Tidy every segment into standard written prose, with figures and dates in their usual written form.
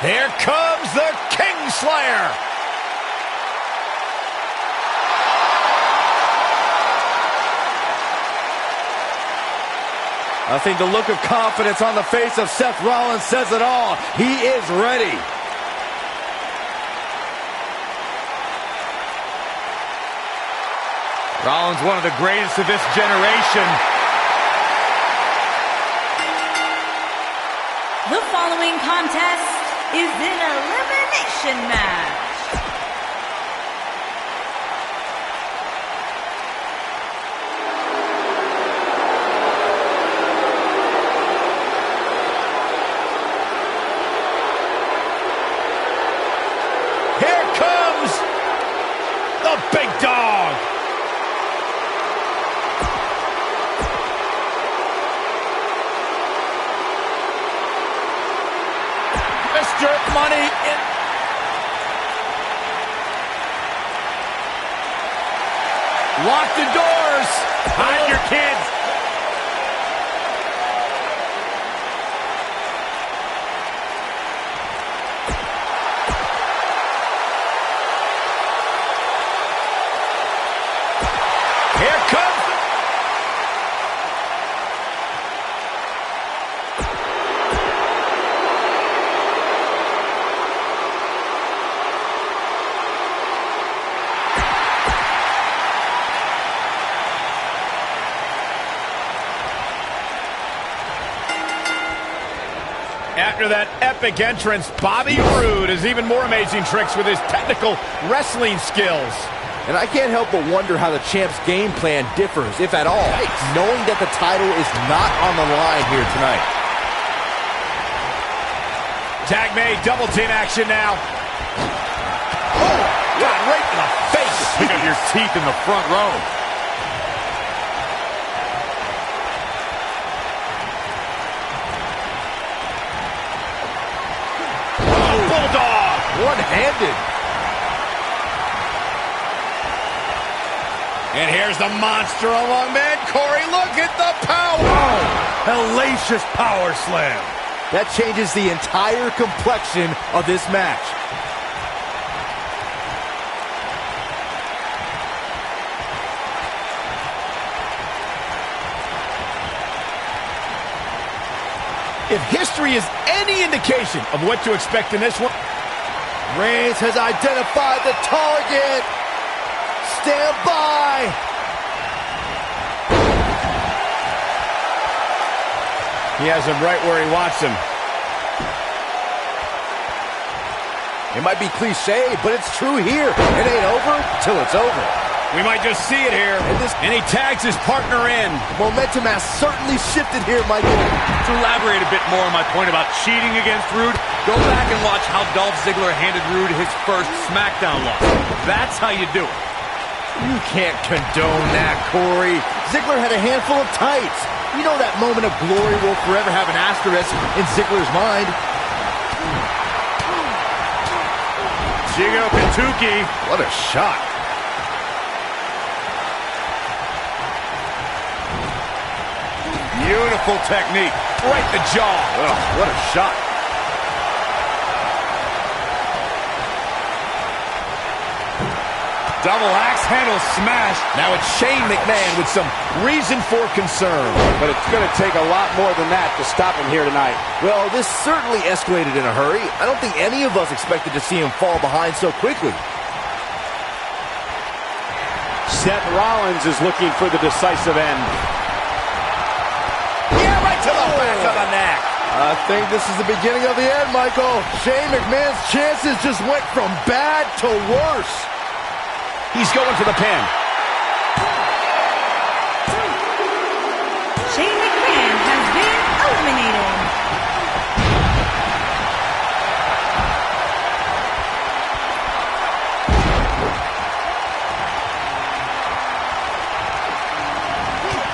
Here comes the Kingslayer. I think the look of confidence on the face of Seth Rollins says it all. He is ready. Rollins, one of the greatest of this generation. The following contest is an elimination match. Here comes the big dog. Mr. Money in. Lock the doors. Hide your kids. Here comes. After that epic entrance, Bobby Roode has even more amazing tricks with his technical wrestling skills. And I can't help but wonder how the champ's game plan differs, if at all, knowing that the title is not on the line here tonight. Tag made, double team action now. Oh, got right in the face. Pick up your teeth in the front row. Bulldog! One-handed. And here's the monster among men, Corey. Look at the power! Oh, hellacious power slam. That changes the entire complexion of this match. If history is any indication of what to expect in this one, Reigns has identified the target. Stand by. he has him right where he wants him. It might be cliche, but it's true here. It ain't over till it's over. We might just see it here. And he tags his partner in. Momentum has certainly shifted here, Michael. To elaborate a bit more on my point about cheating against Roode, go back and watch how Dolph Ziggler handed Roode his first SmackDown loss. That's how you do it. You can't condone that, Corey. Ziggler had a handful of tights. You know that moment of glory will forever have an asterisk in Ziggler's mind. Jigo Kentucky. What a shot. Beautiful technique. Right in the jaw. Oh, what a shot. Double axe handle smash. Now it's Shane McMahon with some reason for concern. But it's going to take a lot more than that to stop him here tonight. Well, this certainly escalated in a hurry. I don't think any of us expected to see him fall behind so quickly. Seth Rollins is looking for the decisive end. Yeah, right to the back of the neck. I think this is the beginning of the end, Michael. Shane McMahon's chances just went from bad to worse. He's going for the pin. Shane McMahon has been eliminated.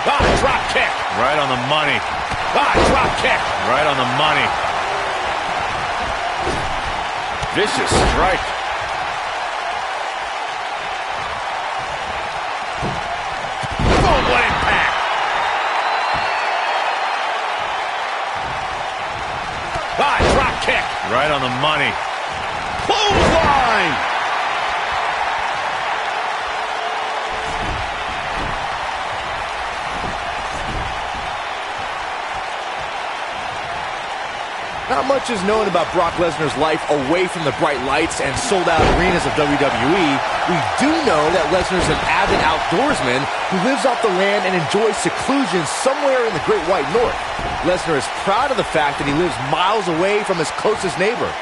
Ah, drop kick. Right on the money. Ah, drop kick. Right on the money. Vicious strike. Boom, what impact. Ah, drop kick. Right on the money. Clothesline! Not much is known about Brock Lesnar's life away from the bright lights and sold-out arenas of WWE. We do know that Lesnar's an avid outdoorsman who lives off the land and enjoys seclusion somewhere in the Great White North. Lesnar is proud of the fact that he lives miles away from his closest neighbor.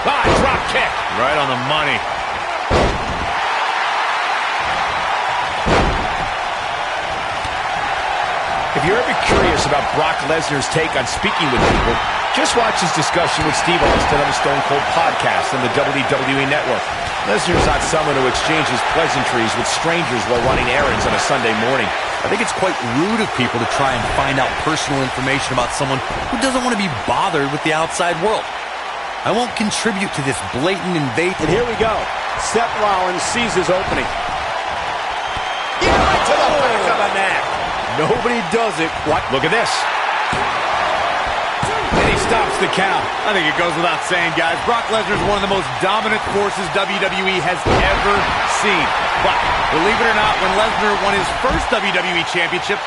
Drop kick. Right on the money. If you're ever curious about Brock Lesnar's take on speaking with people, just watch his discussion with Steve Austin on the Stone Cold podcast on the WWE Network. Lesnar's not someone who exchanges pleasantries with strangers while running errands on a Sunday morning. I think it's quite rude of people to try and find out personal information about someone who doesn't want to be bothered with the outside world. I won't contribute to this blatant invasion. And here we go. Seth Rollins sees his opening. Right to the back of the neck. Nobody does it. What? Look at this. And he stops the count. I think it goes without saying, guys, Brock Lesnar is one of the most dominant forces WWE has ever seen. But believe it or not, when Lesnar won his first WWE Championship,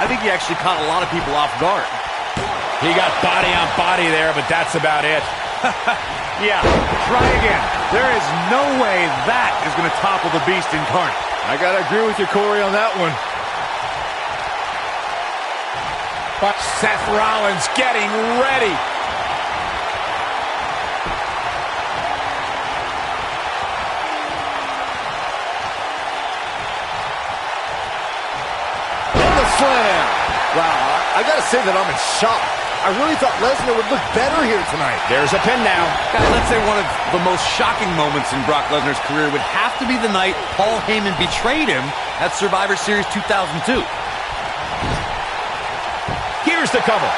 I think he actually caught a lot of people off guard. He got body on body there, but that's about it. Yeah, try again. There is no way that is going to topple the Beast incarnate. I gotta agree with you, Corey, on that one. But Seth Rollins getting ready. And the slam. Wow, I gotta say that I'm in shock. I really thought Lesnar would look better here tonight. There's a pin now. Guys, let's say one of the most shocking moments in Brock Lesnar's career would have to be the night Paul Heyman betrayed him at Survivor Series 2002. Here's the cover.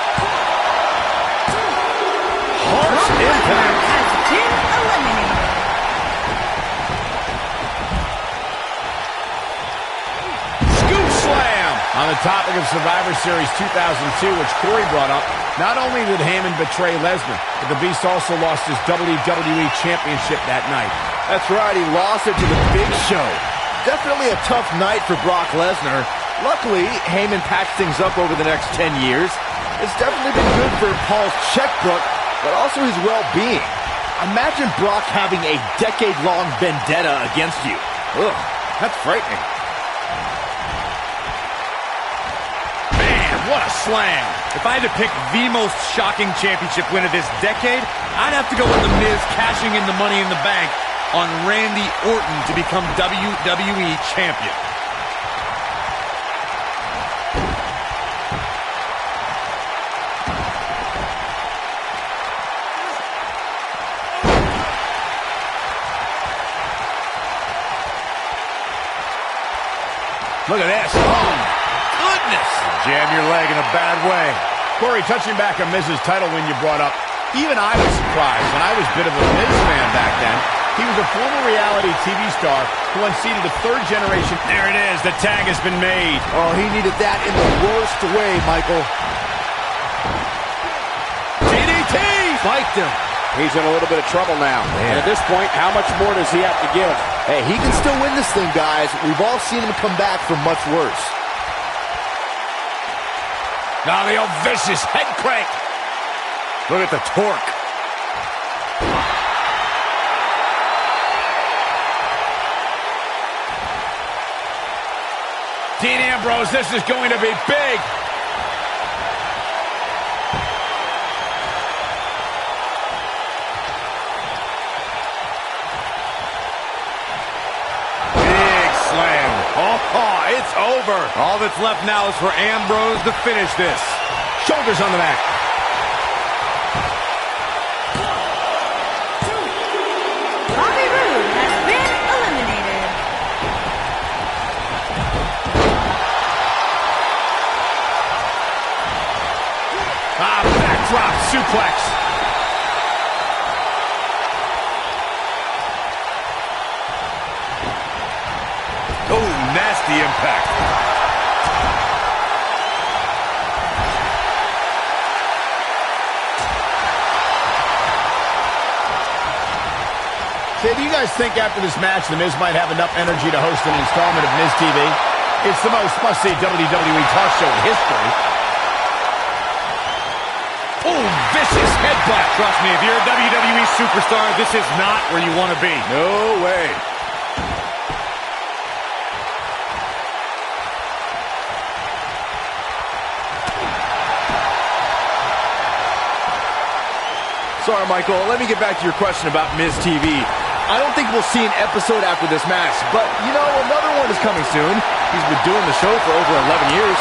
Harsh impact. Has been eliminated. Scoop slam. On the topic of Survivor Series 2002, which Corey brought up, not only did Heyman betray Lesnar, but the Beast also lost his WWE Championship that night. That's right, he lost it to the Big Show. Definitely a tough night for Brock Lesnar. Luckily, Heyman patched things up over the next 10 years. It's definitely been good for Paul's checkbook, but also his well-being. Imagine Brock having a decade-long vendetta against you. Ugh, that's frightening. Man, what a slam. If I had to pick the most shocking championship win of this decade, I'd have to go with The Miz cashing in the Money in the Bank on Randy Orton to become WWE Champion. Look at this. Oh, goodness. Jam your leg in a bad way. Corey, touching back on Miz's title win you brought up, even I was surprised, and I was a bit of a Miz fan back then. He was a former reality TV star who unseated a third-generation. There it is. The tag has been made. Oh, he needed that in the worst way, Michael. DDT! Spiked him. He's in a little bit of trouble now. And at this point, how much more does he have to give? Hey, he can still win this thing, guys. We've all seen him come back from much worse. Now the old vicious head crank. Look at the torque. Dean Ambrose, this is going to be big. Oh, it's over. All that's left now is for Ambrose to finish this. Shoulders on the mat. Bobby Roode has been eliminated. Backdrop suplex. Oh, nasty impact. Say, do you guys think after this match, The Miz might have enough energy to host an installment of Miz TV? It's the most must-see WWE talk show in history. Oh, vicious headbutt. Trust me, if you're a WWE superstar, this is not where you want to be. No way. Sorry, Michael. Let me get back to your question about Miz TV. I don't think we'll see an episode after this match, but, you know, another one is coming soon. He's been doing the show for over 11 years.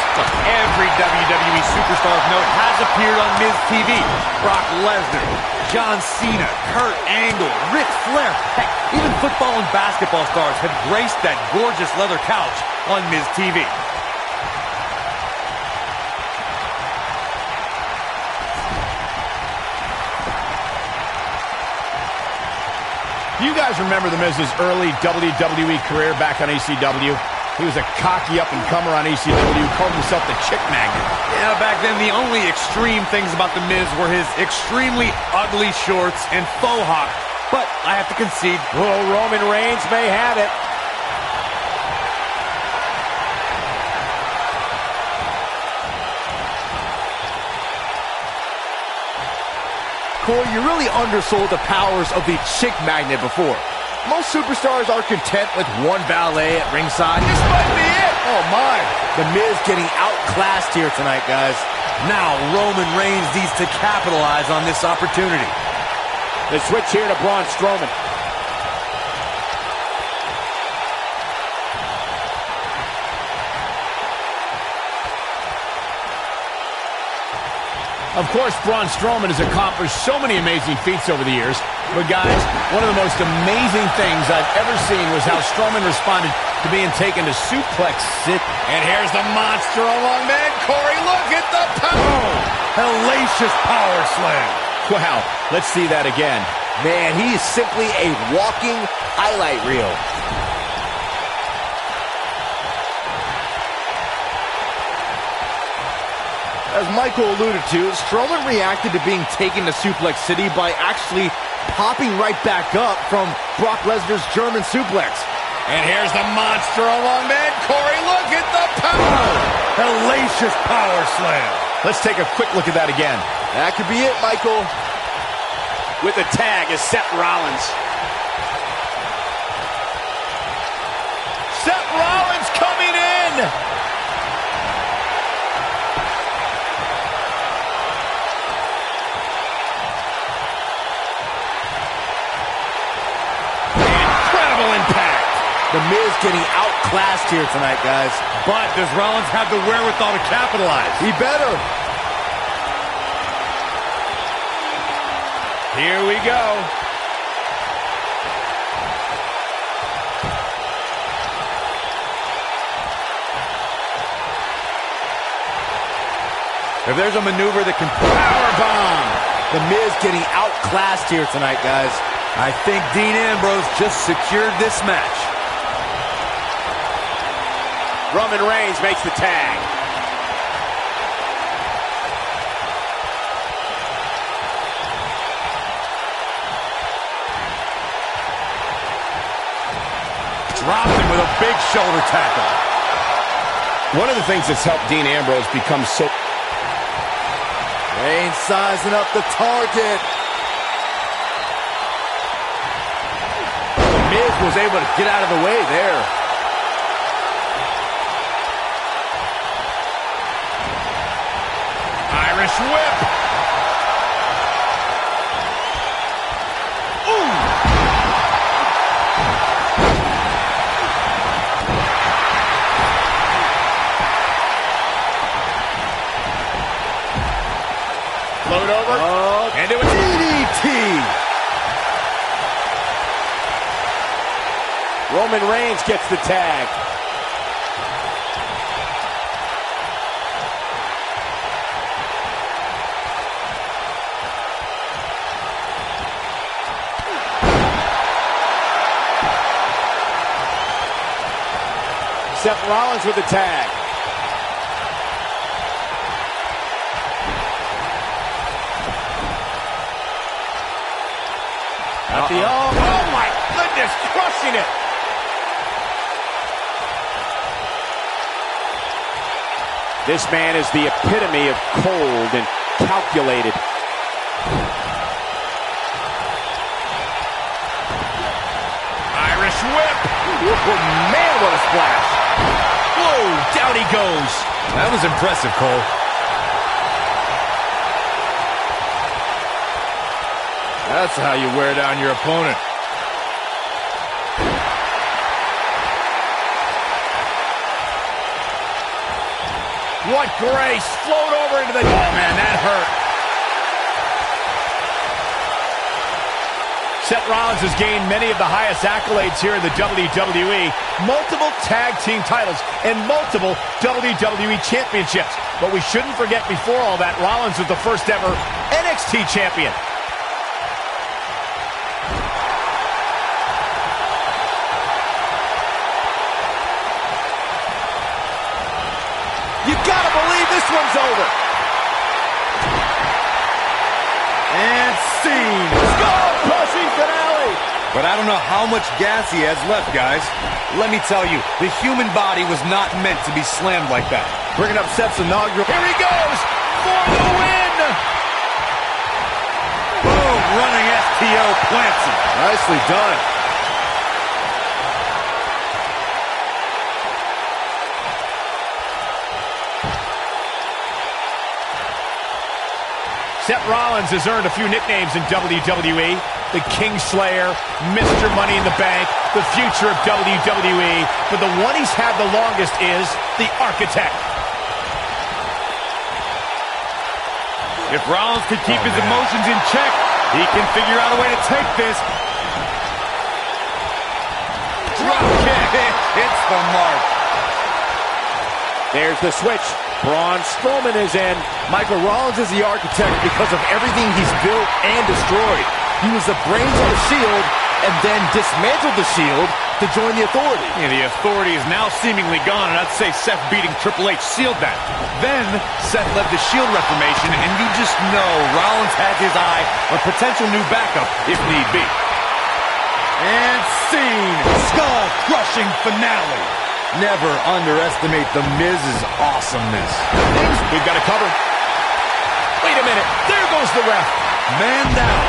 Every WWE superstar of note has appeared on Miz TV. Brock Lesnar, John Cena, Kurt Angle, Ric Flair. Heck, even football and basketball stars have graced that gorgeous leather couch on Miz TV. You guys remember The Miz's early WWE career back on ECW? He was a cocky up-and-comer on ECW, called himself the Chick Magnet. Yeah, back then the only extreme things about The Miz were his extremely ugly shorts and faux hawk. But I have to concede. Oh, Roman Reigns may have it. Corey, you really undersold the powers of the Chick Magnet before. Most superstars are content with one valet at ringside. This might be it. Oh, my. The Miz getting outclassed here tonight, guys. Now Roman Reigns needs to capitalize on this opportunity. The switch here to Braun Strowman. Of course, Braun Strowman has accomplished so many amazing feats over the years. But guys, one of the most amazing things I've ever seen was how Strowman responded to being taken to Suplex City. And here's the monster along man. Corey, look at the power. Hellacious power slam. Wow, let's see that again. Man, he is simply a walking highlight reel. As Michael alluded to, Strowman reacted to being taken to Suplex City by actually popping right back up from Brock Lesnar's German suplex. And here's the monster along man. Corey, look at the power. Hellacious power slam. Let's take a quick look at that again. That could be it, Michael. With the tag is Seth Rollins. Seth Rollins coming in. The Miz getting outclassed here tonight, guys. But does Rollins have the wherewithal to capitalize? He better. Here we go. If there's a maneuver that can powerbomb. The Miz getting outclassed here tonight, guys. I think Dean Ambrose just secured this match. Roman Reigns makes the tag. Dropped him with a big shoulder tackle. One of the things that's helped Dean Ambrose become so... Reigns sizing up the target. The Miz was able to get out of the way there. Irish whip. Ooh. Float over. And it was DDT. Roman Reigns gets the tag. Seth Rollins with the tag. At the oh my it. This man is the epitome of cold and calculated. Irish whip. Oh, man, what a splash. Whoa, down he goes. That was impressive, Cole. That's how you wear down your opponent. What grace. Float over into the... Oh, man, that hurt. Seth Rollins has gained many of the highest accolades here in the WWE. Multiple tag team titles and multiple WWE championships. But we shouldn't forget, before all that, Rollins was the first ever NXT champion. You gotta believe this one's over. And scene. Skull-crushing finale. But I don't know how much gas he has left, guys. Let me tell you, the human body was not meant to be slammed like that. Bringing up Seth's inaugural. Here he goes for the win. Boom, running STO plants him. Nicely done. Seth Rollins has earned a few nicknames in WWE. The Kingslayer, Mr. Money in the Bank, the future of WWE. But the one he's had the longest is the Architect. If Rollins can keep his emotions in check, he can figure out a way to take this. Drop kick. Hits the mark. There's the switch. Braun Strowman is in. Michael, Rollins is the architect because of everything he's built and destroyed. He was the brains of the Shield and then dismantled the Shield to join the Authority. Yeah, the Authority is now seemingly gone, and I'd say Seth beating Triple H sealed that. Then, Seth led the Shield Reformation, and you just know Rollins has his eye on potential new backup if need be. And scene. Skull-crushing finale. Never underestimate The Miz's awesomeness. We've got it covered. Wait a minute. There goes the ref. Man down.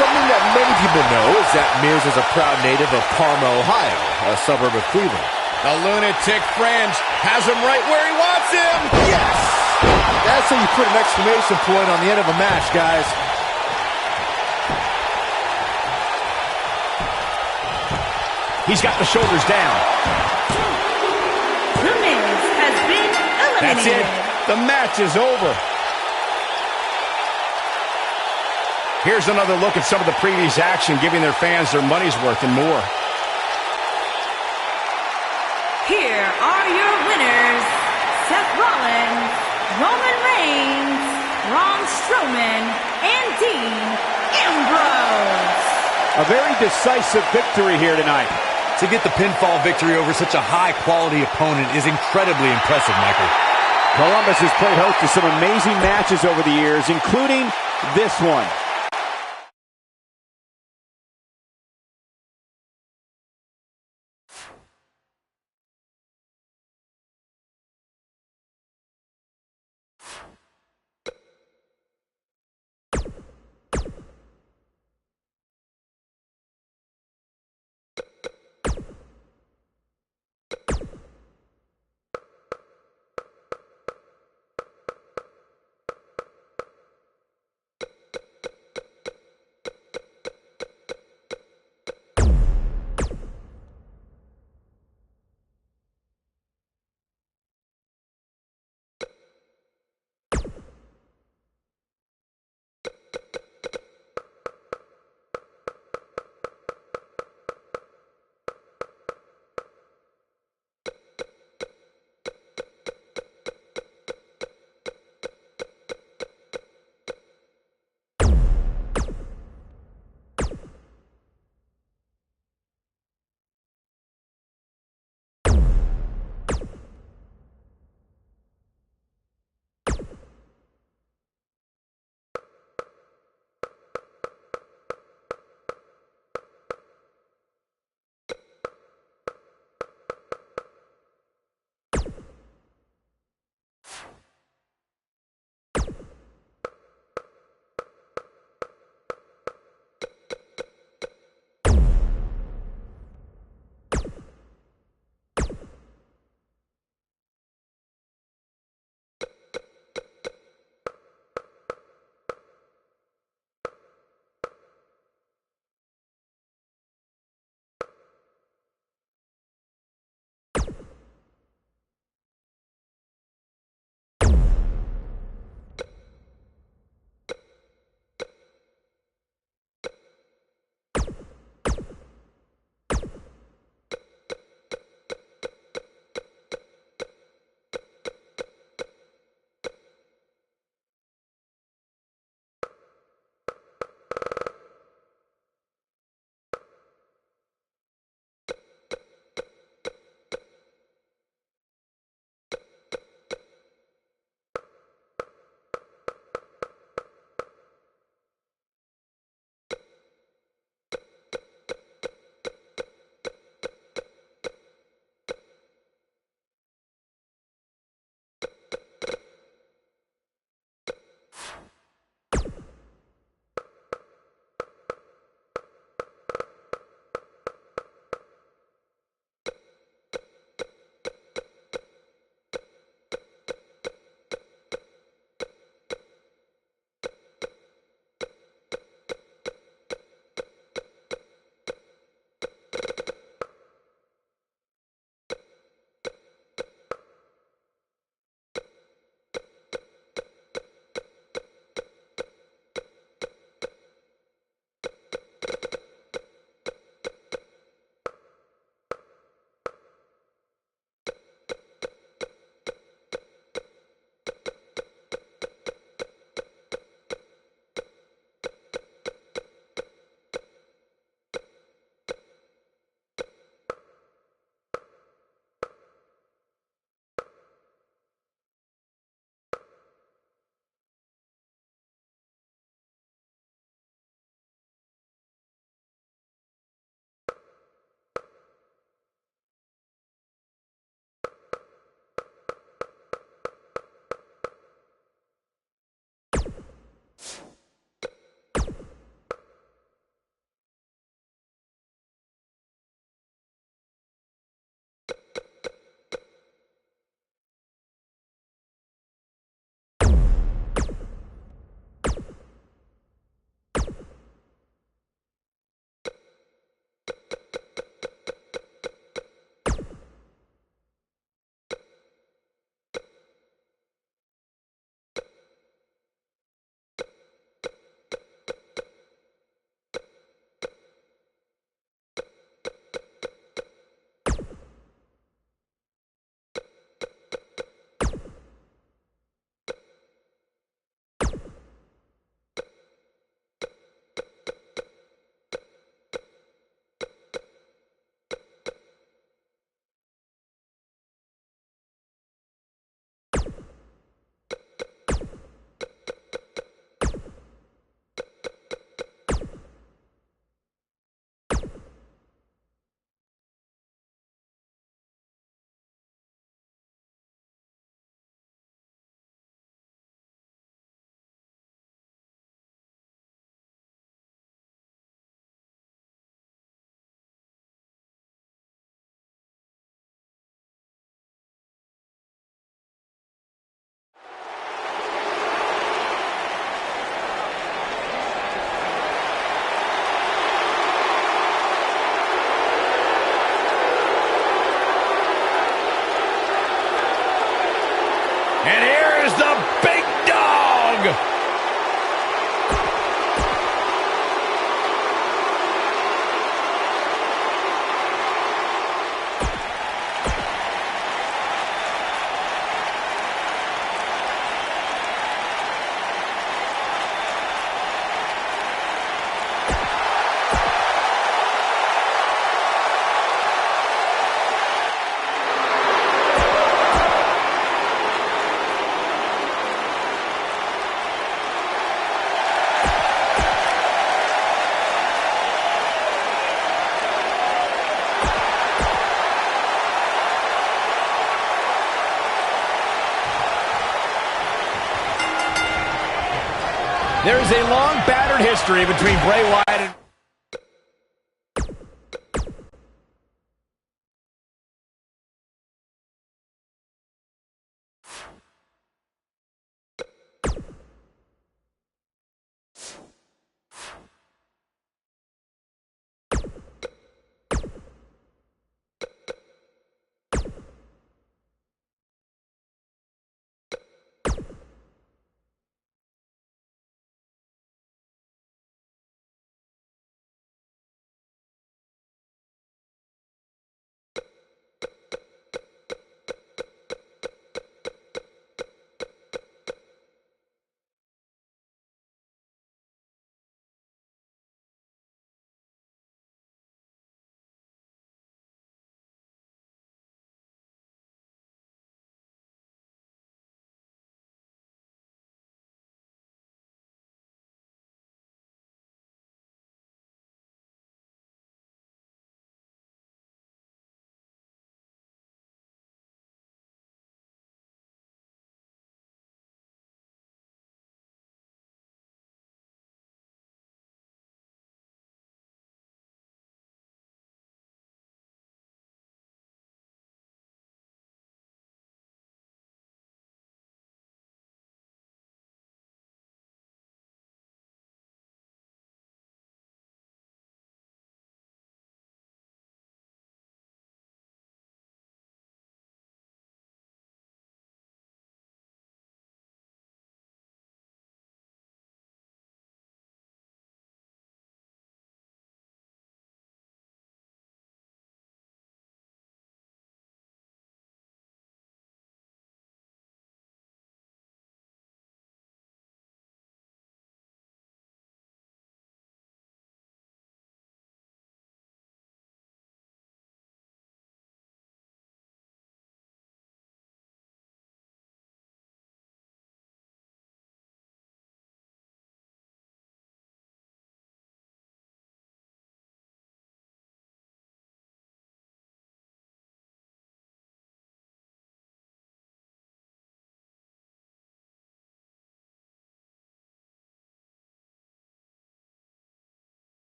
Something that many people know is that Miz is a proud native of Parma, Ohio, a suburb of Cleveland. The lunatic fringe has him right where he wants him. Yes! That's how you put an exclamation point on the end of a match, guys. He's got the shoulders down. The Miz has been eliminated. That's it. The match is over. Here's another look at some of the previous action, giving their fans their money's worth and more. Here are your winners, Seth Rollins, Roman Reigns, Braun Strowman, and Dean Ambrose. A very decisive victory here tonight. To get the pinfall victory over such a high-quality opponent is incredibly impressive, Michael. Columbus has played host to some amazing matches over the years, including this one. Big dog! There is a long, battered history between Bray Wyatt and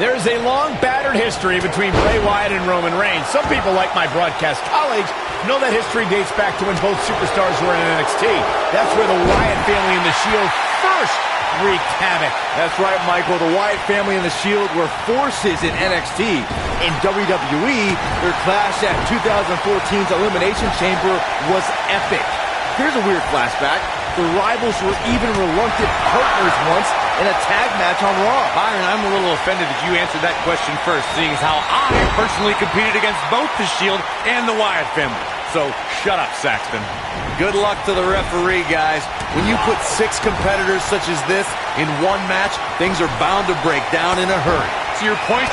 There is a long, battered history between Bray Wyatt and Roman Reigns. Some people, like my broadcast colleagues, know that history dates back to when both superstars were in NXT. That's where the Wyatt family and the Shield first wreaked havoc. That's right, Michael. The Wyatt family and the Shield were forces in NXT. In WWE, their clash at 2014's Elimination Chamber was epic. Here's a weird flashback. The rivals were even reluctant partners once in a tag match on Raw. Byron, I'm a little offended that you answered that question first, seeing as how I personally competed against both the Shield and the Wyatt family. So, shut up, Saxton. Good luck to the referee, guys. When you put 6 competitors such as this in one match, things are bound to break down in a hurry. To your point,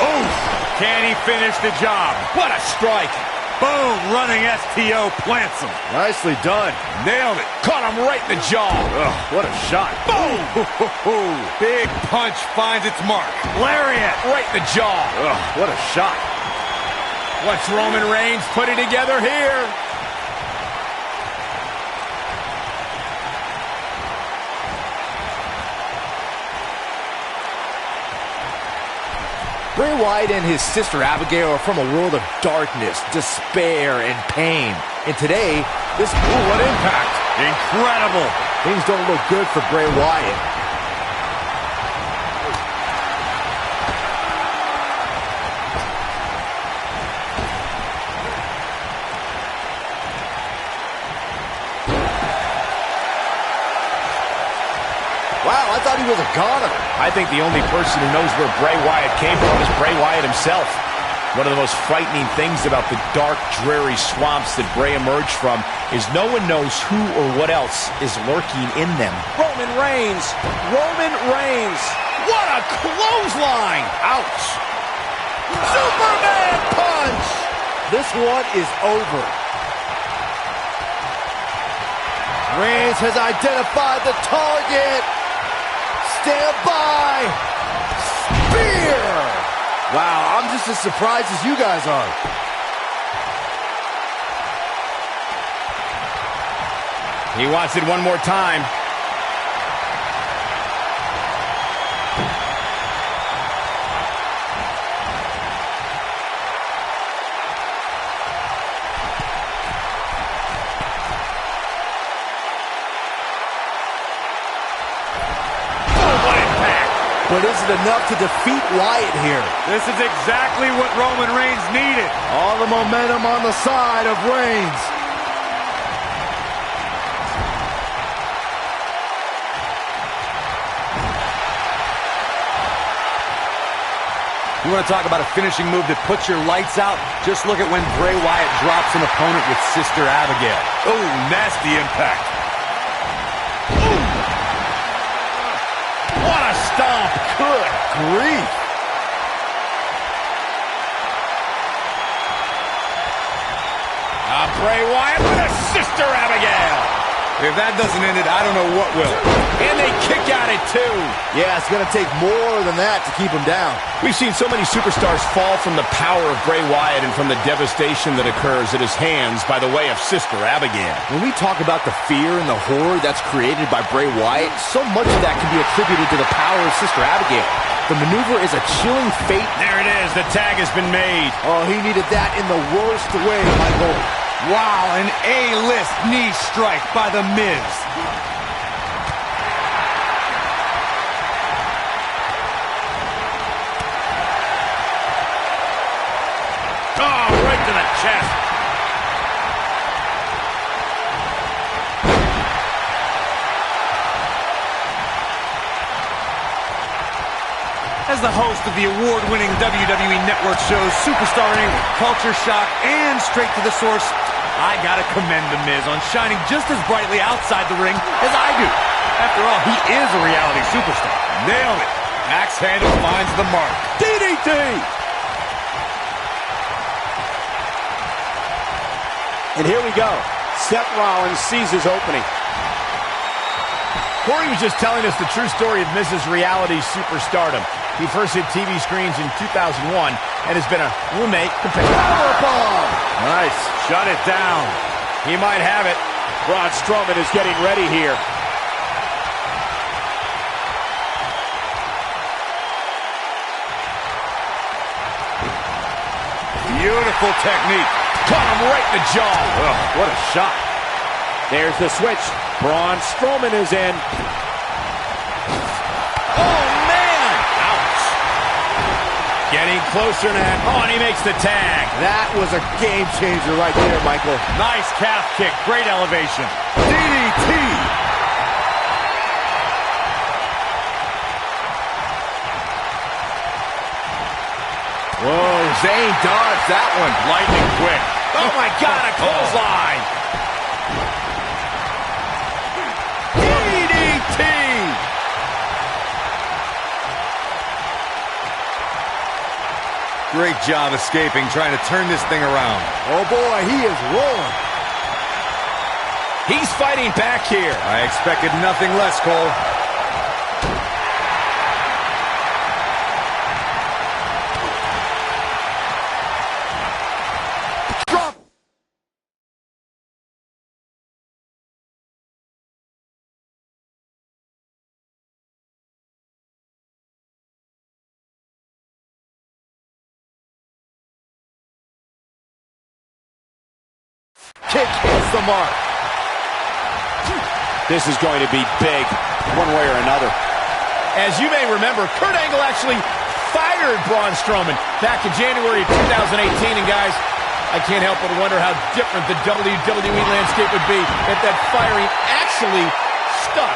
can he finish the job? What a strike! Boom, running STO plants him. Nicely done. Nailed it. Caught him right in the jaw. What a shot. Boom! Big punch finds its mark. Lariat. Right in the jaw. What a shot. What's Roman Reigns putting together here? Bray Wyatt and his sister Abigail are from a world of darkness, despair, and pain. And today, what impact. Incredible. Things don't look good for Bray Wyatt. Wow, I thought he was a goner. I think the only person who knows where Bray Wyatt came from is Bray Wyatt himself. One of the most frightening things about the dark, dreary swamps that Bray emerged from is no one knows who or what else is lurking in them. Roman Reigns. Roman Reigns. What a clothesline! Ouch! Superman punch! This one is over. Reigns has identified the target. Stand by. Spear. Wow, I'm just as surprised as you guys are. He wants it one more time. But is it enough to defeat Wyatt here? This is exactly what Roman Reigns needed. All the momentum on the side of Reigns. You want to talk about a finishing move that puts your lights out? Just look at when Bray Wyatt drops an opponent with Sister Abigail. Oh, nasty impact. What a stomp! Good grief. Bray Wyatt with a Sister Abigail. If that doesn't end it, I don't know what will. And they kick out it too. Yeah, it's going to take more than that to keep him down. We've seen so many superstars fall from the power of Bray Wyatt and from the devastation that occurs at his hands by the way of Sister Abigail. When we talk about the fear and the horror that's created by Bray Wyatt, so much of that can be attributed to the power of Sister Abigail. The maneuver is a chilling fate. There it is. The tag has been made. Oh, he needed that in the worst way, Michael. Wow, an A-list knee strike by The Miz. Oh, right to the chest. As the host of the award-winning WWE Network shows Superstar-ing, Culture Shock, and Straight to the Source, I gotta commend The Miz on shining just as brightly outside the ring as I do. After all, he is a reality superstar. Nailed it. Axe handle finds the mark. DDT! And here we go. Seth Rollins sees his opening. Corey was just telling us the true story of Miz's reality superstardom. He first hit TV screens in 2001 and has been a roommate competitor. Powerbomb! Nice. Shut it down. He might have it. Braun Strowman is getting ready here. Beautiful technique. Caught him right in the jaw. Ugh, what a shot. There's the switch. Braun Strowman is in. Oh, man! Ouch. Getting closer now. Oh, and he makes the tag. That was a game changer right there, Michael. Nice calf kick. Great elevation. DDT. Whoa, Zayn dodged that one. Lightning quick. Oh, my God, a clothesline. DDT. Great job escaping, trying to turn this thing around. Oh, boy, he is rolling. He's fighting back here. I expected nothing less, Cole. Kick hits the mark. This is going to be big, one way or another. As you may remember, Kurt Angle actually fired Braun Strowman back in January of 2018. And guys, I can't help but wonder how different the WWE landscape would be if that firing actually stuck.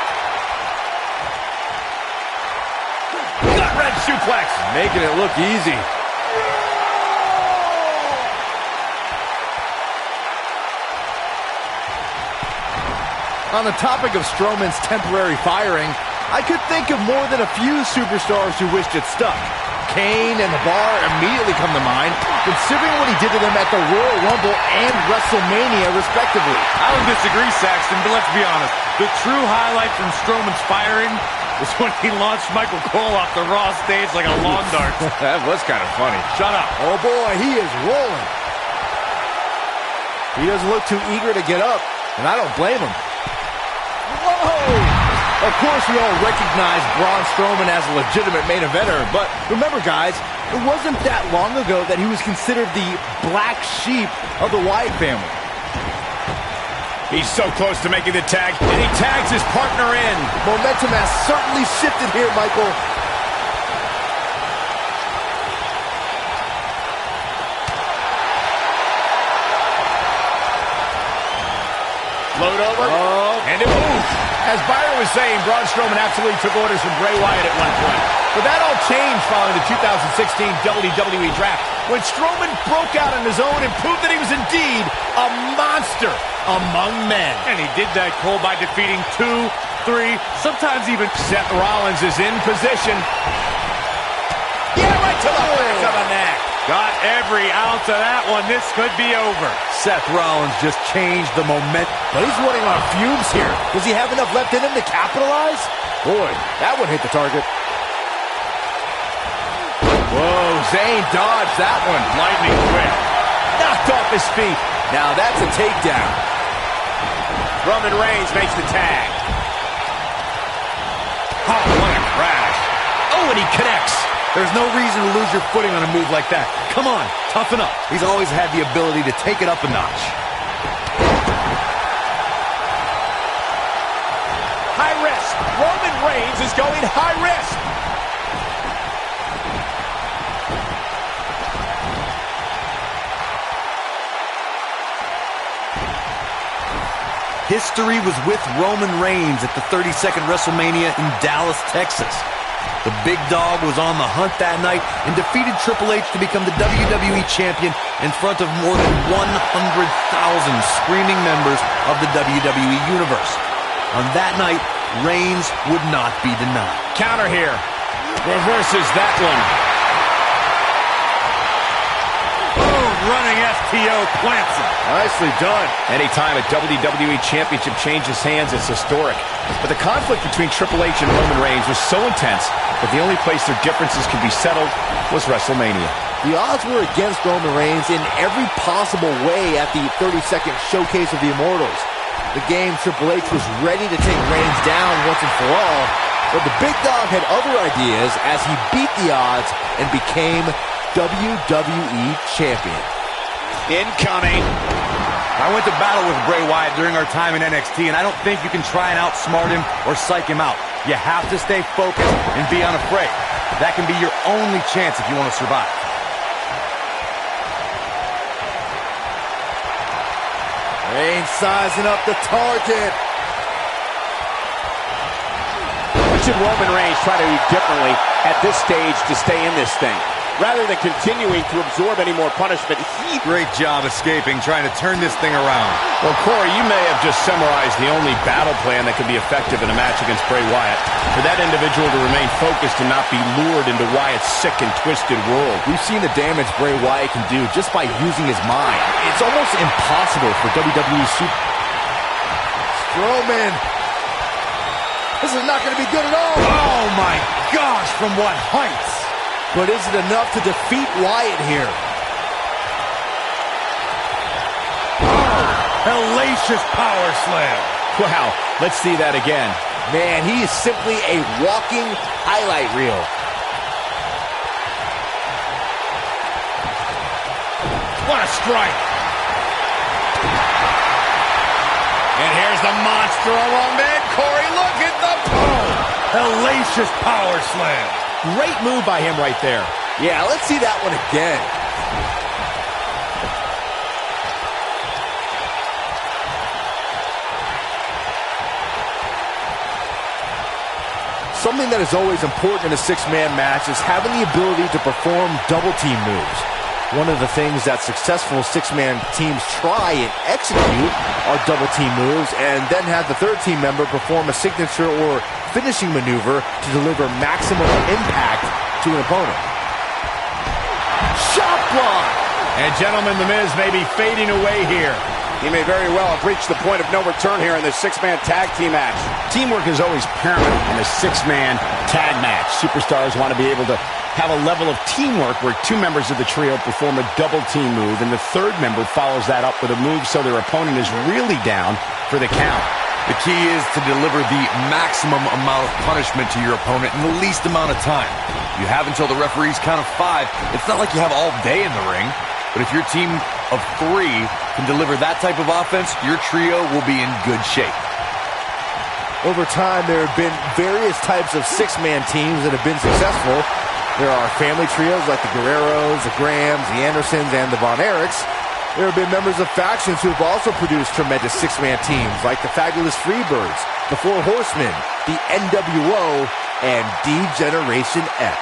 Gut-wrench suplex. Making it look easy. On the topic of Strowman's temporary firing, I could think of more than a few superstars who wished it stuck. Kane and The Bar immediately come to mind, considering what he did to them at the Royal Rumble and WrestleMania, respectively. I don't disagree, Saxton, but let's be honest. The true highlight from Strowman's firing was when he launched Michael Cole off the Raw stage like a lawn dart. That was kind of funny. Shut up. Oh boy, he is rolling. He doesn't look too eager to get up, and I don't blame him. Whoa! Of course, we all recognize Braun Strowman as a legitimate main eventer, but remember, guys, it wasn't that long ago that he was considered the black sheep of the Wyatt family. He's so close to making the tag, and he tags his partner in. Momentum has certainly shifted here, Michael. Load over, and it moves. As Byron was saying, Braun Strowman absolutely took orders from Bray Wyatt at one point. But that all changed following the 2016 WWE Draft, when Strowman broke out on his own and proved that he was indeed a monster among men. And he did that, Cole, by defeating 2, 3, sometimes even... Seth Rollins is in position. Yeah, right to the back of the neck. Got every ounce of that one. This could be over. Seth Rollins just changed the momentum. But he's running on fumes here. Does he have enough left in him to capitalize? Boy, that one hit the target. Whoa, Zayn dodged that one. Lightning quick. Knocked off his feet. Now that's a takedown. Roman Reigns makes the tag. Oh, what a crash. Oh, and he connects. There's no reason to lose your footing on a move like that. Come on, toughen up. He's always had the ability to take it up a notch. High risk. Roman Reigns is going high risk. History was with Roman Reigns at the 32nd WrestleMania in Dallas, Texas. The big dog was on the hunt that night and defeated Triple H to become the WWE Champion in front of more than 100,000 screaming members of the WWE Universe. On that night, Reigns would not be denied. Counter here. Reverses that one. Running FTO plants him. Nicely done. Anytime a WWE Championship changes hands, it's historic. But the conflict between Triple H and Roman Reigns was so intense that the only place their differences could be settled was WrestleMania. The odds were against Roman Reigns in every possible way at the 32nd Showcase of the Immortals. The game, Triple H was ready to take Reigns down once and for all, but the big dog had other ideas as he beat the odds and became WWE Champion. Incoming. I went to battle with Bray Wyatt during our time in NXT, and I don't think you can try and outsmart him or psych him out. You have to stay focused and be unafraid. That can be your only chance if you want to survive. Reigns sizing up the target. What should Roman Reigns try to do differently at this stage to stay in this thing? Rather than continuing to absorb any more punishment, Great job escaping, trying to turn this thing around. Well, Corey, you may have just summarized the only battle plan that could be effective in a match against Bray Wyatt. For that individual to remain focused and not be lured into Wyatt's sick and twisted world. We've seen the damage Bray Wyatt can do just by using his mind. It's almost impossible for WWE Super... Strowman. This is not going to be good at all. Oh my gosh, from what heights? But is it enough to defeat Wyatt here? Oh, hellacious power slam. Wow, let's see that again. Man, he is simply a walking highlight reel. What a strike. And here's the monster along mid. Corey, look at the boom. Hellacious power slam. Great move by him right there. Yeah, let's see that one again. Something that is always important in a six-man match is having the ability to perform double-team moves. One of the things that successful six-man teams try and execute are double-team moves, and then have the third team member perform a signature or finishing maneuver to deliver maximum impact to an opponent. Shot block! And gentlemen, The Miz may be fading away here. he may very well have reached the point of no return here in this six-man tag team match. Teamwork is always paramount in a six-man tag match. Superstars want to be able to have a level of teamwork where two members of the trio perform a double team move, and the third member follows that up with a move so their opponent is really down for the count. The key is to deliver the maximum amount of punishment to your opponent in the least amount of time. You have until the referee's count of 5. It's not like you have all day in the ring, but if your team of 3 can deliver that type of offense, your trio will be in good shape. Over time, there have been various types of six-man teams that have been successful. There are family trios like the Guerreros, the Grahams, the Andersons, and the Von Erichs. There have been members of factions who have also produced tremendous six-man teams like the Fabulous Freebirds, the Four Horsemen, the NWO, and D-Generation X.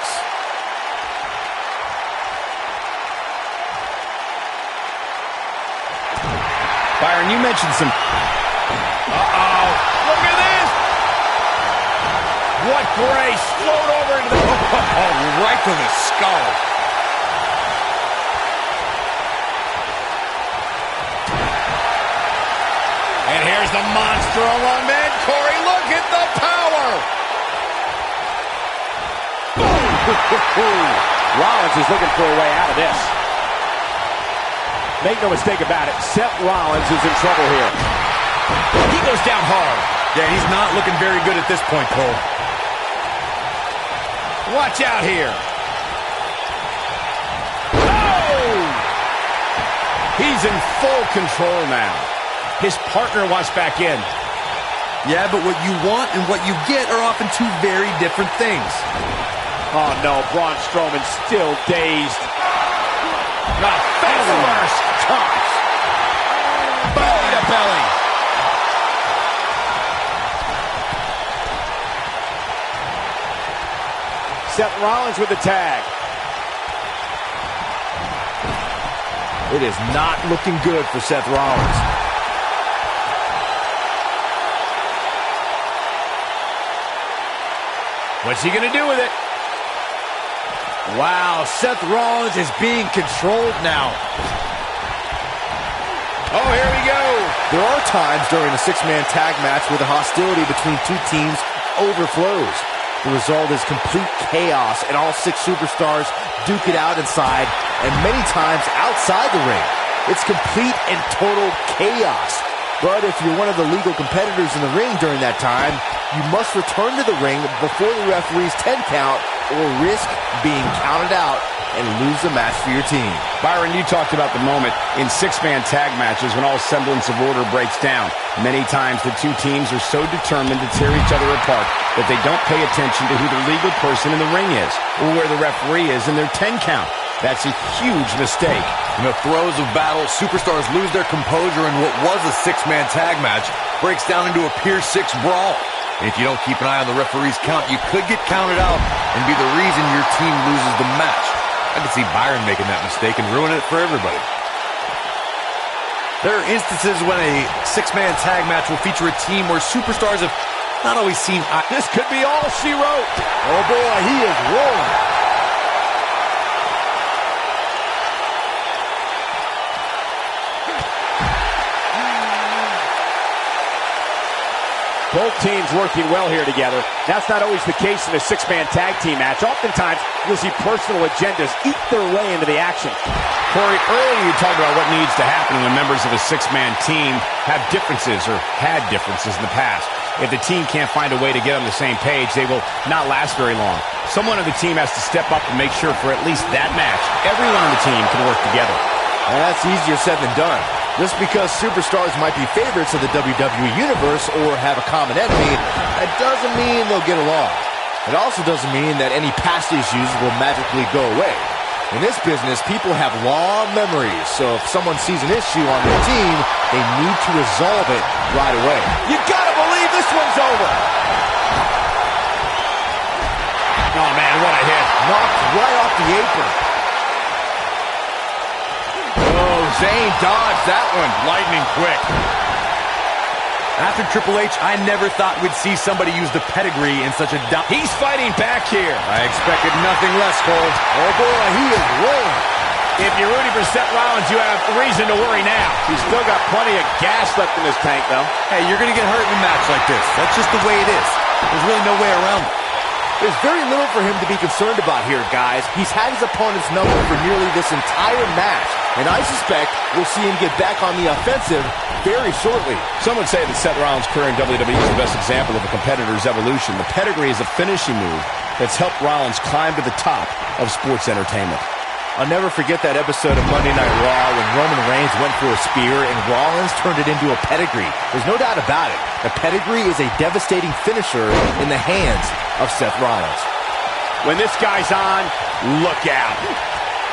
Byron, you mentioned some... Uh-oh. Look at this! What grace! Float over into the... Oh, right to the skull. And here's the monster along mid. Corey, look at the power! Rollins is looking for a way out of this. Make no mistake about it, Seth Rollins is in trouble here. He goes down hard. Yeah, he's not looking very good at this point, Cole. Watch out here. Oh! He's in full control now. His partner wants back in. Yeah, but what you want and what you get are often two very different things. Oh no, Braun Strowman still dazed. The face first touch. Belly to belly. Seth Rollins with the tag. It is not looking good for Seth Rollins. What's he going to do with it? Wow, Seth Rollins is being controlled now. Oh, here we go. There are times during a six-man tag match where the hostility between two teams overflows. The result is complete chaos, and all 6 superstars duke it out inside, and many times outside the ring. It's complete and total chaos. But if you're one of the legal competitors in the ring during that time, you must return to the ring before the referee's 10 count or risk being counted out and lose the match for your team. Byron, you talked about the moment in six-man tag matches when all semblance of order breaks down. Many times the two teams are so determined to tear each other apart that they don't pay attention to who the legal person in the ring is or where the referee is in their 10 count. That's a huge mistake. In the throes of battle, superstars lose their composure, and what was a six-man tag match breaks down into a Pier 6 brawl. And if you don't keep an eye on the referee's count, you could get counted out and be the reason your team loses the match. I could see Byron making that mistake and ruin it for everybody. There are instances when a six-man tag match will feature a team where superstars have not always seen eye. This could be all she wrote. Oh boy, he is rolling. Both teams working well here together. That's not always the case in a six-man tag team match. Oftentimes, you'll see personal agendas eat their way into the action. Corey, earlier you talked about what needs to happen when members of a six-man team have differences or had differences in the past. If the team can't find a way to get on the same page, they will not last very long. Someone on the team has to step up and make sure for at least that match, everyone on the team can work together. And that's easier said than done. Just because superstars might be favorites of the WWE Universe or have a common enemy, that doesn't mean they'll get along. It also doesn't mean that any past issues will magically go away. In this business, people have long memories, so if someone sees an issue on their team, they need to resolve it right away. You gotta believe this one's over. Oh, man, what a hit. Knocked right off the apron. Zayn dodged that one lightning quick. After Triple H, I never thought we'd see somebody use the pedigree in such a He's fighting back here. I expected nothing less, Cole. Oh boy, he is rolling. If you're rooting for Seth Rollins, you have reason to worry now. He's still got plenty of gas left in his tank, though. Hey, you're going to get hurt in a match like this. That's just the way it is. There's really no way around it. There's very little for him to be concerned about here, guys. He's had his opponent's number for nearly this entire match, and I suspect we'll see him get back on the offensive very shortly. Some would say that Seth Rollins' career in WWE is the best example of a competitor's evolution. The pedigree is a finishing move that's helped Rollins climb to the top of sports entertainment. I'll never forget that episode of Monday Night Raw when Roman Reigns went for a spear and Rollins turned it into a pedigree. There's no doubt about it. The pedigree is a devastating finisher in the hands of Seth Rollins. When this guy's on, look out.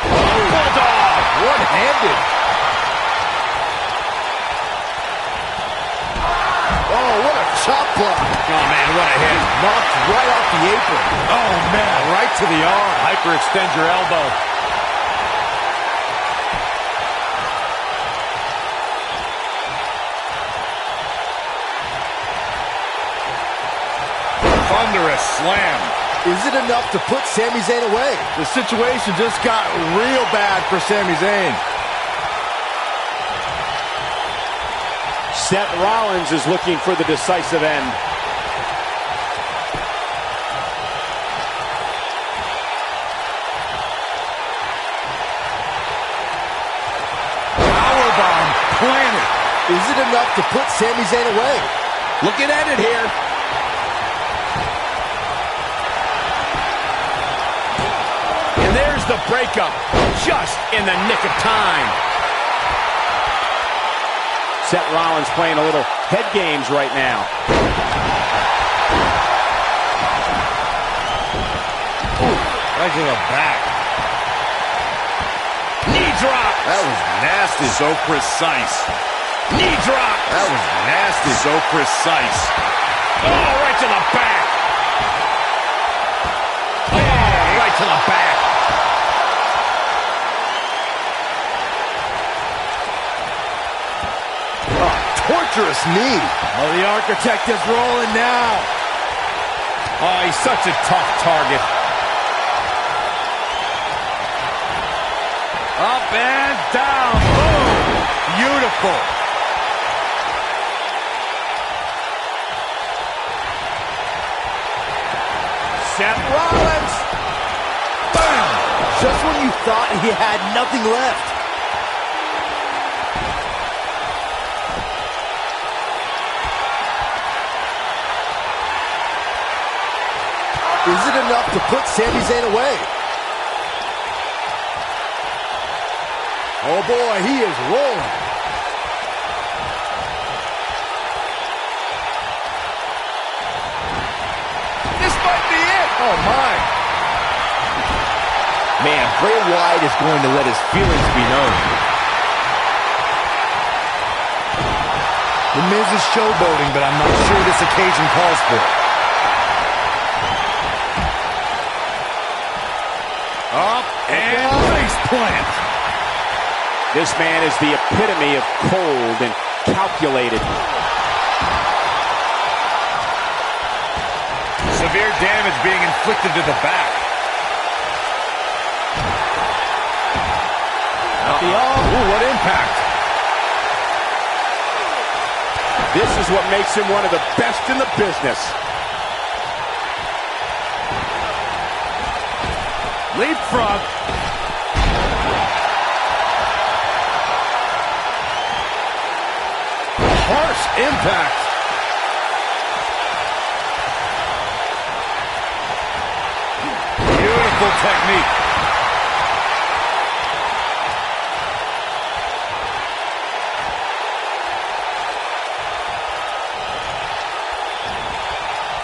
Bulldog! One-handed. Oh, what a chop block. Oh, man, what a hit. Knocked right off the apron. Oh, man, right to the arm. Hyperextend your elbow. Thunderous slam. Is it enough to put Sami Zayn away? The situation just got real bad for Sami Zayn. Seth Rollins is looking for the decisive end. Powerbomb planted. Is it enough to put Sami Zayn away? Looking at it here. And there's the breakup, just in the nick of time. Seth Rollins playing a little head games right now. Ooh, right to the back. Knee drop. That was nasty. So precise. Knee drop. That was nasty. So precise. Oh, right to the back. Oh, right to the back. Torturous knee. Oh, the architect is rolling now. Oh, he's such a tough target. Up and down. Boom. Beautiful. Seth Rollins. Bam! Just when you thought he had nothing left. Is it enough to put Sami Zayn away? Oh boy, he is rolling. This might be it. Oh my. Man, Bray Wyatt is going to let his feelings be known. The Miz is showboating, but I'm not sure this occasion calls for it. Up and face plant. This man is the epitome of cold and calculated. Severe damage being inflicted to the back. Ooh, what impact. This is what makes him one of the best in the business. Leapfrog. Harsh impact. Beautiful technique.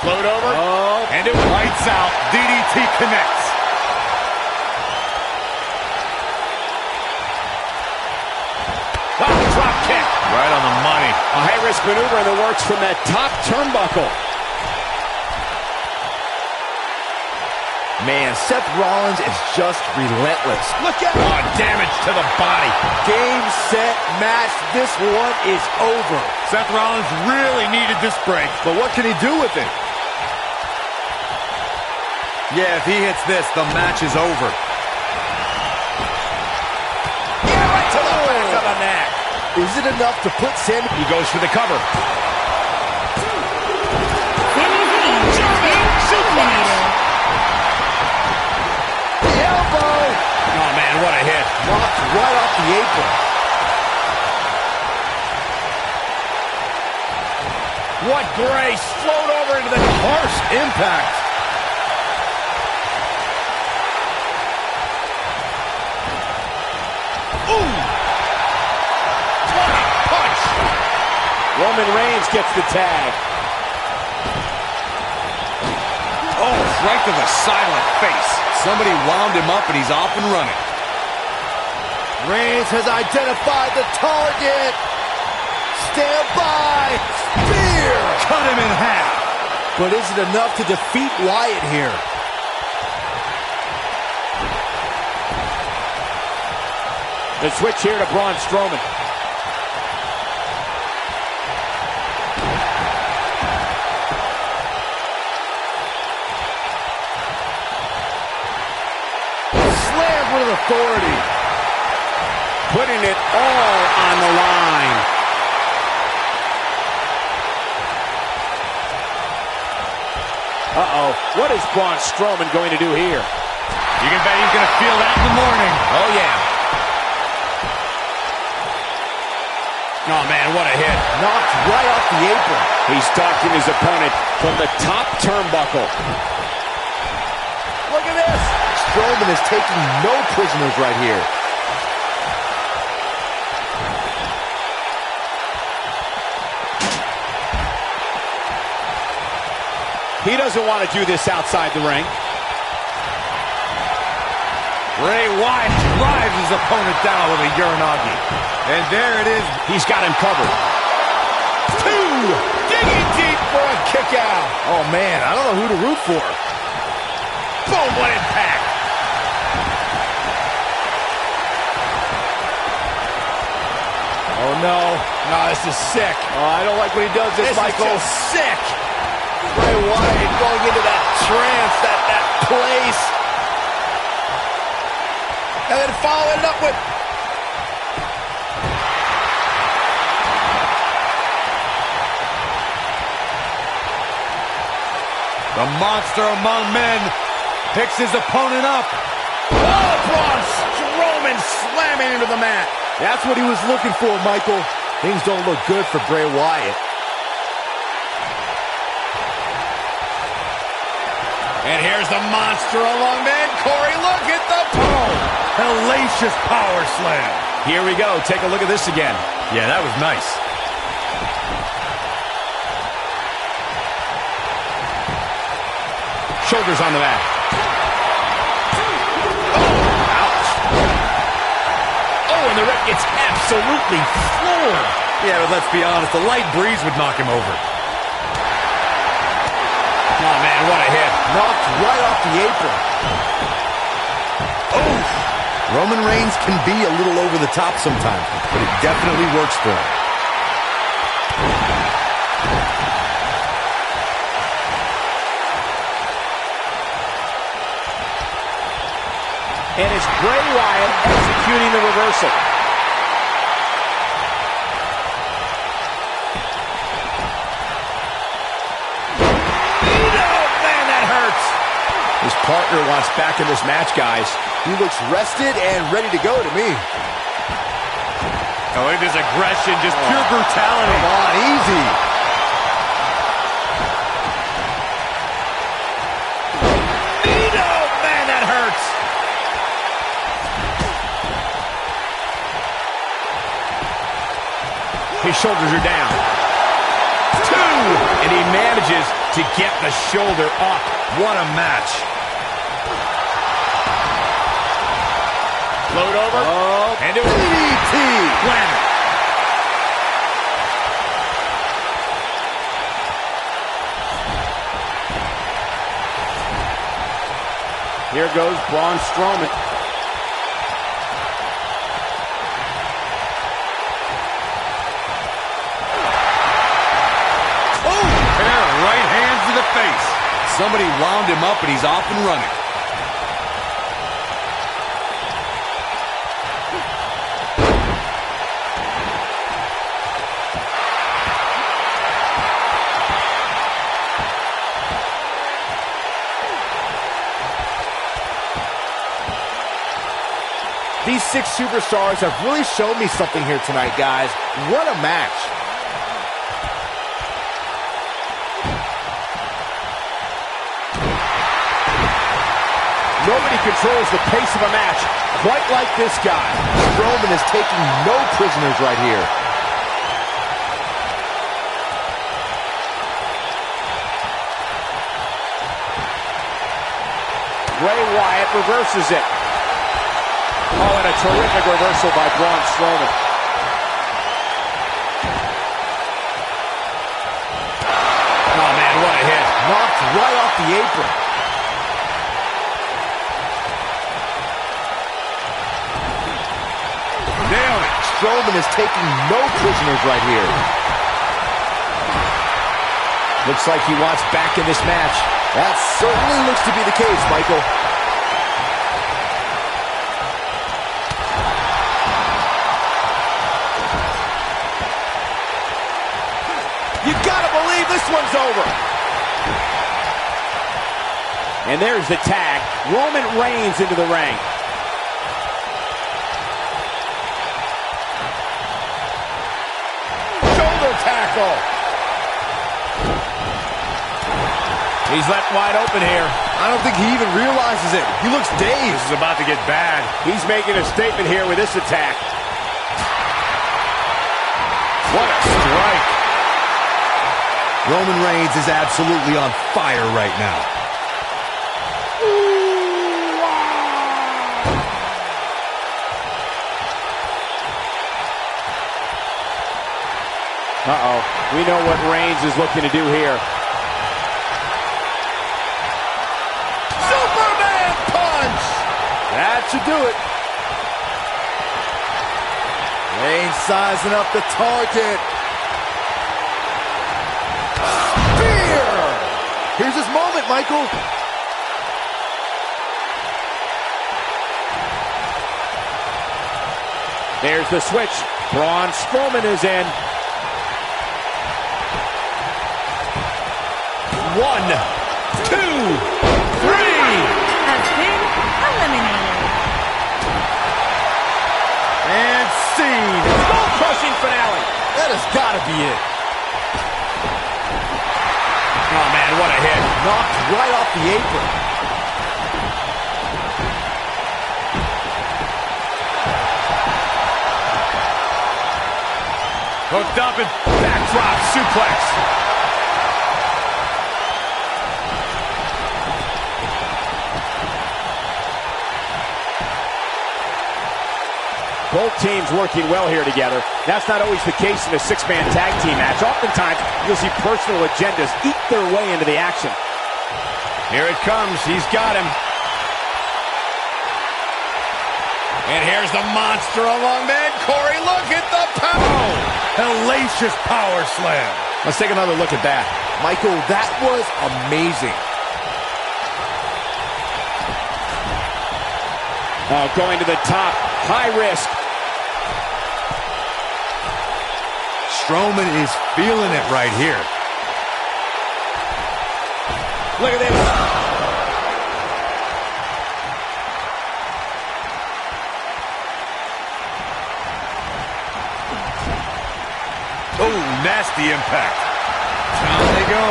Float over. Oh. And it lights out. DDT connects. Oh, drop kick. Right on the money. A high-risk maneuver in the works from that top turnbuckle. Man, Seth Rollins is just relentless. Look at Oh, damage to the body. game, set, match. This one is over. Seth Rollins really needed this break. But what can he do with it? Yeah, if he hits this, the match is over. Yeah, right to the back of the neck. Is it enough to put Sami? He goes for the cover. Sami Zayn has been eliminated. The elbow. Oh, man, what a hit. Knocked right off the apron. What grace. Float over into the Harsh impact. Ooh! What a punch! Roman Reigns gets the tag. Oh, right to the silent face. Somebody wound him up and he's off and running. Reigns has identified the target. Stand by. Spear. Cut him in half. But is it enough to defeat Wyatt here? The switch here to Braun Strowman. Slammed with authority. Putting it all on the line. Uh-oh. What is Braun Strowman going to do here? You can bet he's going to feel that in the morning. Oh, yeah. Oh, man, what a hit. Knocked right off the apron. He's stalking his opponent from the top turnbuckle. Look at this. Strowman is taking no prisoners right here. He doesn't want to do this outside the ring. Bray Wyatt drives his opponent down with a Uranagi. And there it is. He's got him covered. Two! Digging deep for a kick out. Oh, man, I don't know who to root for. Boom, what impact. Oh, no. No, this is sick. Oh, I don't like when he does this, Michael. Is just sick. Bray Wyatt going into that trance, that place. And then following it up with... The monster among men picks his opponent up. Oh, Braun Strowman slamming into the mat. That's what he was looking for, Michael. Things don't look good for Bray Wyatt. And here's the monster among men. Corey, look at the pole. Hellacious power slam. Here we go. Take a look at this again. Yeah, that was nice. Shoulders on the mat. And the ref gets absolutely floored. Yeah, but let's be honest, a light breeze would knock him over. Oh, man, what a hit. Knocked right off the apron. Oh! Roman Reigns can be a little over the top sometimes, but it definitely works for him. And it's Bray Wyatt executing the reversal. Oh, man, that hurts. His partner wants back in this match, guys. He looks rested and ready to go to me. Oh, look at this aggression, just pure brutality. Come on, easy. Oh, man, that hurts. His shoulders are down. 2, and he manages to get the shoulder up. What a match. Float over. Oh, and it DDT. Slam. Here goes Braun Strowman. Right hand to the face. Somebody wound him up and he's off and running. These 6 superstars have really shown me something here tonight, guys. What a match. Nobody controls the pace of a match quite like this guy. Strowman is taking no prisoners right here. Bray Wyatt reverses it. Oh, and a terrific reversal by Braun Strowman. Oh, man, what a hit. Knocked right off the apron. Nailed it. Strowman is taking no prisoners right here. Looks like he wants back in this match. That certainly looks to be the case, Michael. You gotta believe this one's over. And there's the tag. Roman Reigns into the ring. Shoulder tackle. He's left wide open here. I don't think he even realizes it. He looks dazed. This is about to get bad. He's making a statement here with this attack. What a strike. Roman Reigns is absolutely on fire right now. Uh-oh. We know what Reigns is looking to do here. Superman punch! That should do it. Reigns sizing up the target. Spear! Here's his moment, Michael. There's the switch. Braun Strowman is in. 1, 2, 3. Has been eliminated. And scene. Skull-crushing finale. That has got to be it. Oh, man, what a hit. Knocked right off the apron. Hooked up and backdrop suplex. Both teams working well here together. That's not always the case in a six-man tag team match. Oftentimes, you'll see personal agendas eat their way into the action. Here it comes. He's got him. And here's the monster among men. Corey, look at the power. hellacious power slam. Let's take another look at that. Michael, that was amazing. Oh, going to the top. High risk. Strowman is feeling it right here. Look at this. Oh, nasty impact. Down they go.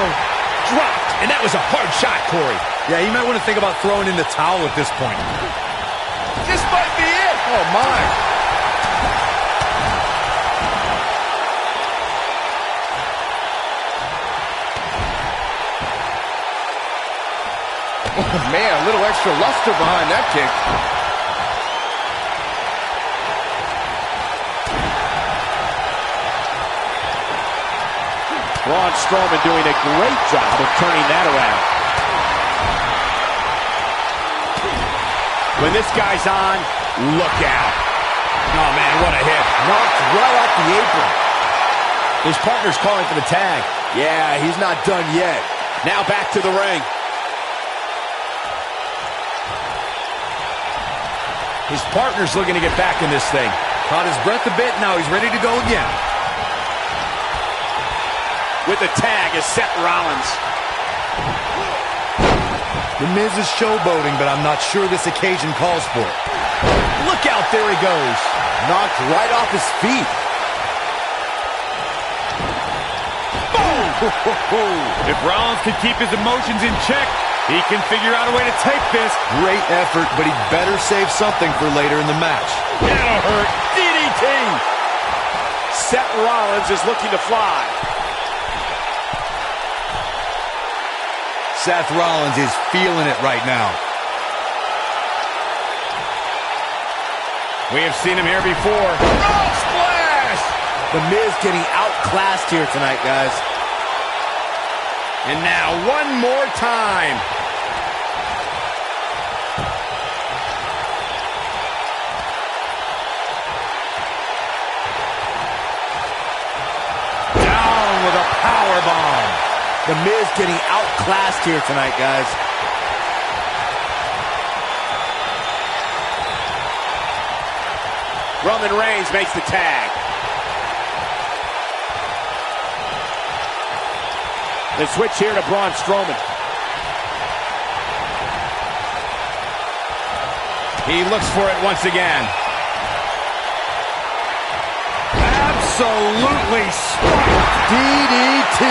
Dropped, and that was a hard shot, Corey. Yeah, you might want to think about throwing in the towel at this point. This might be it. Oh, my. Oh, man, a little extra luster behind that kick. Braun Strowman doing a great job of turning that around. When this guy's on, look out. Oh, man, what a hit. Knocked right off the apron. His partner's calling for the tag. Yeah, he's not done yet. Now back to the ring. His partner's looking to get back in this thing. Caught his breath a bit, now he's ready to go again. With the tag is Seth Rollins. The Miz is showboating, but I'm not sure this occasion calls for it. Look out, there he goes. Knocked right off his feet. Boom! If Rollins can keep his emotions in check, he can figure out a way to take this. Great effort, but he better save something for later in the match. That'll hurt. DDT. Seth Rollins is looking to fly. Seth Rollins is feeling it right now. We have seen him here before. Frog splash! The Miz getting outclassed here tonight, guys. And now one more time. Down with a power bomb. The Miz getting outclassed here tonight, guys. Roman Reigns makes the tag. The switch here to Braun Strowman. He looks for it once again. Absolutely spiked. DDT.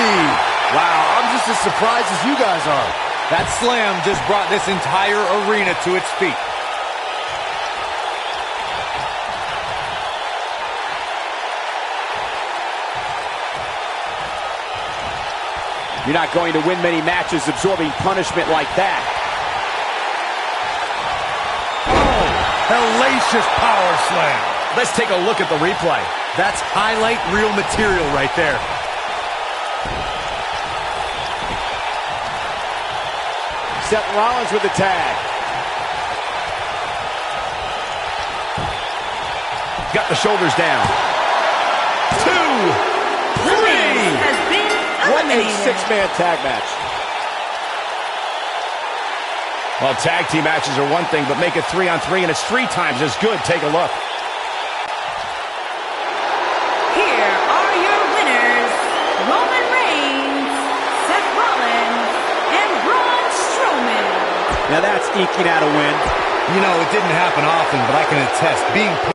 Wow, I'm just as surprised as you guys are. That slam just brought this entire arena to its feet. You're not going to win many matches absorbing punishment like that. Oh, hellacious power slam. Let's take a look at the replay. That's highlight reel material right there. Seth Rollins with the tag. Got the shoulders down. 2, 3. Has been What a eliminated. six-man tag match. Well, tag team matches are one thing, but make it 3-on-3, and it's 3 times as good. Take a look. Here are your winners, Roman Reigns, Seth Rollins, and Braun Strowman. Now that's eking out a win. You know, it didn't happen often, but I can attest being pinned.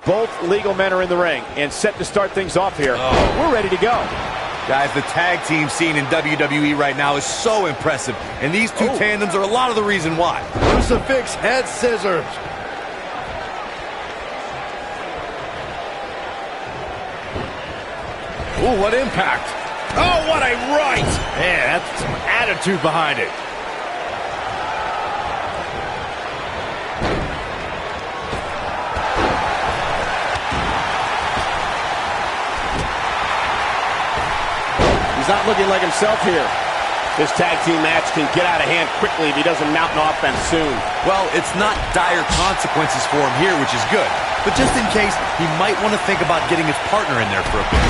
Both legal men are in the ring and set to start things off here. We're ready to go. Guys, the tag team scene in WWE right now is so impressive, and these two tandems are a lot of the reason why. Crucifix head scissors. Ooh, what impact. Oh, what a right! Man, that's some attitude behind it. He's not looking like himself here. This tag team match can get out of hand quickly if he doesn't mount an offense soon. Well, it's not dire consequences for him here, which is good. But just in case, he might want to think about getting his partner in there for a bit.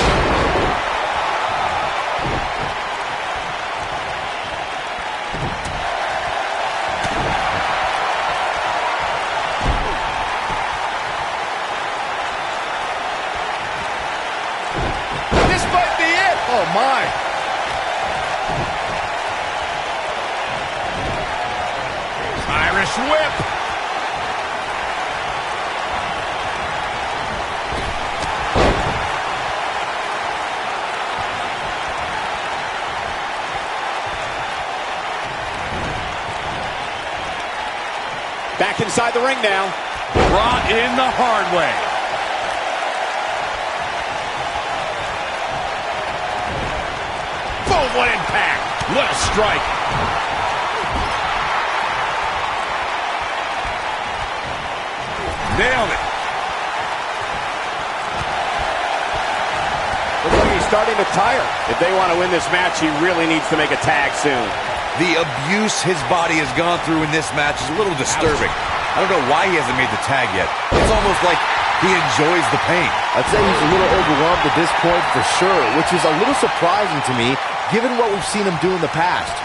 This might be it! Oh, my. Irish whip! Back inside the ring now. Brought in the hard way. Boom, what impact! What a strike! Nailed it. Looks like he's starting to tire. If they want to win this match, he really needs to make a tag soon. The abuse his body has gone through in this match is a little disturbing. I don't know why he hasn't made the tag yet. It's almost like he enjoys the pain. I'd say he's a little overwhelmed at this point for sure, which is a little surprising to me, given what we've seen him do in the past.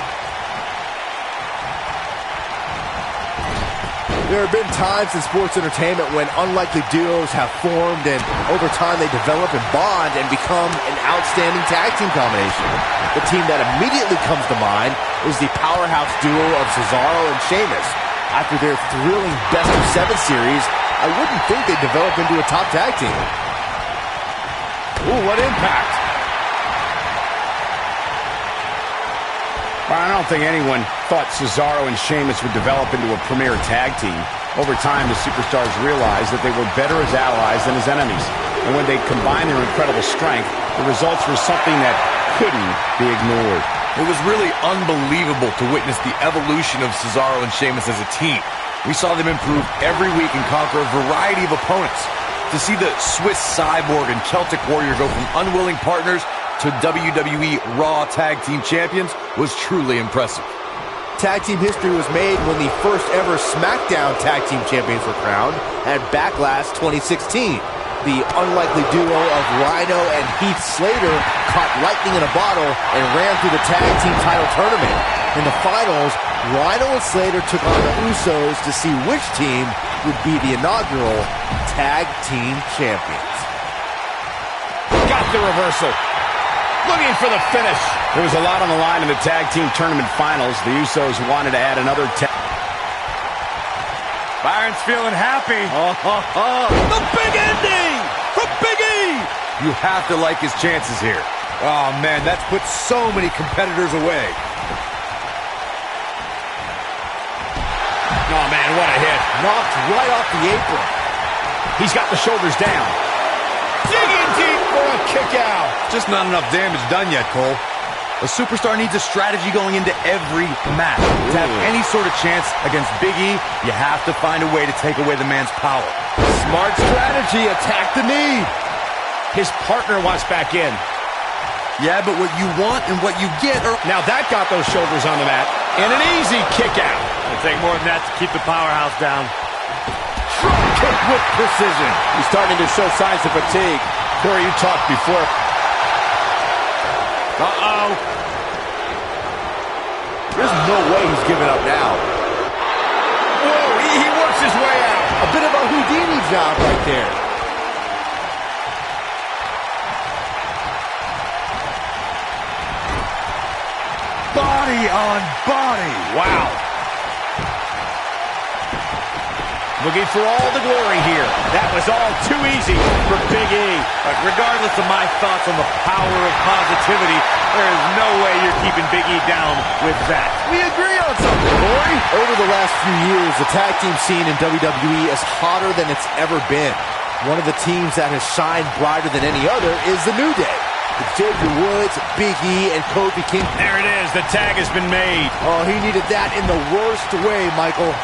There have been times in sports entertainment when unlikely duos have formed and over time they develop and bond and become an outstanding tag team combination. The team that immediately comes to mind is the powerhouse duo of Cesaro and Sheamus. After their thrilling best-of-7 series, I wouldn't think they'd develop into a top tag team. Ooh, what impact! I don't think anyone thought Cesaro and Sheamus would develop into a premier tag team. Over time, the superstars realized that they were better as allies than as enemies. And when they combined their incredible strength, the results were something that couldn't be ignored. It was really unbelievable to witness the evolution of Cesaro and Sheamus as a team. We saw them improve every week and conquer a variety of opponents. To see the Swiss Cyborg and Celtic Warrior go from unwilling partners to WWE Raw Tag Team Champions was truly impressive. Tag team history was made when the first ever SmackDown Tag Team Champions were crowned at Backlash 2016. The unlikely duo of Rhino and Heath Slater caught lightning in a bottle and ran through the tag team title tournament. In the finals, Rhino and Slater took on the Usos to see which team would be the inaugural Tag Team Champions. Got the reversal. Looking for the finish. There was a lot on the line in the tag team tournament finals. The Usos wanted to add another Byron's feeling happy. The big ending from Big E. You have to like his chances here. Oh, man, that's put so many competitors away. Oh, man, what a hit. Knocked right off the apron. He's got the shoulders down. Digging deep for a kick out. Just not enough damage done yet, Cole. A superstar needs a strategy going into every match. To have any sort of chance against Big E, you have to find a way to take away the man's power. Smart strategy, attack the knee. His partner wants back in. Yeah, but what you want and what you get are... Now that got those shoulders on the mat. And an easy kick out. It'll take more than that to keep the powerhouse down. Drop kick with precision. He's starting to show signs of fatigue. Corey, you talked before. Uh-oh. There's no way he's giving up now. Whoa, he works his way out. A bit of a Houdini job right there. Body on body. Wow. looking for all the glory here. That was all too easy for Big E. But regardless of my thoughts on the power of positivity, there is no way you're keeping Big E down with that. We agree on something, Corey. Over the last few years, the tag team scene in WWE is hotter than it's ever been. One of the teams that has shined brighter than any other is the New Day. Xavier Woods, Big E, and Kofi King. There it is. The tag has been made. Oh, he needed that in the worst way, Michael.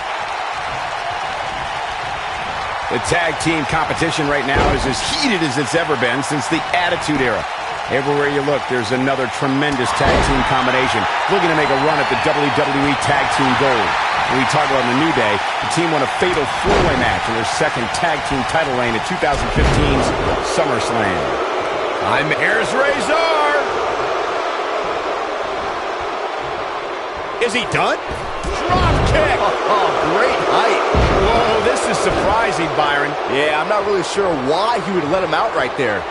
The tag team competition right now is as heated as it's ever been since the Attitude Era. Everywhere you look, there's another tremendous tag team combination looking to make a run at the WWE Tag Team Gold. When we talk about the New Day, the team won a fatal four-way match in their second tag team title reign at 2015's SummerSlam. Here's Razor. Is he done? Drop kick. Oh, great height. Whoa, this is surprising, Byron. Yeah, I'm not really sure why he would let him out right there.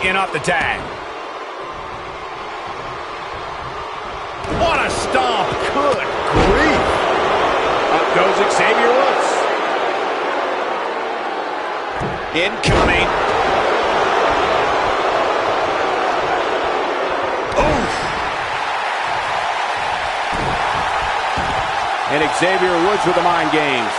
In off the tag. What a stomp. Good grief. Up goes Xavier Woods. Incoming. And Xavier Woods with the mind games.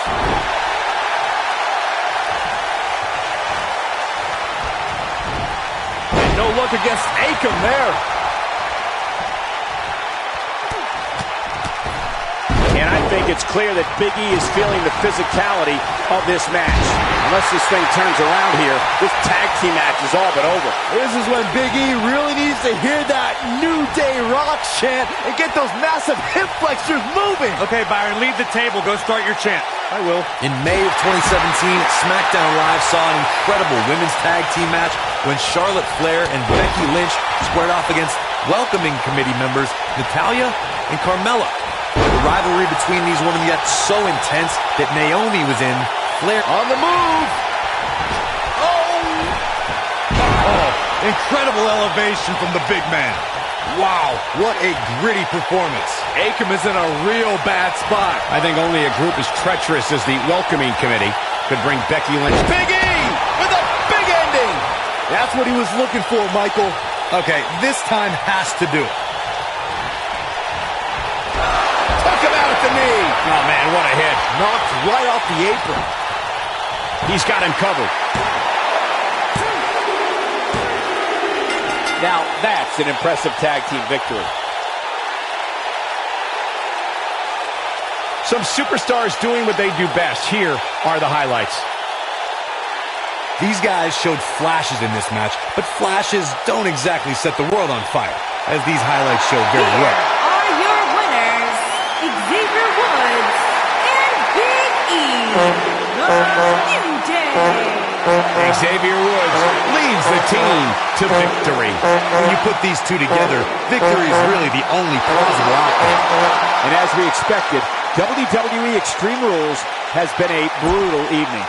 And no look against Akam there. And I think it's clear that Big E is feeling the physicality of this match. Unless this thing turns around here, this tag team match is all but over. This is when Big E really needs to hear that New Day Rock chant and get those massive hip flexors moving. Okay, Byron, leave the table. Go start your chant. I will. In May of 2017, SmackDown Live saw an incredible women's tag team match when Charlotte Flair and Becky Lynch squared off against welcoming committee members Natalya and Carmella. The rivalry between these women got so intense that Naomi was in Flair On the move. Oh, incredible elevation from the big man. Wow, what a gritty performance. Akam is in a real bad spot. I think only a group as treacherous as the welcoming committee could bring Becky Lynch. Big E with a big ending. That's what he was looking for, Michael. Okay, this time has to do it. Took him out at the knee. Oh, man, what a hit. Knocked right off the apron. He's got him covered. Now that's an impressive tag team victory. Some superstars doing what they do best. Here are the highlights. These guys showed flashes in this match, but flashes don't exactly set the world on fire, as these highlights show very Here well. are your winners, Xavier Woods and Big E, the New Day. Xavier Woods leads the team to victory. When you put these two together, victory is really the only plausible outcome. And as we expected, WWE Extreme Rules has been a brutal evening.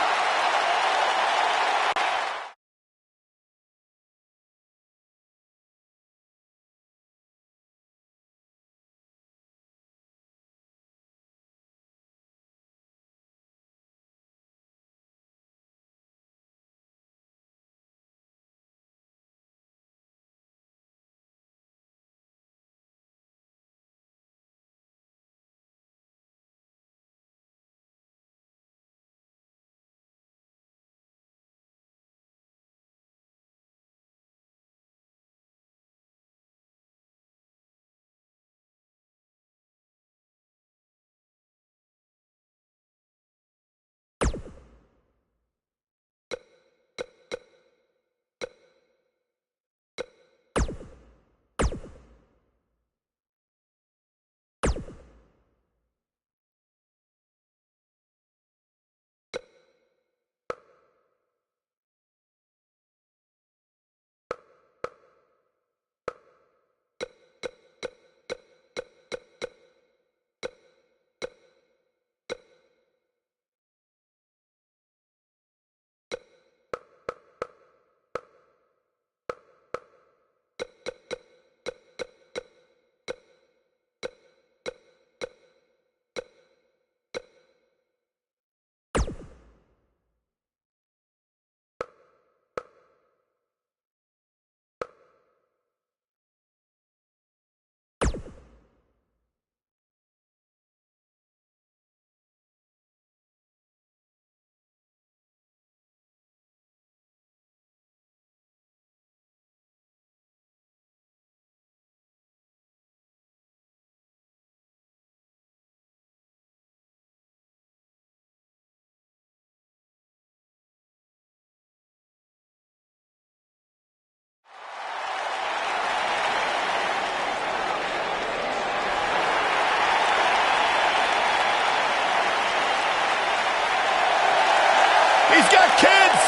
He's got kids!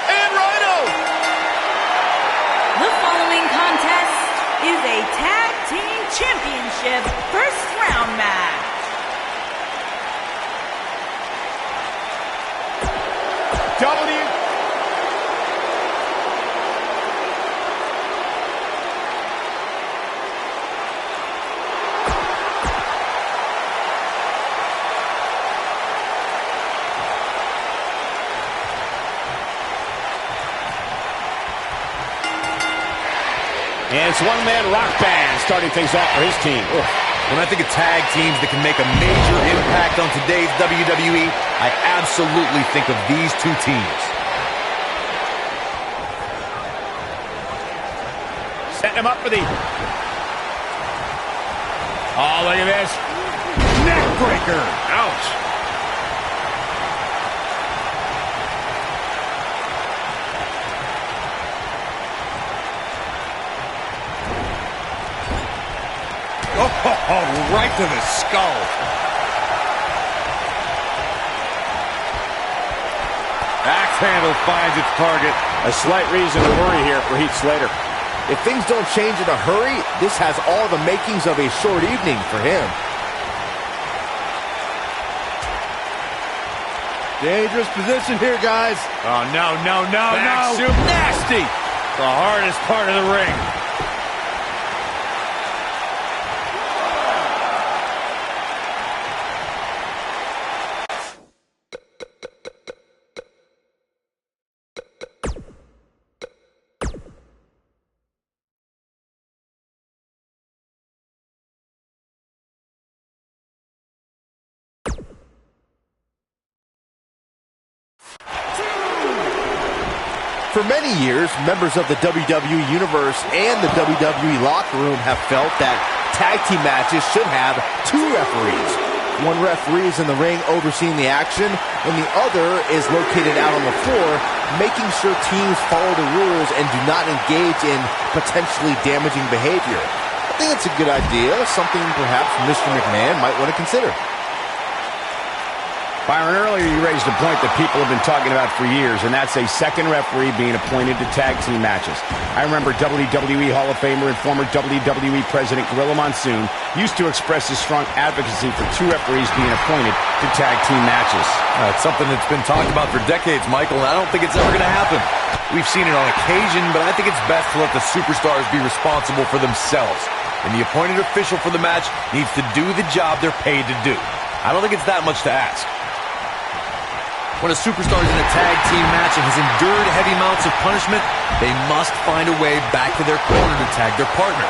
And Rhino! The following contest is a tag team championship first round match. And it's one-man rock band starting things off for his team. When I think of tag teams that can make a major impact on today's WWE, I absolutely think of these two teams. Setting him up for the... Oh, look at this. Neck breaker. Ouch. Oh, right to the skull. Axe handle finds its target. A slight reason to worry here for Heath Slater. If things don't change in a hurry, this has all the makings of a short evening for him. Dangerous position here, guys. Oh, no. Back soup. Nasty. The hardest part of the ring. For many years, members of the WWE Universe and the WWE locker room have felt that tag team matches should have two referees. One referee is in the ring overseeing the action, and the other is located out on the floor, making sure teams follow the rules and do not engage in potentially damaging behavior. I think it's a good idea, something perhaps Mr. McMahon might want to consider. Byron, earlier you raised a point that people have been talking about for years, and that's a second referee being appointed to tag team matches. I remember WWE Hall of Famer and former WWE President Gorilla Monsoon used to express his strong advocacy for two referees being appointed to tag team matches. It's something that's been talked about for decades, Michael, and I don't think it's ever going to happen. We've seen it on occasion, but I think it's best to let the superstars be responsible for themselves. And the appointed official for the match needs to do the job they're paid to do. I don't think it's that much to ask. When a superstar is in a tag team match and has endured heavy amounts of punishment, they must find a way back to their corner to tag their partner.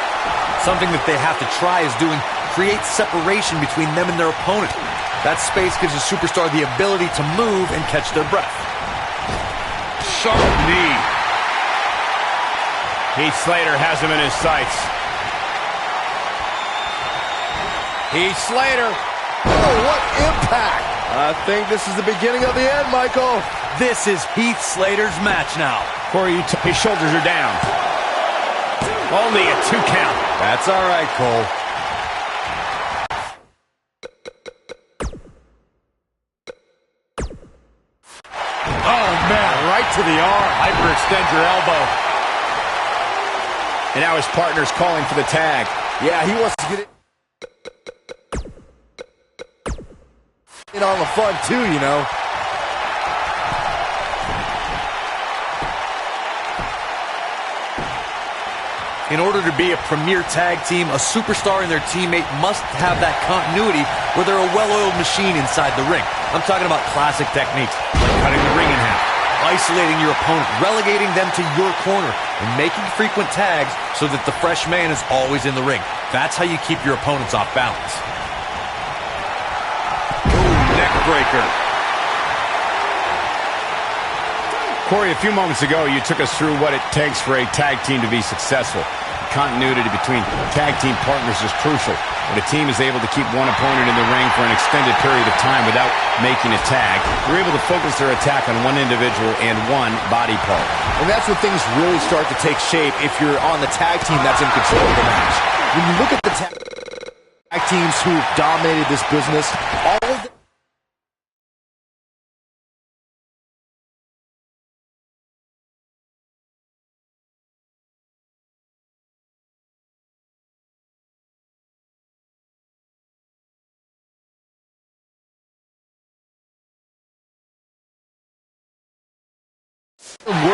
Something that they have to try is doing creates separation between them and their opponent. That space gives a superstar the ability to move and catch their breath. Sharp knee. Heath Slater has him in his sights. Heath Slater. Oh, what impact! I think this is the beginning of the end, Michael. This is Heath Slater's match now. Corey, his shoulders are down. Only a 2 count. That's all right, Cole. Oh, man, right to the arm. Hyperextend your elbow. And now his partner's calling for the tag. Yeah, he wants to get it in on the fun, too, you know. In order to be a premier tag team, a superstar and their teammate must have that continuity where they're a well-oiled machine inside the ring. I'm talking about classic techniques, like cutting the ring in half, isolating your opponent, relegating them to your corner, and making frequent tags so that the fresh man is always in the ring. That's how you keep your opponents off balance. Neck breaker. Corey, a few moments ago, you took us through what it takes for a tag team to be successful. Continuity between tag team partners is crucial. When a team is able to keep one opponent in the ring for an extended period of time without making a tag, they're able to focus their attack on one individual and one body part. And that's when things really start to take shape if you're on the tag team that's in control of the match. When you look at the tag teams who've dominated this business, all of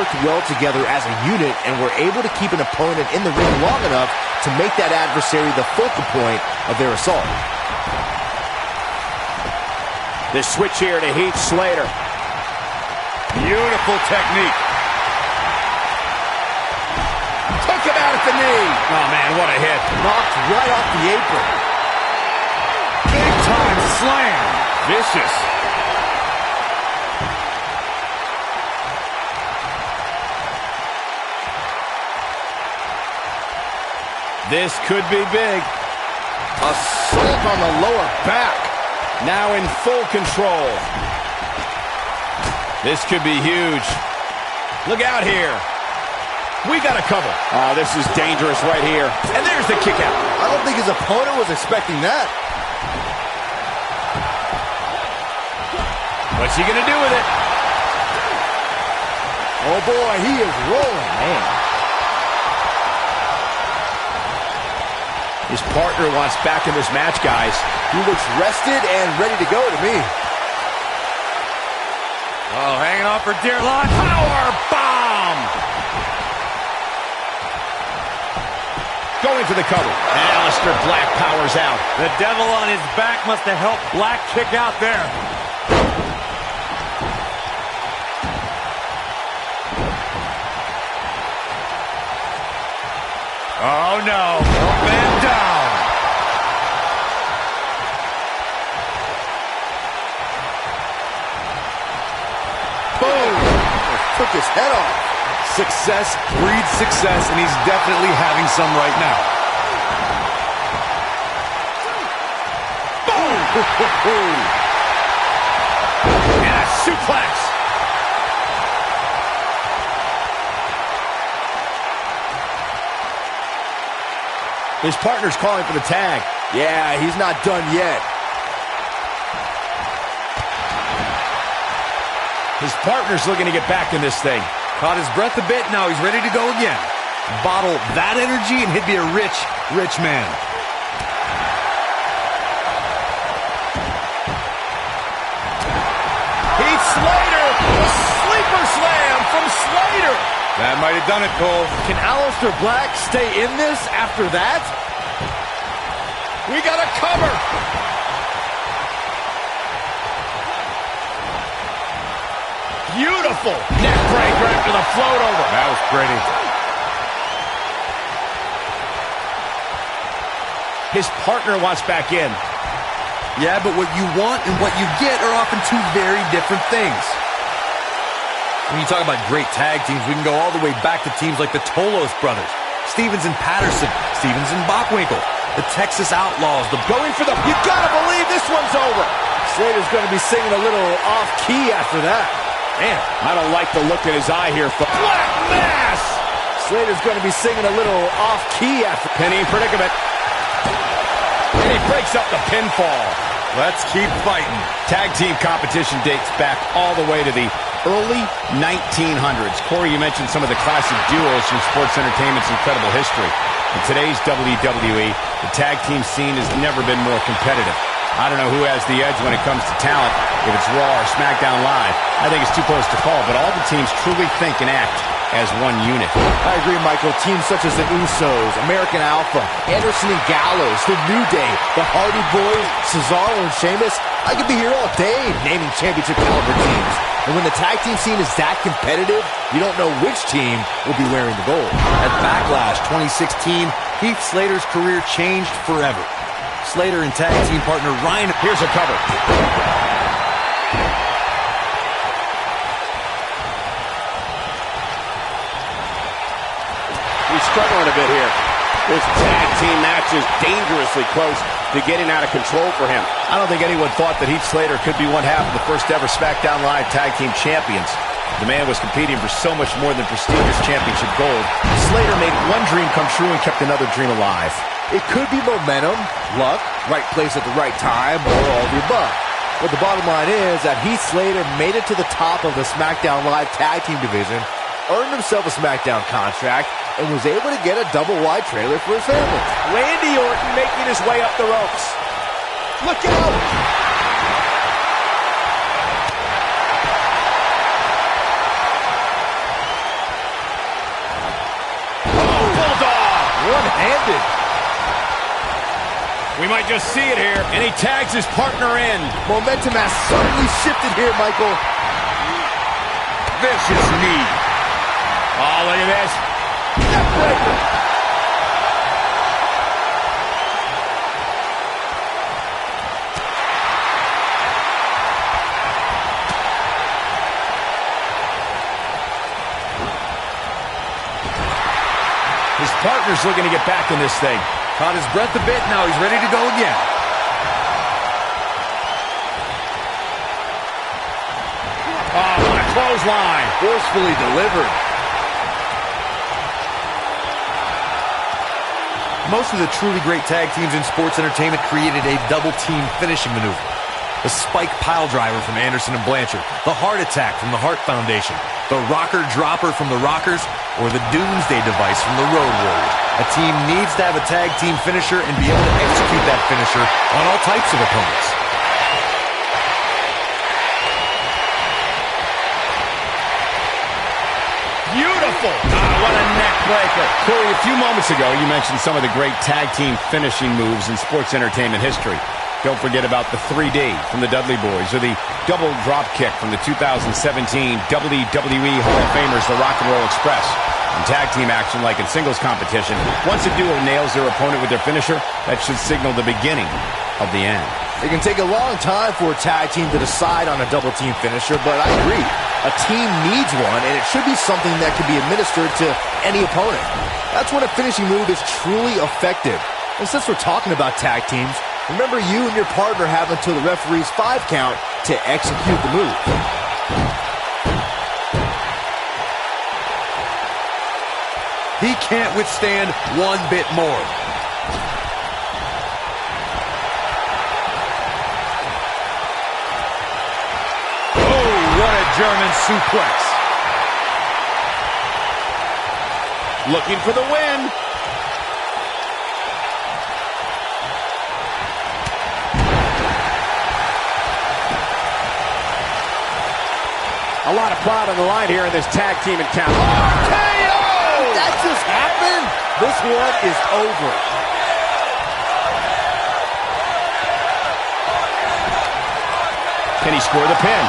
worked well together as a unit and were able to keep an opponent in the ring long enough to make that adversary the focal point of their assault. The switch here to Heath Slater. Beautiful technique. Took him out at the knee. Oh, man, what a hit. Knocked right off the apron. Big time slam. Vicious. This could be big. Assault on the lower back. Now in full control. This could be huge. Look out here. We got a cover. Oh, this is dangerous right here. And there's the kick out. I don't think his opponent was expecting that. What's he going to do with it? Oh boy, he is rolling, man. His partner wants back in this match, guys. He looks rested and ready to go to me. Oh, hanging on for dear life. Power bomb! Going for the cover. And Aleister Black powers out. The devil on his back must have helped Black kick out there. Oh, no. Man down. Boom! Took his head off. Success breeds success, and he's definitely having some right now. Boom! And a suplex. His partner's calling for the tag. Yeah, he's not done yet. His partner's looking to get back in this thing. Caught his breath a bit, now he's ready to go again. Bottle that energy and he'd be a rich, rich man. Heath Slater, a sleeper slam from Slater. That might have done it, Cole. Can Aleister Black stay in this after that? We got a cover. Beautiful neck breaker after the float over. That was pretty. His partner wants back in. Yeah, but what you want and what you get are often two very different things. When you talk about great tag teams, we can go all the way back to teams like the Tolos brothers, Stevens and Patterson, Stevens and Bockwinkel, the Texas Outlaws, the Going for the... You gotta believe this one's over. Slater's gonna be singing a little off-key after that. Man, I don't like the look in his eye here. Black Mass! Slater's gonna be singing a little off-key after... Penny in predicament. And he breaks up the pinfall. Let's keep fighting. Tag team competition dates back all the way to the early 1900s. Corey, you mentioned some of the classic duos from sports entertainment's incredible history. In today's WWE, the tag team scene has never been more competitive. I don't know who has the edge when it comes to talent, if it's Raw or SmackDown Live. I think it's too close to call, but all the teams truly think and act as one unit. I agree, Michael. Teams such as the Usos, American Alpha, Anderson and Gallows, The New Day, the Hardy Boys, Cesaro and Sheamus. I could be here all day naming championship caliber teams. And when the tag team scene is that competitive, you don't know which team will be wearing the gold. At Backlash 2016, Heath Slater's career changed forever. Slater and tag team partner Ryan. Here's a cover. He's struggling a bit here. This tag team match is dangerously close to getting out of control for him. I don't think anyone thought that Heath Slater could be one half of the first ever SmackDown Live Tag Team Champions. The man was competing for so much more than prestigious championship gold. Slater made one dream come true and kept another dream alive. It could be momentum, luck, right place at the right time, or all the above. But the bottom line is that Heath Slater made it to the top of the SmackDown Live Tag Team division, earned himself a SmackDown contract, and was able to get a double-wide trailer for his family. Randy Orton making his way up the ropes. Look out! handed. We might just see it here, and he tags his partner in. Momentum has certainly shifted here, Michael. Vicious knee. Oh, look at this. Neckbreaker. His partner's looking to get back in this thing. Caught his breath a bit, now he's ready to go again. Oh, what a clothesline. Forcefully delivered. Most of the truly great tag teams in sports entertainment created a double team finishing maneuver. The spike pile driver from Anderson and Blanchard, the heart attack from the Hart Foundation, the rocker dropper from the Rockers, or the doomsday device from the Road Warriors. A team needs to have a tag team finisher and be able to execute that finisher on all types of opponents. Beautiful. What a neck breaker. Corey, a few moments ago, you mentioned some of the great tag team finishing moves in sports entertainment history. Don't forget about the 3D from the Dudley Boys, or the double drop kick from the 2017 WWE Hall of Famers, the Rock and Roll Express. In tag team action, like in singles competition, once a duo nails their opponent with their finisher, that should signal the beginning of the end. It can take a long time for a tag team to decide on a double team finisher, but I agree. A team needs one, and it should be something that can be administered to any opponent. That's when a finishing move is truly effective. And since we're talking about tag teams, remember you and your partner have until the referee's 5 count to execute the move. He can't withstand one bit more. German suplex. Looking for the win. A lot of pride on the line here in this tag team encounter. RKO! That just happened? This one is over. Can he score the pin?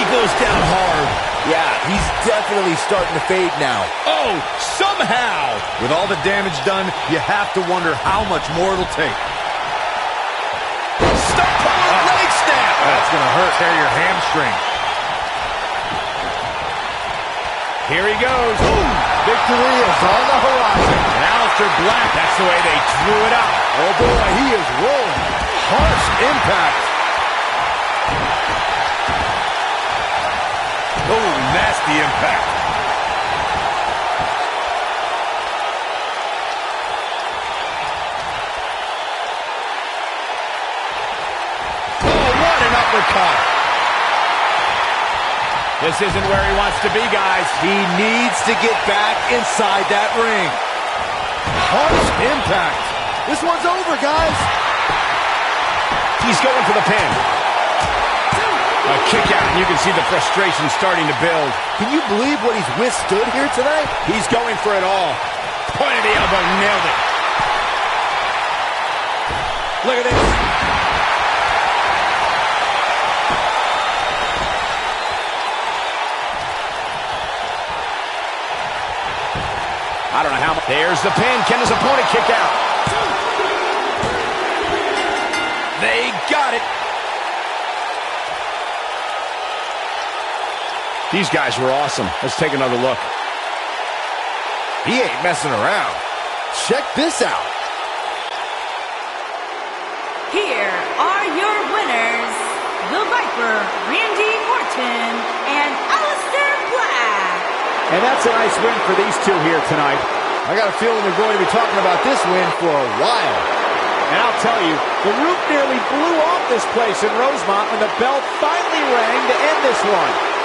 Goes down hard. Yeah, he's definitely starting to fade now. Oh, somehow. With all the damage done, you have to wonder how much more it'll take. Stop power leg snap. That's going to hurt. Tear your hamstring. Here he goes. Ooh, victory is on the horizon. And Aleister Black, that's the way they drew it up. Oh boy, he is rolling. Harsh impact. Oh, nasty impact. Oh, what an uppercut. This isn't where he wants to be, guys. He needs to get back inside that ring. Harsh impact. This one's over, guys. He's going for the pin. A kick out, and you can see the frustration starting to build. Can you believe what he's withstood here tonight? He's going for it all. Point of the elbow, nailed it. Look at this. I don't know how much. There's the pin. Can his opponent kick out? They got it. These guys were awesome. Let's take another look. He ain't messing around. Check this out. Here are your winners, the Viper, Randy Orton, and Aleister Black. And that's a nice win for these two here tonight. I got a feeling we're going to be talking about this win for a while. And I'll tell you, the roof nearly blew off this place in Rosemont when the bell finally rang to end this one.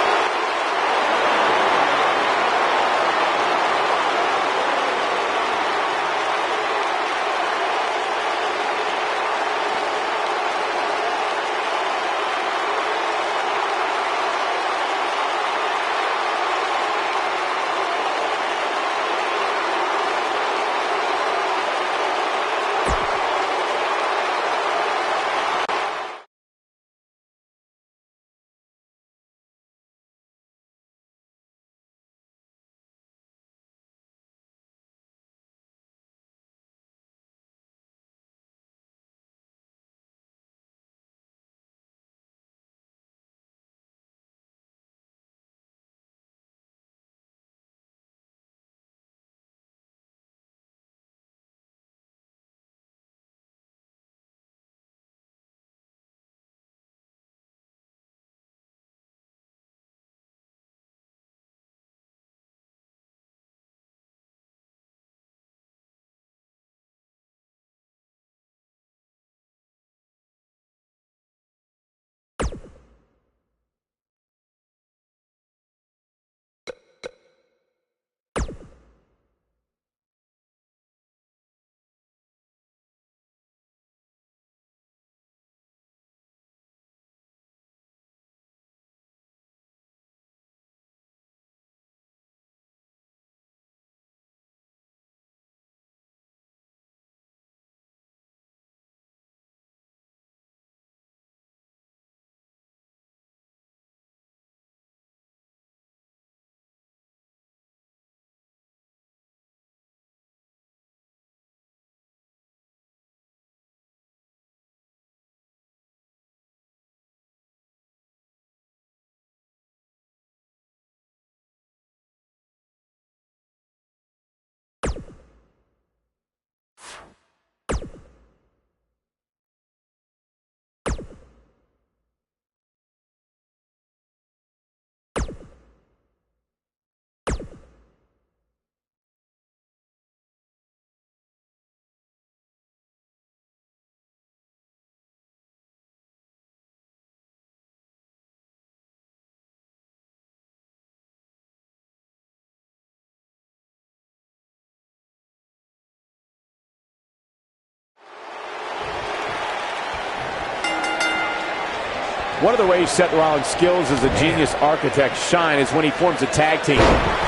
One of the ways Seth Rollins' skills as a genius architect shine is when he forms a tag team.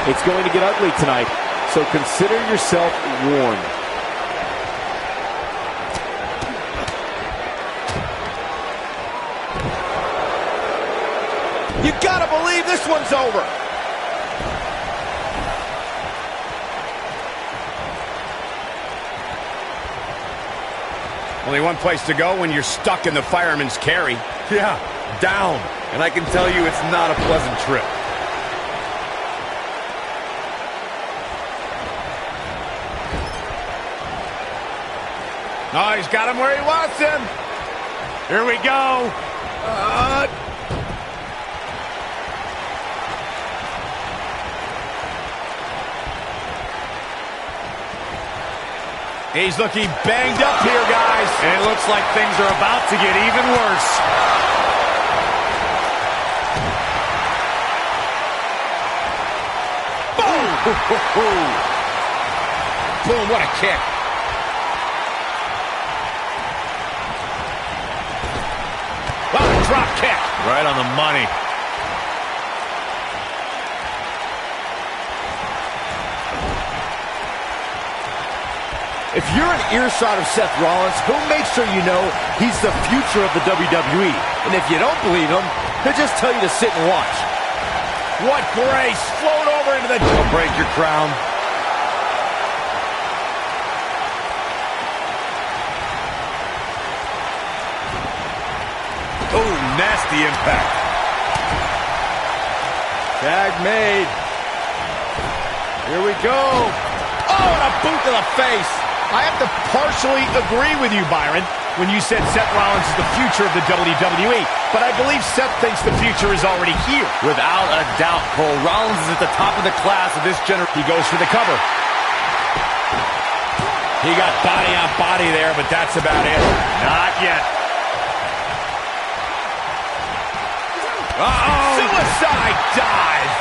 It's going to get ugly tonight, so consider yourself warned. You gotta believe this one's over. Only one place to go when you're stuck in the fireman's carry. Yeah, down. And I can tell you it's not a pleasant trip. Oh, he's got him where he wants him. Here we go. He's looking banged up here, guys. And it looks like things are about to get even worse. Boom! Boom, what a kick. Well, a drop kick. Right on the money. If you're an earshot of Seth Rollins, he'll make sure you know he's the future of the WWE. And if you don't believe him, he'll just tell you to sit and watch. What grace. Float over into the... Don't break your crown. Oh, nasty impact. Tag made. Here we go. Oh, and a boot to the face. I have to partially agree with you, Byron, when you said Seth Rollins is the future of the WWE. But I believe Seth thinks the future is already here. Without a doubt, Cole. Rollins is at the top of the class of this generation. He goes for the cover. He got body on body there, but that's about it. Not yet. Uh-oh. Suicide dive.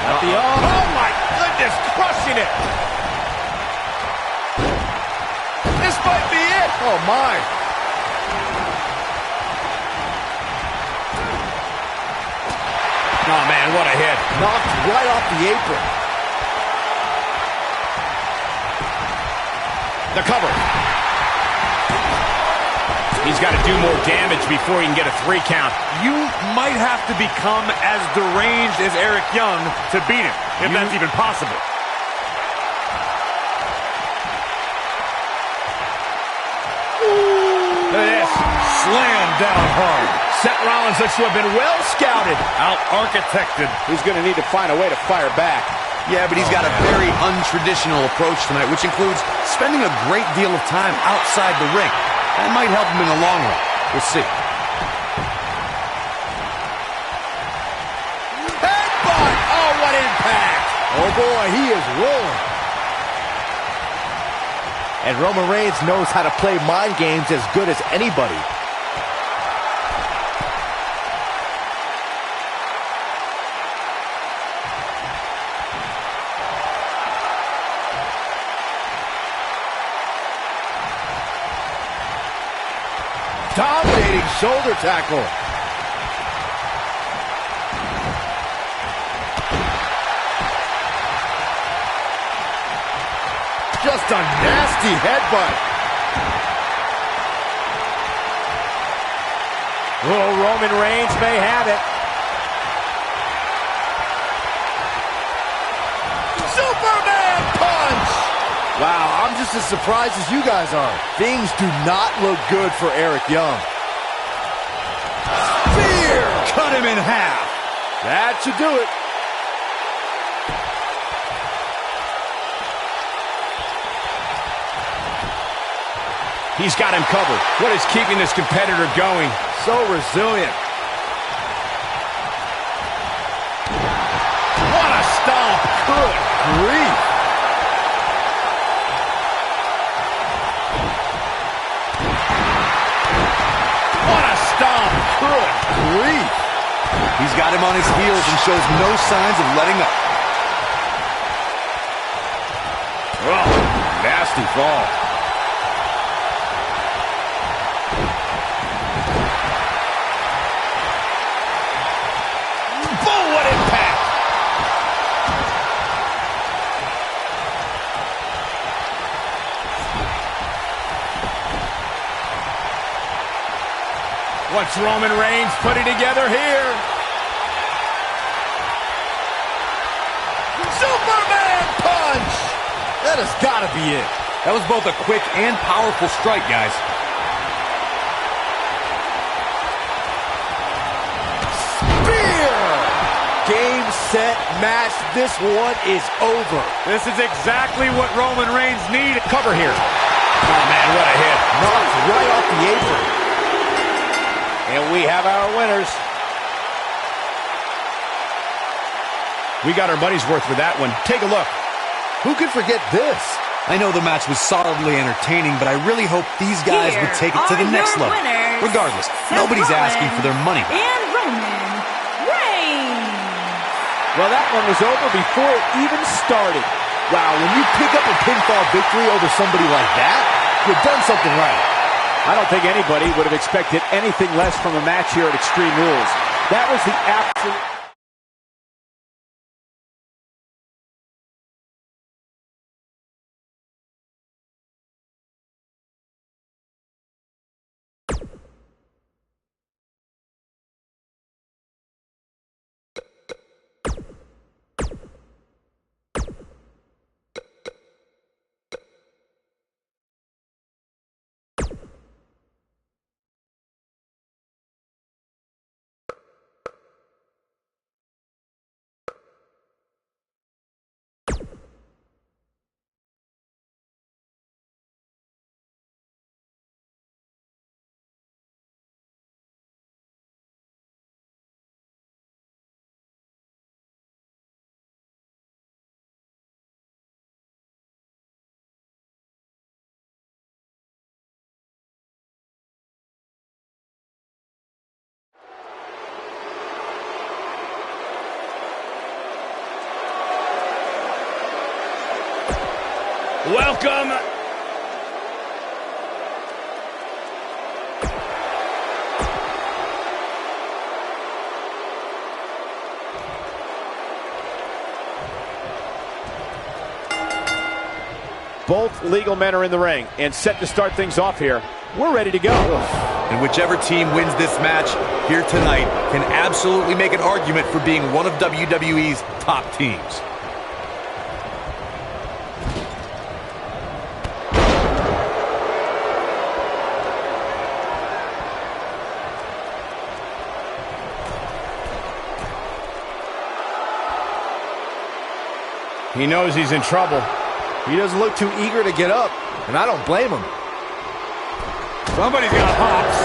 Oh, my goodness, crushing it. This might be it. Oh, my. Oh, man, what a hit. Knocked right off the apron. The cover. He's got to do more damage before he can get a 3 count. You might have to become as deranged as Eric Young to beat him, if that's even possible. Look at this. Slam down hard. Seth Rollins looks to have been well scouted. Out-architected. He's going to need to find a way to fire back. Yeah, but he's got a very untraditional approach tonight, which includes spending a great deal of time outside the ring. That might help him in the long run. We'll see. Headbutt! Oh, what impact! Oh, boy, he is rolling. And Roman Reigns knows how to play mind games as good as anybody. Dominating shoulder tackle. Just a nasty headbutt. Oh, Roman Reigns may have it. Superman punch! Wow, I'm just as surprised as you guys are. Things do not look good for Eric Young. Spear! Cut him in half. That should do it. He's got him covered. What is keeping this competitor going? So resilient. What a stomp! Good grief. What a stomp! Good grief. He's got him on his heels and shows no signs of letting up. Oh, nasty fall. What's Roman Reigns putting together here? Superman punch! That has got to be it. That was both a quick and powerful strike, guys. Spear! Game, set, match. This one is over. This is exactly what Roman Reigns needed. Cover here. Oh, man, what a hit. Knocked right off the apron. And we have our winners. We got our money's worth for that one. Take a look. Who could forget this? I know the match was solidly entertaining, but I really hope these guys would take it to the next level. Regardless, nobody's asking for their money back. And Roman Reigns. Well, that one was over before it even started. Wow, when you pick up a pinfall victory over somebody like that, you've done something right. I don't think anybody would have expected anything less from a match here at Extreme Rules. That was the absolute... Welcome. Both legal men are in the ring and set to start things off here. We're ready to go. And whichever team wins this match here tonight can absolutely make an argument for being one of WWE's top teams. He knows he's in trouble. He doesn't look too eager to get up, and I don't blame him. Somebody's got hops.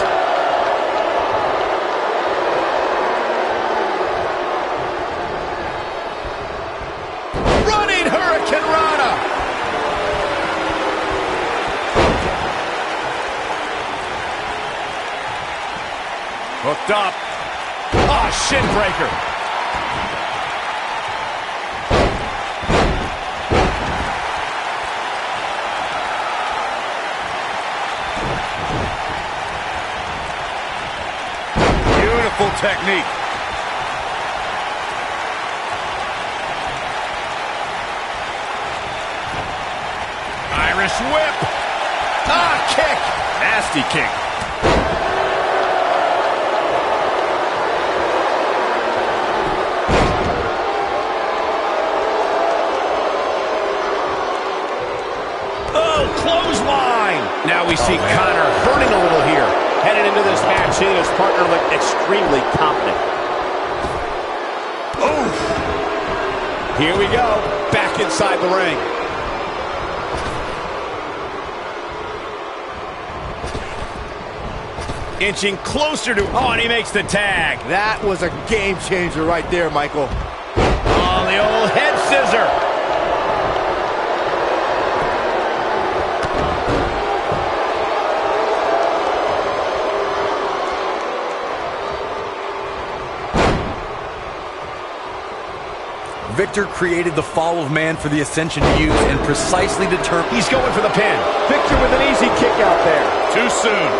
Running Hurricane Rana. Hooked up. Oh, shin breaker. Technique. Irish whip. Ah, kick. Nasty kick. Oh, clothesline. Now we see Connor hurting a little here. Headed into this match, he and his partner look extremely confident. Oof. Here we go, back inside the ring. Inching closer to... Oh, and he makes the tag. That was a game changer right there, Michael. Oh, the old head scissor. Victor created the fall of man for the Ascension to use and precisely determined. He's going for the pin. Victor with an easy kick out there. Too soon.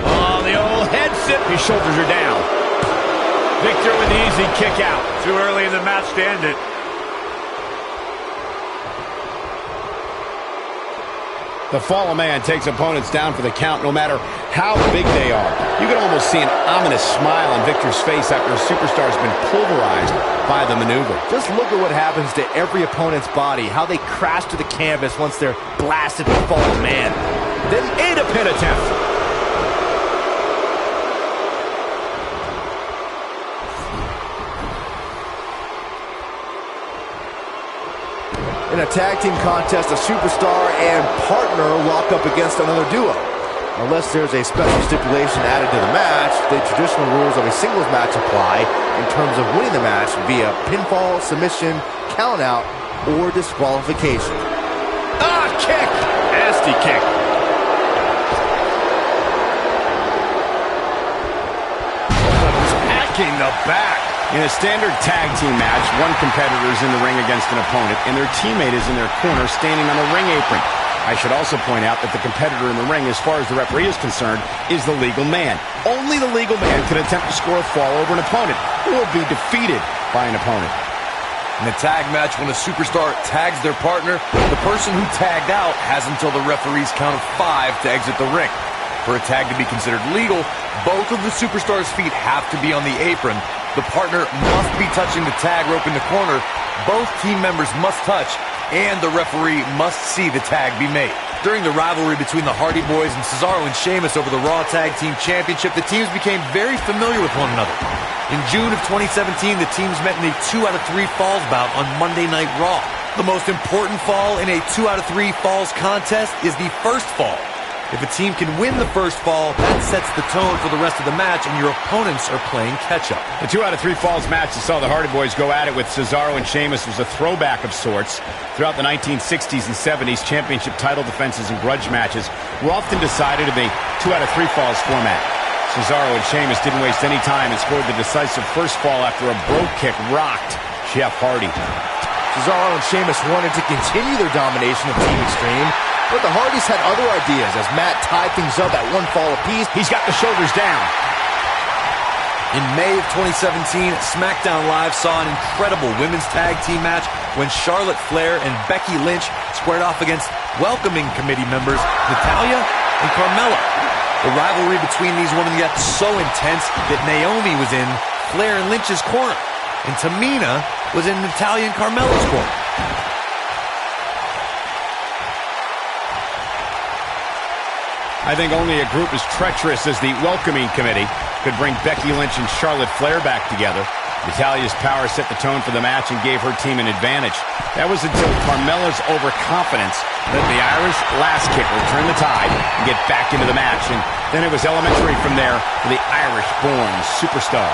Oh, the old head sit. His shoulders are down. Victor with the easy kick out. Too early in the match to end it. The fallen man takes opponents down for the count no matter how big they are. You can almost see an ominous smile on Victor's face after a superstar's been pulverized by the maneuver. Just look at what happens to every opponent's body, how they crash to the canvas once they're blasted with fallen man. Then ate a pin attempt. In a tag team contest, a superstar and partner lock up against another duo. Unless there's a special stipulation added to the match, the traditional rules of a singles match apply in terms of winning the match via pinfall, submission, countout, or disqualification. Ah, kick! Nasty kick. Packing the back. In a standard tag team match, one competitor is in the ring against an opponent, and their teammate is in their corner standing on the ring apron. I should also point out that the competitor in the ring, as far as the referee is concerned, is the legal man. Only the legal man can attempt to score a fall over an opponent or be defeated by an opponent. In a tag match, when a superstar tags their partner, the person who tagged out has until the referee's count of 5 to exit the ring. For a tag to be considered legal, both of the superstar's feet have to be on the apron. The partner must be touching the tag rope in the corner. Both team members must touch, and the referee must see the tag be made. During the rivalry between the Hardy Boys and Cesaro and Sheamus over the Raw Tag Team Championship, the teams became very familiar with one another. In June of 2017, the teams met in a 2 out of 3 falls bout on Monday Night Raw. The most important fall in a 2 out of 3 falls contest is the first fall. If a team can win the first fall, that sets the tone for the rest of the match, and your opponents are playing catch-up. The 2 out of 3 falls match that saw the Hardy Boys go at it with Cesaro and Sheamus was a throwback of sorts. Throughout the 1960s and 70s, championship title defenses and grudge matches were often decided in a 2 out of 3 falls format. Cesaro and Sheamus didn't waste any time and scored the decisive first fall after a brogue kick rocked Jeff Hardy. Cesaro and Sheamus wanted to continue their domination of Team Extreme, but the Hardys had other ideas as Matt tied things up at 1 fall apiece. He's got the shoulders down. In May of 2017, SmackDown Live saw an incredible women's tag team match when Charlotte Flair and Becky Lynch squared off against welcoming committee members Natalya and Carmella. The rivalry between these women got so intense that Naomi was in Flair and Lynch's corner, and Tamina was in Natalya and Carmella's corner. I think only a group as treacherous as the welcoming committee could bring Becky Lynch and Charlotte Flair back together. Natalya's power set the tone for the match and gave her team an advantage. That was until Carmella's overconfidence let the Irish lass kicker turn the tide and get back into the match. And then it was elementary from there for the Irish-born superstar.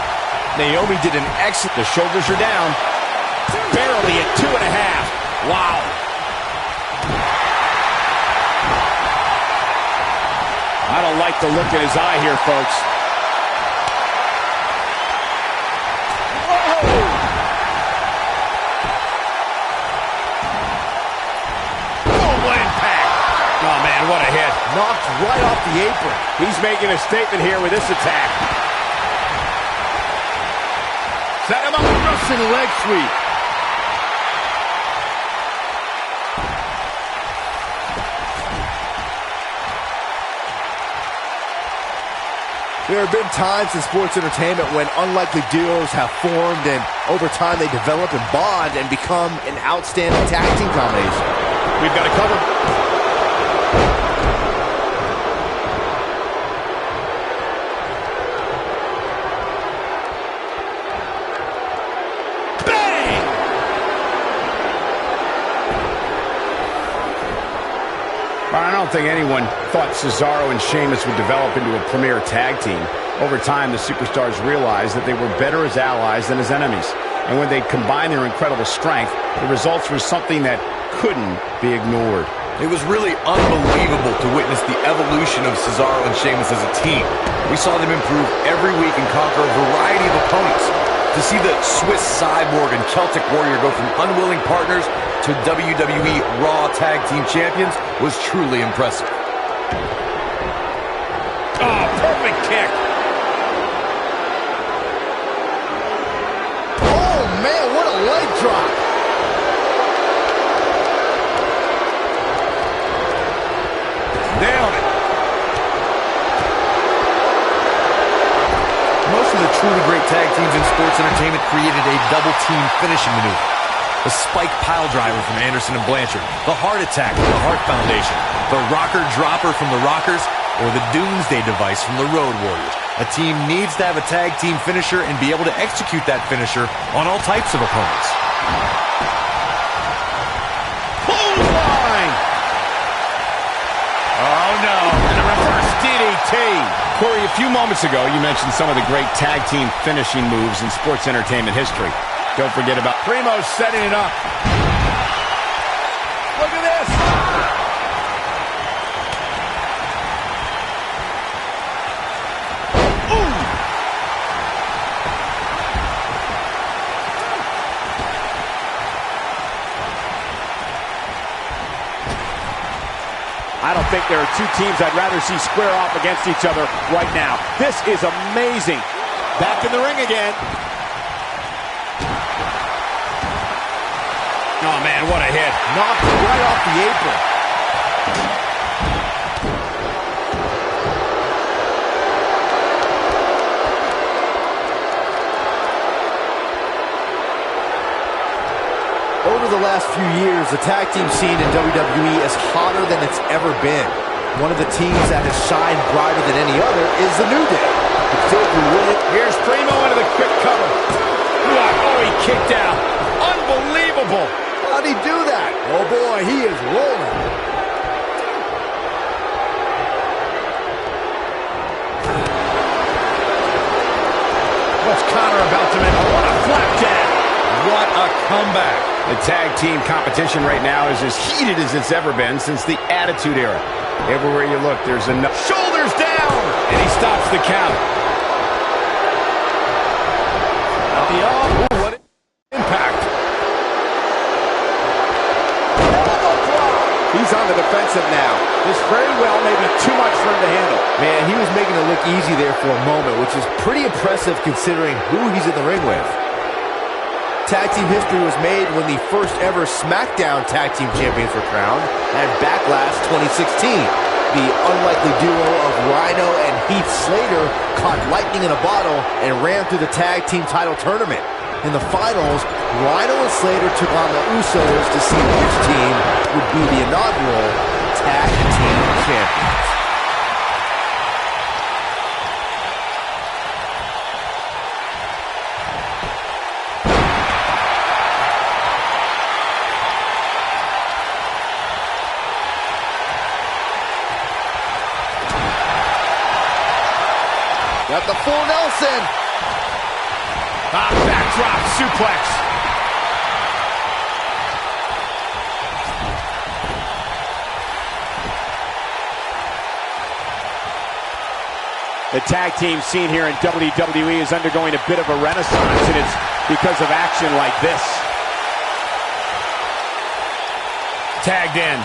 Naomi did an excellent. The shoulders are down. Barely at 2.5. Wow. I don't like the look in his eye here, folks. Whoa! Oh, what impact! Oh, man, what a hit. Knocked right off the apron. He's making a statement here with this attack. Set him up. Russian leg sweep. There have been times in sports entertainment when unlikely duos have formed, and over time they develop and bond and become an outstanding tag team combination. We've got it covered. I don't think anyone thought Cesaro and Sheamus would develop into a premier tag team. Over time, the superstars realized that they were better as allies than as enemies. And when they combined their incredible strength, the results were something that couldn't be ignored. It was really unbelievable to witness the evolution of Cesaro and Sheamus as a team. We saw them improve every week and conquer a variety of opponents. To see the Swiss Cyborg and Celtic Warrior go from unwilling partners to WWE Raw Tag Team Champions was truly impressive. Oh, perfect kick. Oh, man, what a leg drop. teams in sports entertainment created a double-team finishing maneuver. The spike pile driver from Anderson and Blanchard, the heart attack from the Hart Foundation, the rocker dropper from the Rockers, or the Doomsday device from the Road Warriors. A team needs to have a tag team finisher and be able to execute that finisher on all types of opponents. Clothesline! Oh no, and a reverse DDT. Corey, a few moments ago, you mentioned some of the great tag team finishing moves in sports entertainment history. Don't forget about Primo setting it up. Look at this! Ooh! I don't think there are two teams I'd rather see square off against each other right now. This is amazing. Back in the ring again. Oh, man, what a hit. Knocked right off the apron. Over the last few years, the tag team scene in WWE is hotter than it's ever been. One of the teams that has shined brighter than any other is the New Day. Here's Primo into the quick cover. Oh, he kicked out. Unbelievable. How'd he do that? Oh boy, he is rolling. What's Connor about to make? What a flapjack. What a comeback. The tag team competition right now is as heated as it's ever been since the Attitude Era. Everywhere you look, there's enough. Shoulders down! And he stops the count. What impact. He's on the defensive now. This very well may be too much for him to handle. Man, he was making it look easy there for a moment, which is pretty impressive considering who he's in the ring with. Tag team history was made when the first ever SmackDown Tag Team Champions were crowned at Backlash 2016. The unlikely duo of Rhino and Heath Slater caught lightning in a bottle and ran through the tag team title tournament. In the finals, Rhino and Slater took on the Usos to see which team would be the inaugural Tag Team Champions. Got the full Nelson. Backdrop suplex. The tag team scene here in WWE is undergoing a bit of a renaissance, and it's because of action like this. Tagged in.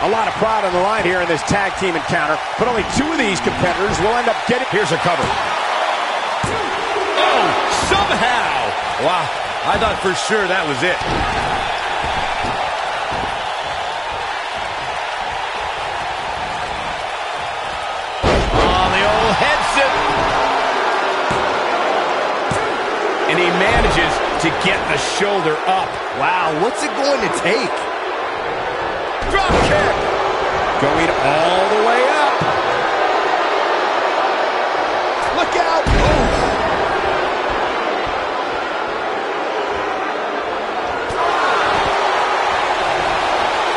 A lot of pride on the line here in this tag team encounter, but only two of these competitors will end up getting... Here's a cover. Oh, somehow. Wow, I thought for sure that was it. Oh, the old head sit. And he manages to get the shoulder up. Wow, what's it going to take? Drop kick. Going all the way up. Look out! Oh.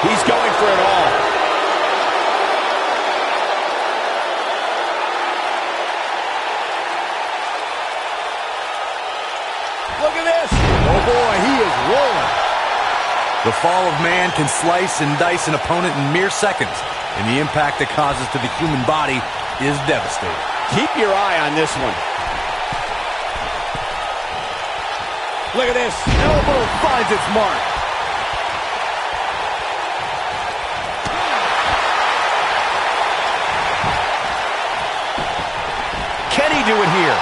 He's going for it all. Look at this! Oh boy, he is rolling. The fall of man can slice and dice an opponent in mere seconds, and the impact it causes to the human body is devastating. Keep your eye on this one. Look at this. Elbow finds its mark. Can he do it here?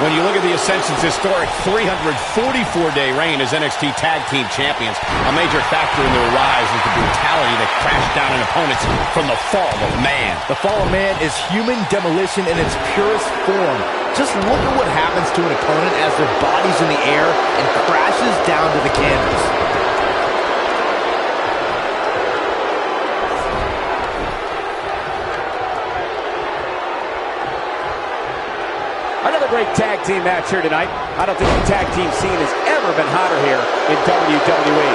When you look at the Ascension's historic 344-day reign as NXT Tag Team Champions, a major factor in their rise is the brutality that crashed down on opponents from the fall of man. The fall of man is human demolition in its purest form. Just look at what happens to an opponent as their body's in the air and crashes down to the canvas. Another great tag team match here tonight. I don't think the tag team scene has ever been hotter here in WWE.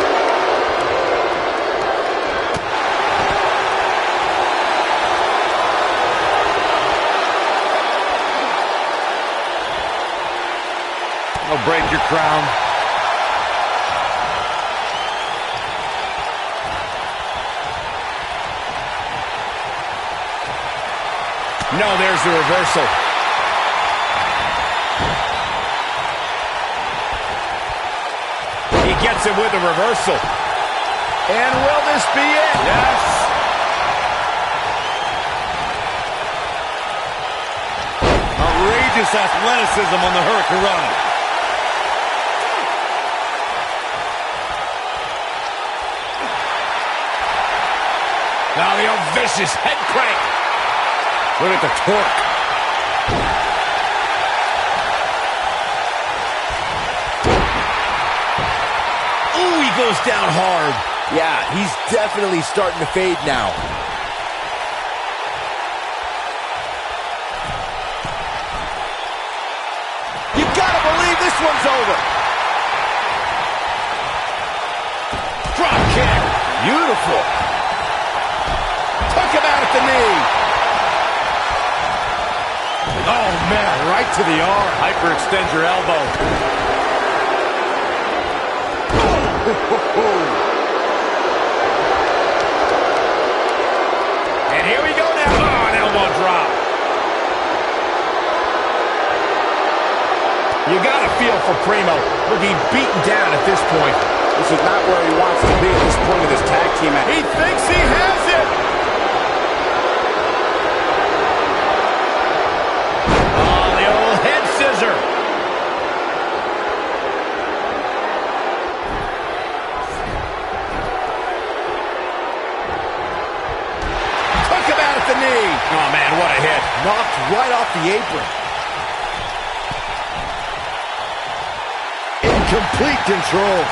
I'll break your crown. No, there's the reversal. He gets it with a reversal. And will this be it? Yes. Outrageous athleticism on the Hurricanrana. Now the old vicious head crank. Look at the torque. Ooh, he goes down hard. Yeah, he's definitely starting to fade now. You gotta believe this one's over. Drop kick. Beautiful. Took him out at the knee. Oh, man, right to the arm. Hyperextend your elbow. And here we go now. Oh, an elbow drop. You got to feel for Primo. Looking beaten down at this point. This is not where he wants to be at this point of this tag team match. He thinks he has it. Oh, the old head scissor. Took him out at the knee. Oh, man, what a hit. Knocked right off the apron. In complete control.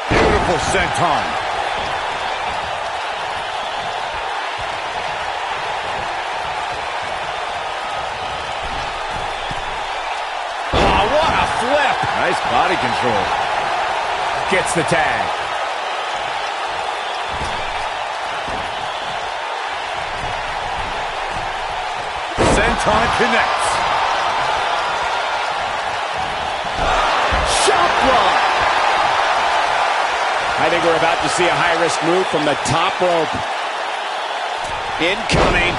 Beautiful senton. Oh, what a flip. Nice body control. Gets the tag. Senton connects. Shot block. I think we're about to see a high-risk move from the top rope. Incoming.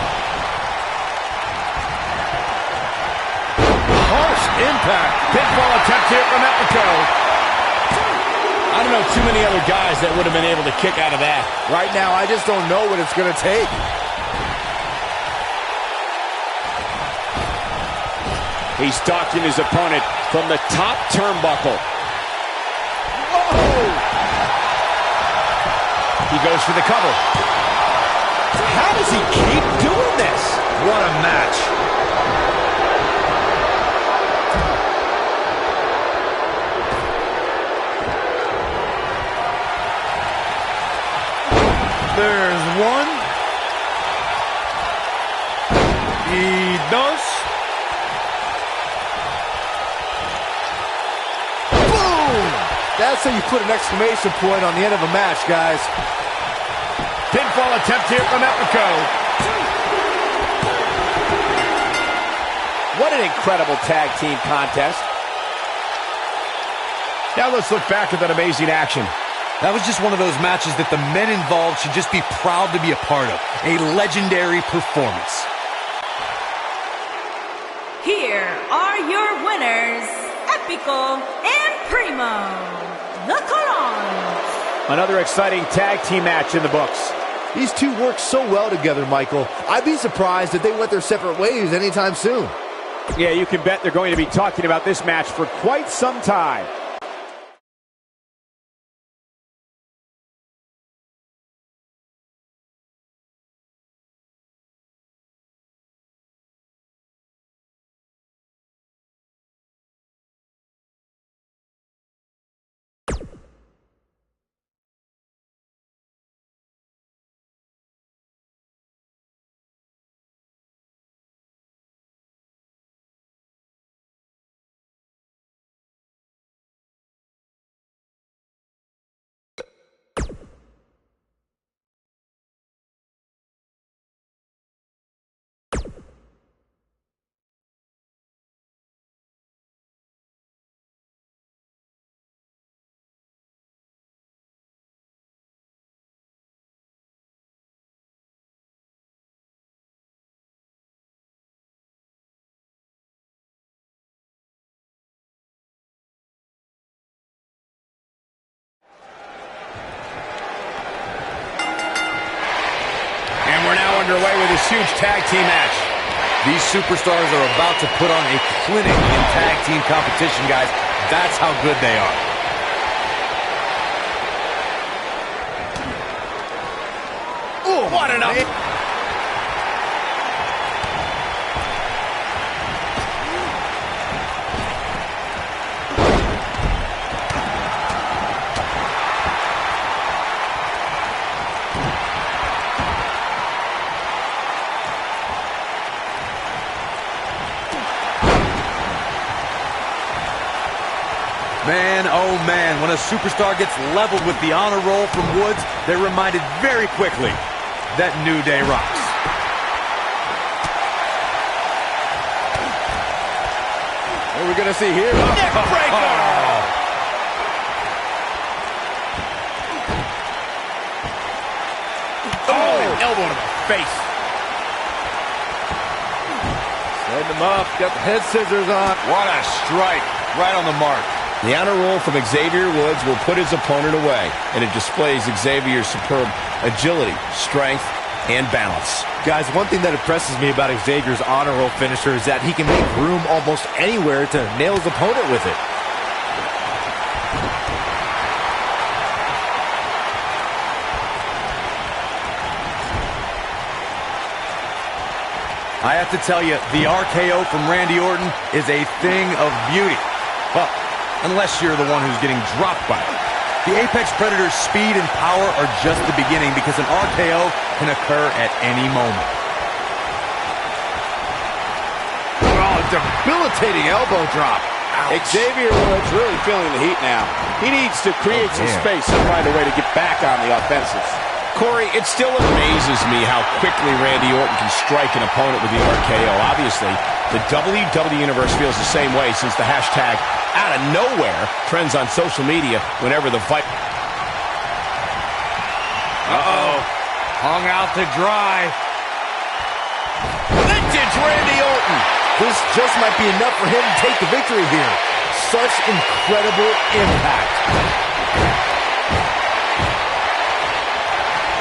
Harsh impact. Pinfall attempt here from Epico. I don't know too many other guys that would have been able to kick out of that. Right now, I just don't know what it's going to take. He's stalking his opponent from the top turnbuckle. Whoa! He goes for the cover. How does he keep doing this? What a match. There's one. Y dos. Boom! That's how you put an exclamation point on the end of a match, guys. Pinfall attempt here from Epico. What an incredible tag team contest. Now let's look back at that amazing action. That was just one of those matches that the men involved should just be proud to be a part of. A legendary performance. Here are your winners, Epico and Primo, the Corons. Another exciting tag team match in the books. These two work so well together, Michael. I'd be surprised if they went their separate ways anytime soon. Yeah, you can bet they're going to be talking about this match for quite some time. Underway with this huge tag team match. These superstars are about to put on a clinic in tag team competition, guys. That's how good they are. Oh, what an up! Man, oh man, when a superstar gets leveled with the honor roll from Woods, they're reminded very quickly that New Day rocks. What are we going to see here? Neck breaker! Oh, an elbow to the face. Setting him up, got the head scissors on. What a strike, right on the mark. The honor roll from Xavier Woods will put his opponent away, and it displays Xavier's superb agility, strength, and balance. Guys, one thing that impresses me about Xavier's honor roll finisher is that he can make room almost anywhere to nail his opponent with it. I have to tell you, the RKO from Randy Orton is a thing of beauty. Well, unless you're the one who's getting dropped by it. The Apex Predator's speed and power are just the beginning because an RKO can occur at any moment. Oh, debilitating elbow drop. Ouch. Xavier Woods really feeling the heat now. He needs to create some space and find a way to get back on the offensive. Corey, it still amazes me how quickly Randy Orton can strike an opponent with the RKO. Obviously, the WWE Universe feels the same way since the hashtag out of nowhere trends on social media whenever the fight. Uh-oh. Hung out to dry. Vintage Randy Orton. This just might be enough for him to take the victory here. Such incredible impact.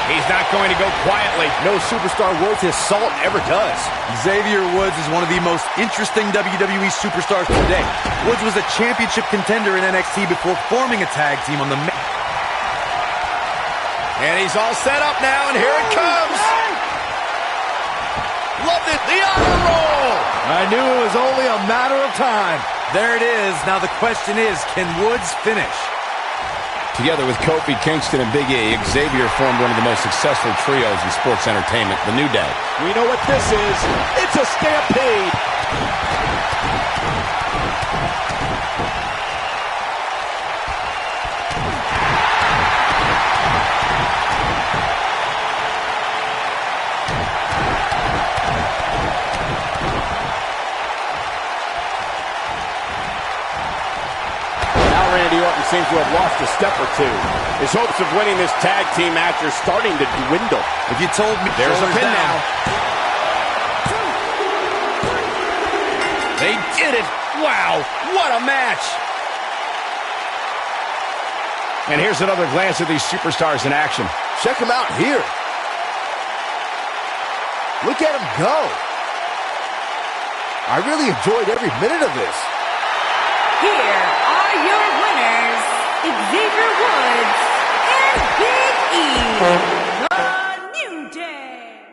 He's not going to go quietly. No superstar worth his salt ever does. Xavier Woods is one of the most interesting WWE superstars today. Woods was a championship contender in NXT before forming a tag team on the... And he's all set up now, and here it comes. Loved it. The honor roll. I knew it was only a matter of time. There it is. Now the question is, can Woods finish? Together with Kofi Kingston and Big E, Xavier formed one of the most successful trios in sports entertainment, the New Day. We know what this is. It's a stampede. Randy Orton seems to have lost a step or two. His hopes of winning this tag team match are starting to dwindle. If you told me... There's a pin now. They did it. Wow, what a match. And here's another glance at these superstars in action. Check him out here. Look at him go. I really enjoyed every minute of this. Here are your winners, Xavier Woods and Big E, The New Day.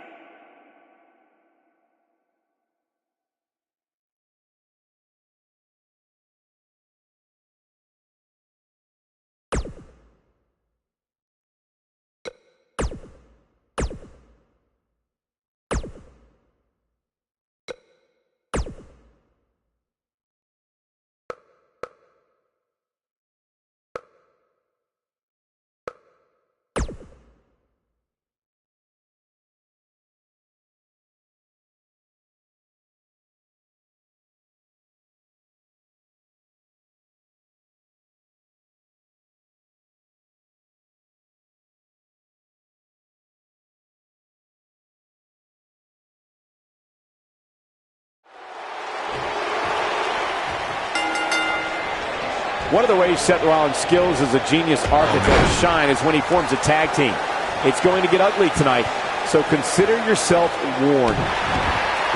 One of the ways Seth Rollins' skills as a genius architect shine is when he forms a tag team. It's going to get ugly tonight, so consider yourself warned.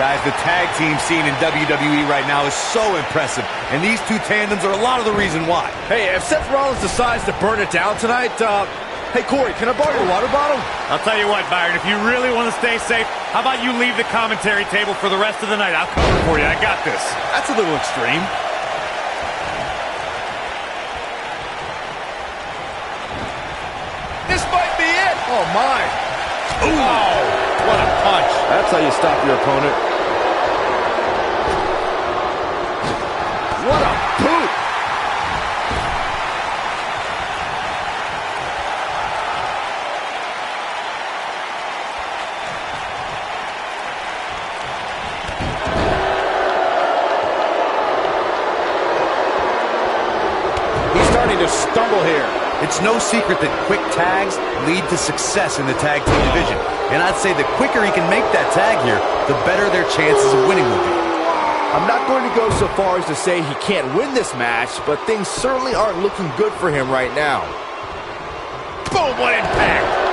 Guys, the tag team scene in WWE right now is so impressive, and these two tandems are a lot of the reason why. Hey, if Seth Rollins decides to burn it down tonight, hey, Corey, can I borrow your water bottle? I'll tell you what, Byron, if you really want to stay safe, how about you leave the commentary table for the rest of the night? I'll cover it for you. I got this. That's a little extreme. This might be it. Oh, my. Ooh, what a punch. That's how you stop your opponent. What a boot. He's starting to stumble here. It's no secret that quick tags lead to success in the tag team division. And I'd say the quicker he can make that tag here, the better their chances of winning will be. I'm not going to go so far as to say he can't win this match, but things certainly aren't looking good for him right now. Boom, what impact!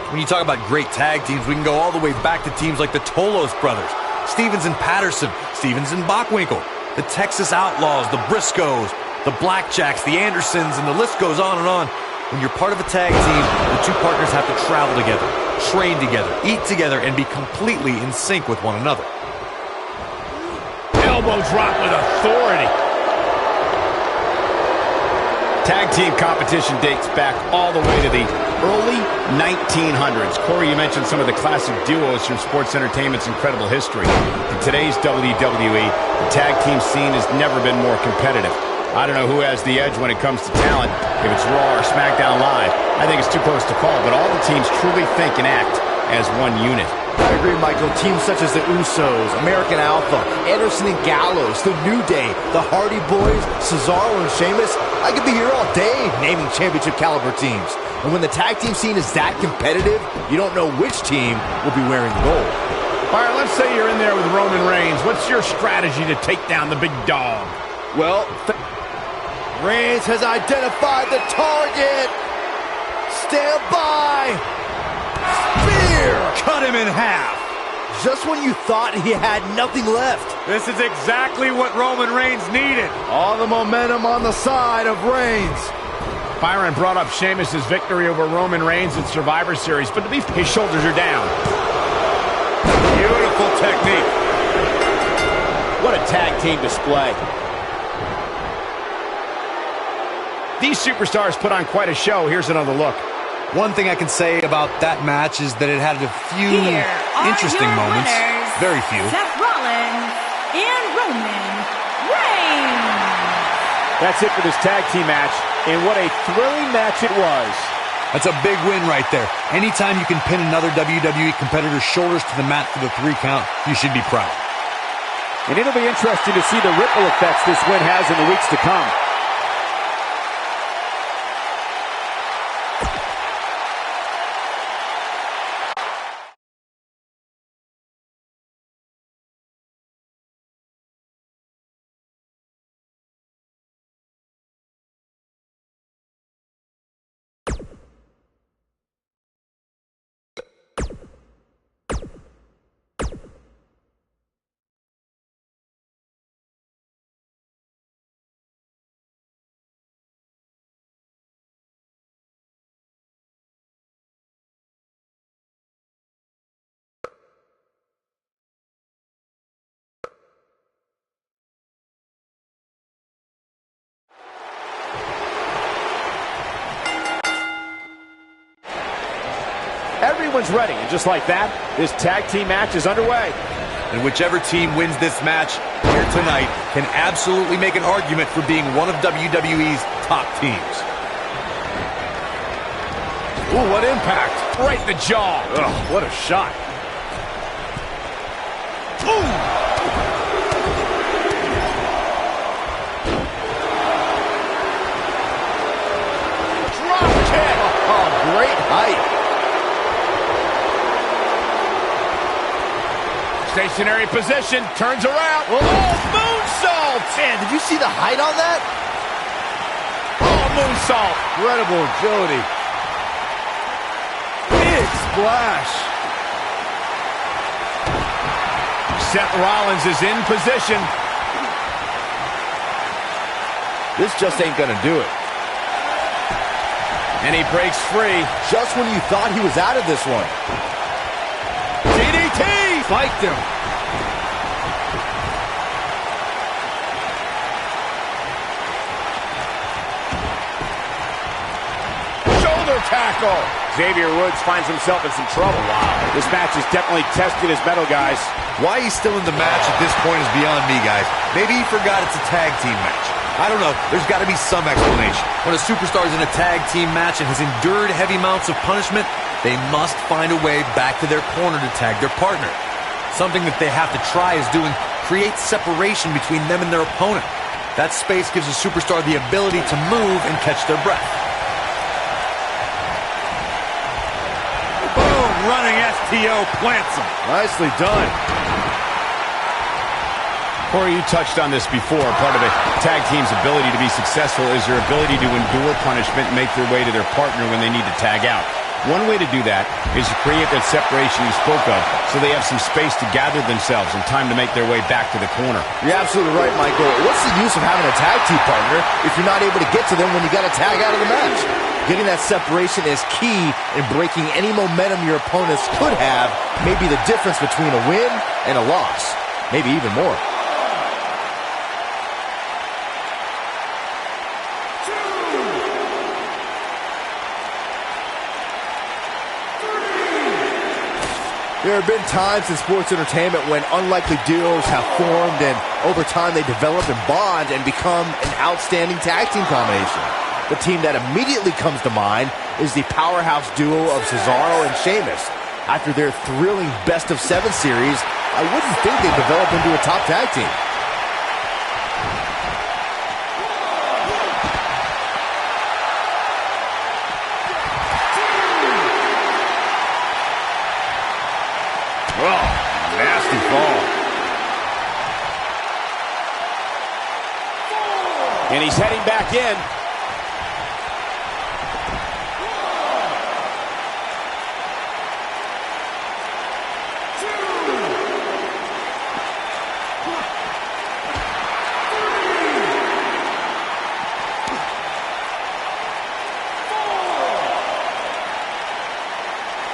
When you talk about great tag teams, we can go all the way back to teams like the Tolos brothers, Stevens and Patterson, Stevens and Bockwinkel, the Texas Outlaws, the Briscoes, the Blackjacks, the Andersons, and the list goes on and on. When you're part of a tag team, the two partners have to travel together, train together, eat together, and be completely in sync with one another. Elbow drop with authority. Tag team competition dates back all the way to the early 1900s. Corey, you mentioned some of the classic duos from sports entertainment's incredible history. In today's WWE, the tag team scene has never been more competitive. I don't know who has the edge when it comes to talent, if it's Raw or SmackDown Live. I think it's too close to call, but all the teams truly think and act as one unit. I agree, Michael. Teams such as the Usos, American Alpha, Anderson and Gallows, the New Day, the Hardy Boys, Cesaro and Sheamus. I could be here all day naming championship caliber teams. And when the tag team scene is that competitive, you don't know which team will be wearing gold. All right, let's say you're in there with Roman Reigns. What's your strategy to take down the big dog? Well, Reigns has identified the target. Stand by. Spear. Cut him in half. Just when you thought he had nothing left. This is exactly what Roman Reigns needed. All the momentum on the side of Reigns. Byron brought up Sheamus' victory over Roman Reigns in Survivor Series, but to be his shoulders are down. Beautiful technique. What a tag team display. These superstars put on quite a show. Here's another look. One thing I can say about that match is that it had a few Here are interesting your moments. winners, Very few. Seth Rollins and Roman Reigns. That's it for this tag team match. And what a thrilling match it was. That's a big win right there. Anytime you can pin another WWE competitor's shoulders to the mat for the 3 count, you should be proud. And it'll be interesting to see the ripple effects this win has in the weeks to come. Everyone's ready, and just like that, this tag team match is underway. And whichever team wins this match here tonight can absolutely make an argument for being one of WWE's top teams. Ooh, what impact. Right in the jaw. Ugh, what a shot. Ooh. Drop kick. Oh, great height. Stationary position, turns around. Oh, moonsault! Man, did you see the height on that? Oh, moonsault. Incredible agility. Big splash. Seth Rollins is in position. This just ain't gonna do it. And he breaks free. Just when you thought he was out of this one. DDT! Spiked him. Shoulder tackle. Xavier Woods finds himself in some trouble. Wow. This match has definitely tested his mettle, guys. Why he's still in the match at this point is beyond me, guys. Maybe he forgot it's a tag team match. I don't know. There's got to be some explanation. When a superstar is in a tag team match and has endured heavy amounts of punishment, they must find a way back to their corner to tag their partner. Something that they have to try is doing create separation between them and their opponent. That space gives a superstar the ability to move and catch their breath. Boom! Running STO plants him. Nicely done. Corey, you touched on this before. Part of a tag team's ability to be successful is their ability to endure punishment and make their way to their partner when they need to tag out. One way to do that is to create that separation you spoke of so they have some space to gather themselves and time to make their way back to the corner. You're absolutely right, Michael. What's the use of having a tag team partner if you're not able to get to them when you got to tag out of the match? Getting that separation is key in breaking any momentum your opponents could have, maybe the difference between a win and a loss, maybe even more. There have been times in sports entertainment when unlikely duos have formed and over time they develop and bond and become an outstanding tag team combination. The team that immediately comes to mind is the powerhouse duo of Cesaro and Sheamus. After their thrilling best-of-7 series, I wouldn't think they'd develop into a top tag team. Oh, nasty fall. And he's heading back in.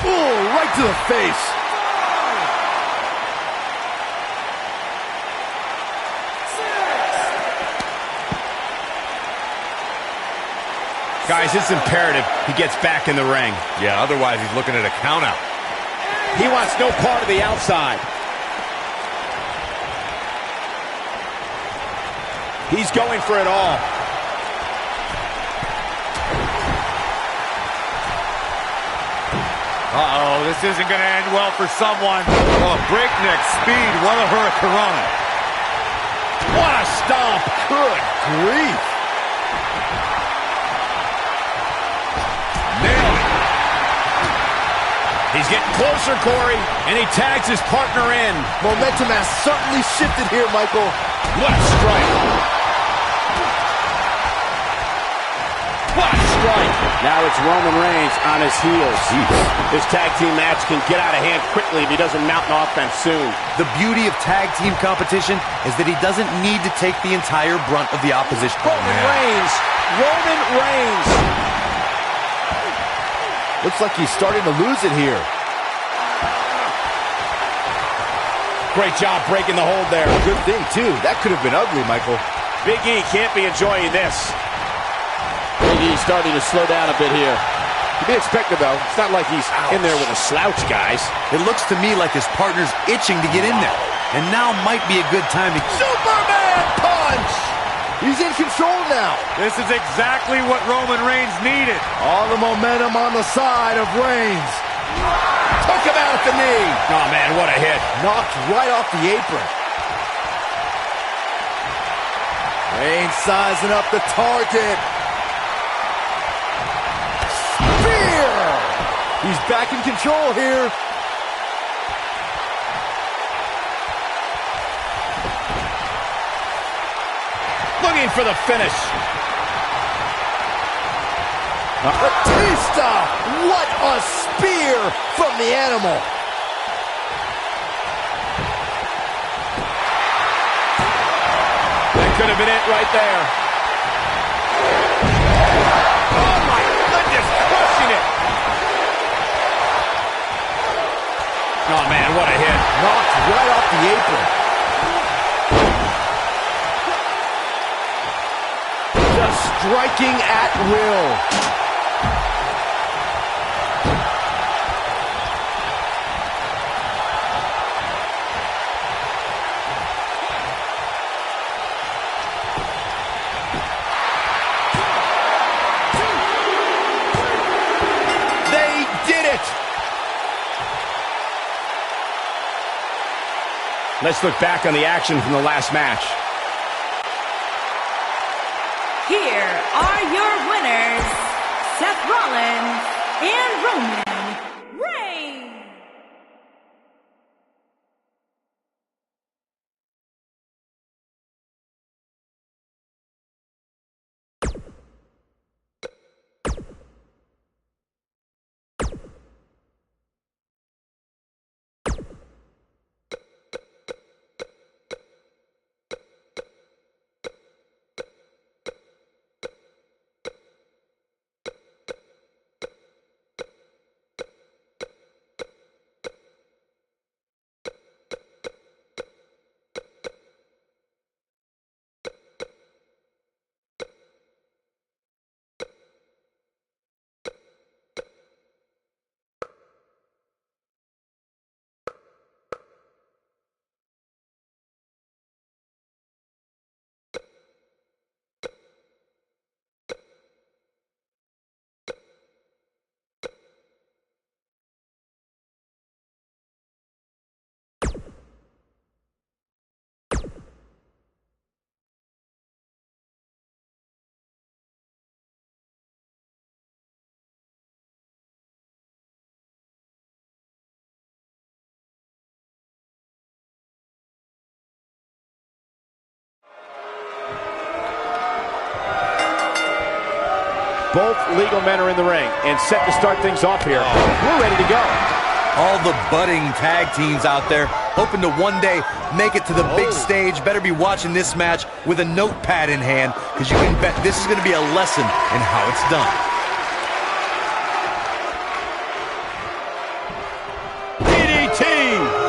Ooh, right to the face. Guys, it's imperative he gets back in the ring. Yeah, otherwise he's looking at a countout. He wants no part of the outside. He's going for it all. Uh-oh, this isn't going to end well for someone. Oh, breakneck speed. What a hurricanrana. What a stomp. Good grief. Nailed it. He's getting closer, Corey, and he tags his partner in. Momentum has certainly shifted here, Michael. What a strike. What a strike. Now it's Roman Reigns on his heels. This tag team match can get out of hand quickly if he doesn't mount an offense soon. The beauty of tag team competition is that he doesn't need to take the entire brunt of the opposition. Roman Reigns. Roman Reigns. Looks like he's starting to lose it here. Great job breaking the hold there. Good thing, too. That could have been ugly, Michael. Big E can't be enjoying this. Big E starting to slow down a bit here. To be expected, though. It's not like he's in there with a slouch, guys. It looks to me like his partner's itching to get in there. And now might be a good time to... Superman punch! He's in control now. This is exactly what Roman Reigns needed. All the momentum on the side of Reigns. Took him out at the knee. Oh, man, what a hit. Knocked right off the apron. Reigns sizing up the target. Spear! He's back in control here. Looking for the finish. Batista! What a spear from the animal. That could have been it right there. Oh, my goodness, crushing it. Oh, man, what a hit. Knocked right off the apron. Just striking at will. Let's look back on the action from the last match. Here are your winners, Seth Rollins and Roman Reigns. Both legal men are in the ring and set to start things off here. We're ready to go. All the budding tag teams out there hoping to one day make it to the big stage. Better be watching this match with a notepad in hand, because you can bet this is going to be a lesson in how it's done. DDT!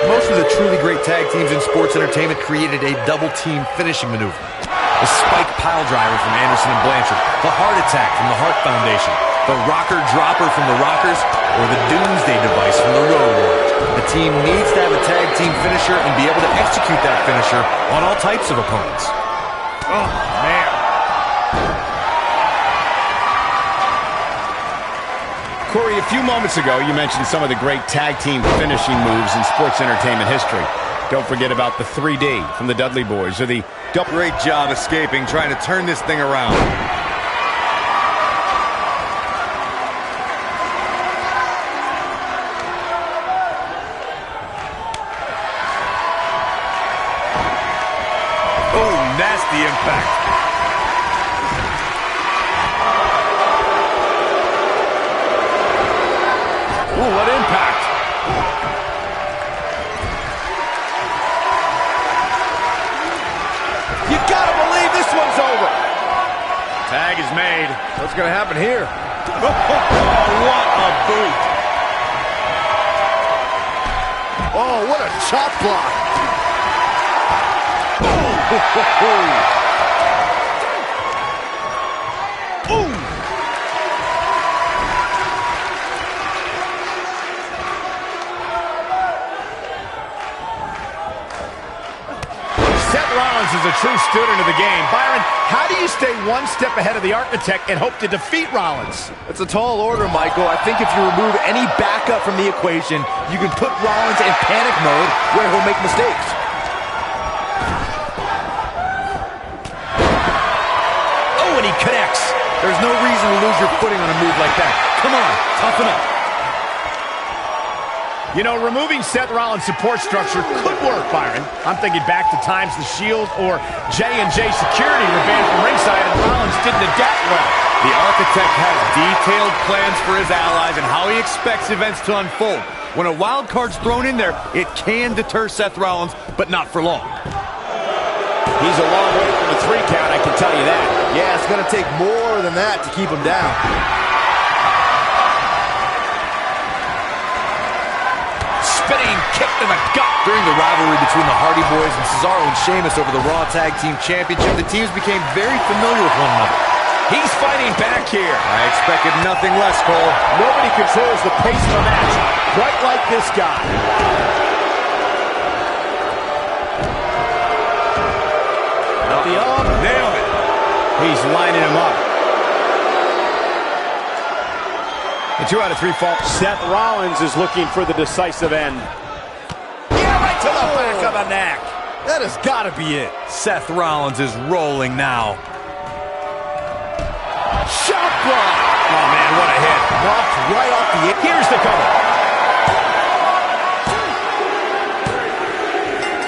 Most of the truly great tag teams in sports entertainment created a double team finishing maneuver. The spike pile driver from Anderson and Blanchard. The heart attack from the Hart Foundation. The rocker dropper from the Rockers, or the doomsday device from the Road Warriors. The team needs to have a tag team finisher and be able to execute that finisher on all types of opponents. Oh, man. Corey, a few moments ago, you mentioned some of the great tag team finishing moves in sports entertainment history. Don't forget about the 3D from the Dudley Boys, or the... Great job escaping, trying to turn this thing around. Oh, nasty impact. Ooh, what impact. You gotta believe this one's over. Tag is made. What's gonna happen here? What a boot. Oh, what a chop block. Rollins is a true student of the game. Byron, how do you stay one step ahead of the Architect and hope to defeat Rollins? It's a tall order, Michael. I think if you remove any backup from the equation, you can put Rollins in panic mode where he'll make mistakes. Oh, and he connects. There's no reason to lose your footing on a move like that. Come on, toughen up. You know, removing Seth Rollins' support structure could work, Byron. I'm thinking back to times the Shield or J&J Security were banned from ringside and Rollins didn't adapt well. The Architect has detailed plans for his allies and how he expects events to unfold. When a wild card's thrown in there, it can deter Seth Rollins, but not for long. He's a long way from the 3 count, I can tell you that. Yeah, it's gonna take more than that to keep him down. Spinning kick to the gut. During the rivalry between the Hardy Boys and Cesaro and Sheamus over the Raw Tag Team Championship, the teams became very familiar with one another. He's fighting back here. I expected nothing less, Cole. Nobody controls the pace of a match quite like this guy. The arm. Nailed it. He's lining him up. The 2 out of 3 fall. Seth Rollins is looking for the decisive end. Yeah, right to the back of the neck. That has got to be it. Seth Rollins is rolling now. Shot block. Oh, man, what a hit. Knocked right off the... Here's the cover.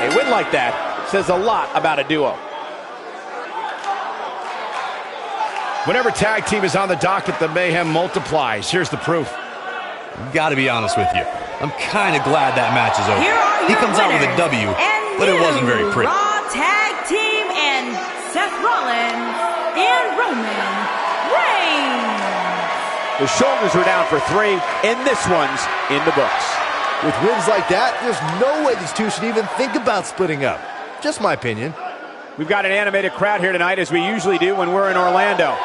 A win like that says a lot about a duo. Whenever tag team is on the docket, the mayhem multiplies. Here's the proof. Gotta be honest with you. I'm kind of glad that match is over. He comes out with a W, but it wasn't very pretty. Raw Tag Team and Seth Rollins and Roman Reigns. The shoulders were down for 3, and this one's in the books. With wins like that, there's no way these two should even think about splitting up. Just my opinion. We've got an animated crowd here tonight, as we usually do when we're in Orlando.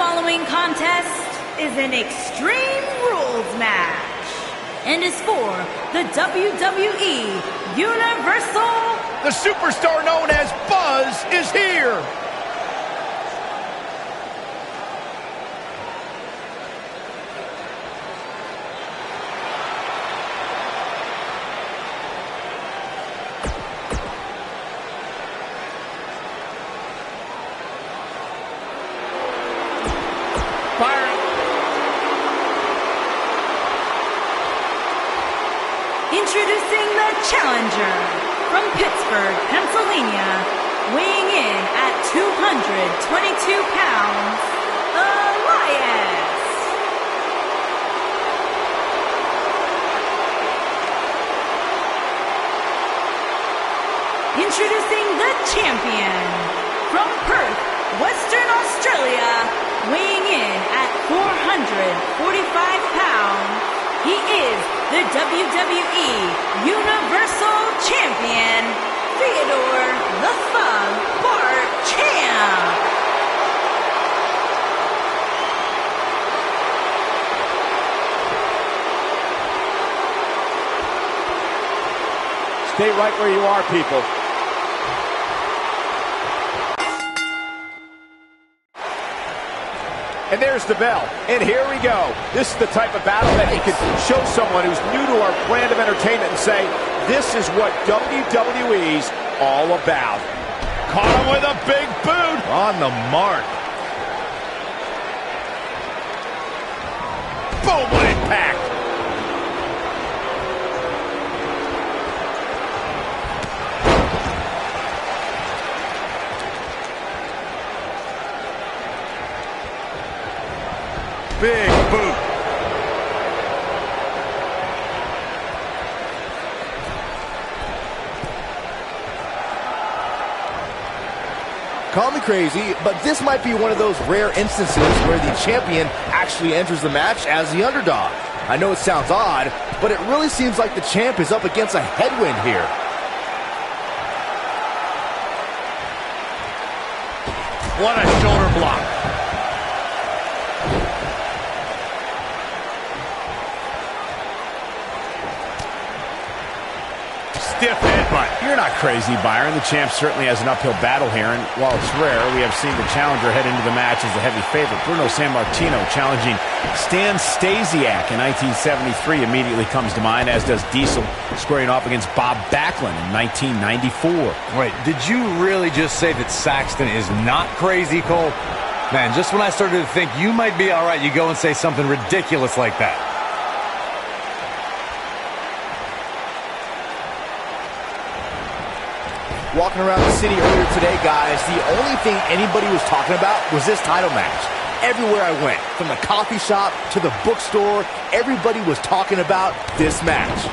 following contest is an Extreme Rules match and is for the WWE Universal. The superstar known as Buzz is here. Introducing the challenger from Pittsburgh, Pennsylvania, weighing in at 222 pounds, Elias. Introducing the champion from Perth, Western Australia, weighing in at 445 pounds. He is the WWE Universal Champion, Theodore the Thug Barchamp. Stay right where you are, people. And there's the bell. And here we go. This is the type of battle that you can show someone who's new to our brand of entertainment and say, this is what WWE's all about. Caught him with a big boot. On the mark. Boom, what impact. Big boot. Call me crazy, but this might be one of those rare instances where the champion actually enters the match as the underdog. I know it sounds odd, but it really seems like the champ is up against a headwind here. What a shoulder block. Stiff headbutt. You're not crazy, Byron. The champ certainly has an uphill battle here, and while it's rare, we have seen the challenger head into the match as the heavy favorite. Bruno Sammartino challenging Stan Stasiak in 1973 immediately comes to mind, as does Diesel squaring off against Bob Backlund in 1994. Wait, did you really just say that Saxton is not crazy, Cole? Man, just when I started to think you might be all right, you go and say something ridiculous like that. Walking around the city earlier today, guys, the only thing anybody was talking about was this title match. Everywhere I went, from the coffee shop to the bookstore, everybody was talking about this match.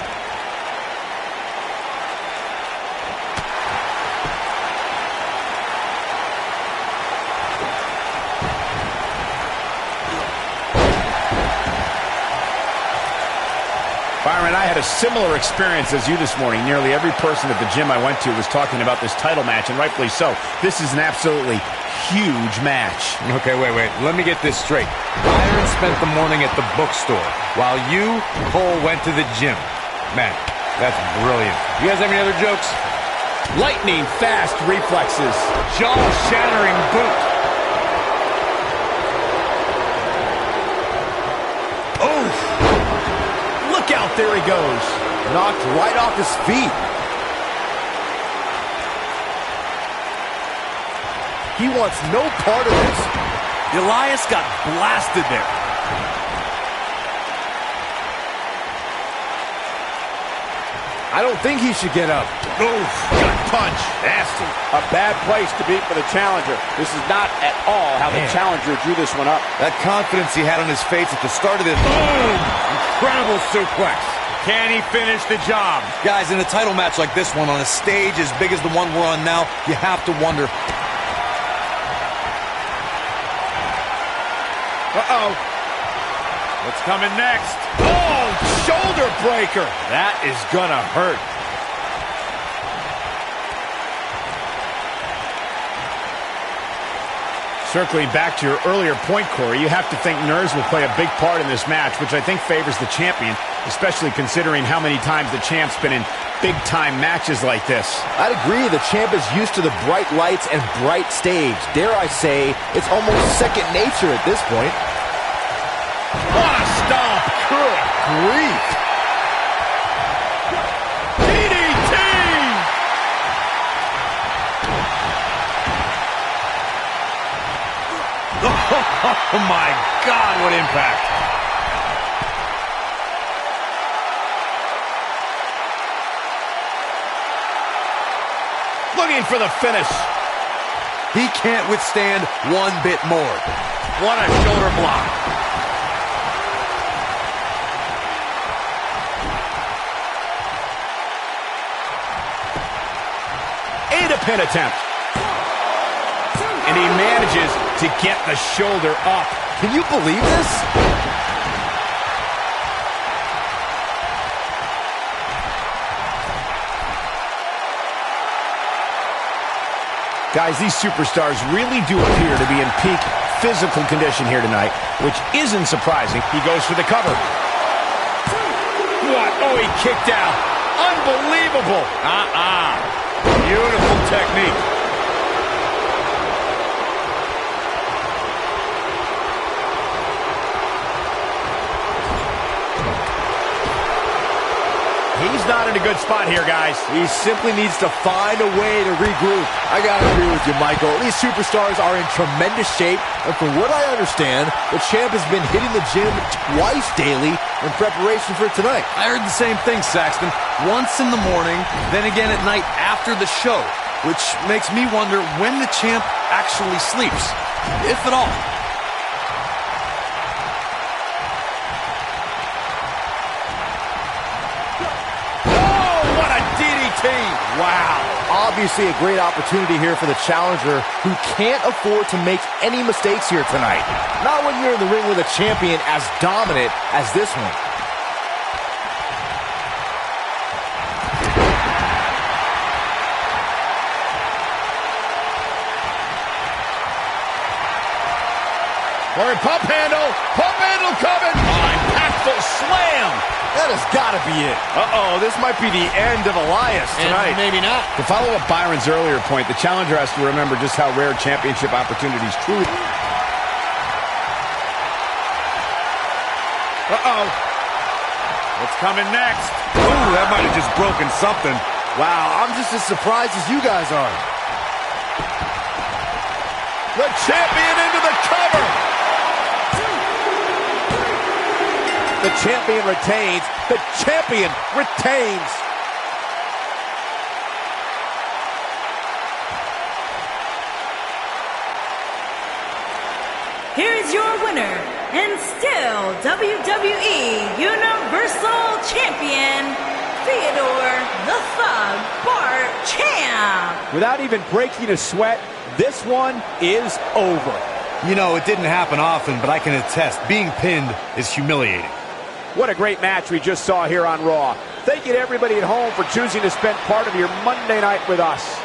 Byron, I had a similar experience as you this morning. Nearly every person at the gym I went to was talking about this title match, and rightfully so. This is an absolutely huge match. Okay, wait. Let me get this straight. Byron spent the morning at the bookstore, while you, Cole, went to the gym. Man, that's brilliant. You guys have any other jokes? Lightning fast reflexes. Jaw-shattering boot. Oof! Look out, there he goes. Knocked right off his feet. He wants no part of this. Elias got blasted there. I don't think he should get up. Oof, gut punch. Nasty. A bad place to be for the challenger. This is not at all how the challenger drew this one up. That confidence he had on his face at the start of this. Boom! Incredible suplex. Can he finish the job? Guys, in a title match like this one, on a stage as big as the one we're on now, you have to wonder. Uh-oh. What's coming next? Oh, shoulder breaker. That is gonna hurt. Circling back to your earlier point, Corey, you have to think nerves will play a big part in this match, which I think favors the champion, especially considering how many times the champ's been in big-time matches like this. I'd agree. The champ is used to the bright lights and bright stage. Dare I say, it's almost second nature at this point. What a stomp! Good grief! DDT! Oh my God, what impact! Looking for the finish. He can't withstand one bit more. What a shoulder block. A pin attempt. And he manages to get the shoulder up. Can you believe this? Guys, these superstars really do appear to be in peak physical condition here tonight, which isn't surprising. He goes for the cover. What? Oh, he kicked out. Unbelievable. Beautiful technique. He's not in a good spot here, guys. He simply needs to find a way to regroup. I gotta agree with you, Michael. These superstars are in tremendous shape, and from what I understand, the champ has been hitting the gym twice daily in preparation for tonight. I heard the same thing, Saxton. Once in the morning, then again at night after the show, which makes me wonder when the champ actually sleeps, if at all. Wow. Obviously a great opportunity here for the challenger who can't afford to make any mistakes here tonight. Not when you're in the ring with a champion as dominant as this one. Or pump handle coming. Oh, impactful slam. That has got to be it. Uh-oh, this might be the end of Elias tonight. And maybe not. To follow up Byron's earlier point, the challenger has to remember just how rare championship opportunities truly. Uh-oh. What's coming next? Ooh, that might have just broken something. Wow, I'm just as surprised as you guys are. The champion into the cover. The champion retains. The champion retains. Here is your winner, and still WWE Universal Champion, Theodore the Thug Bart Champ. Without even breaking a sweat, this one is over. You know, it didn't happen often, but I can attest, being pinned is humiliating. What a great match we just saw here on Raw. Thank you to everybody at home for choosing to spend part of your Monday night with us.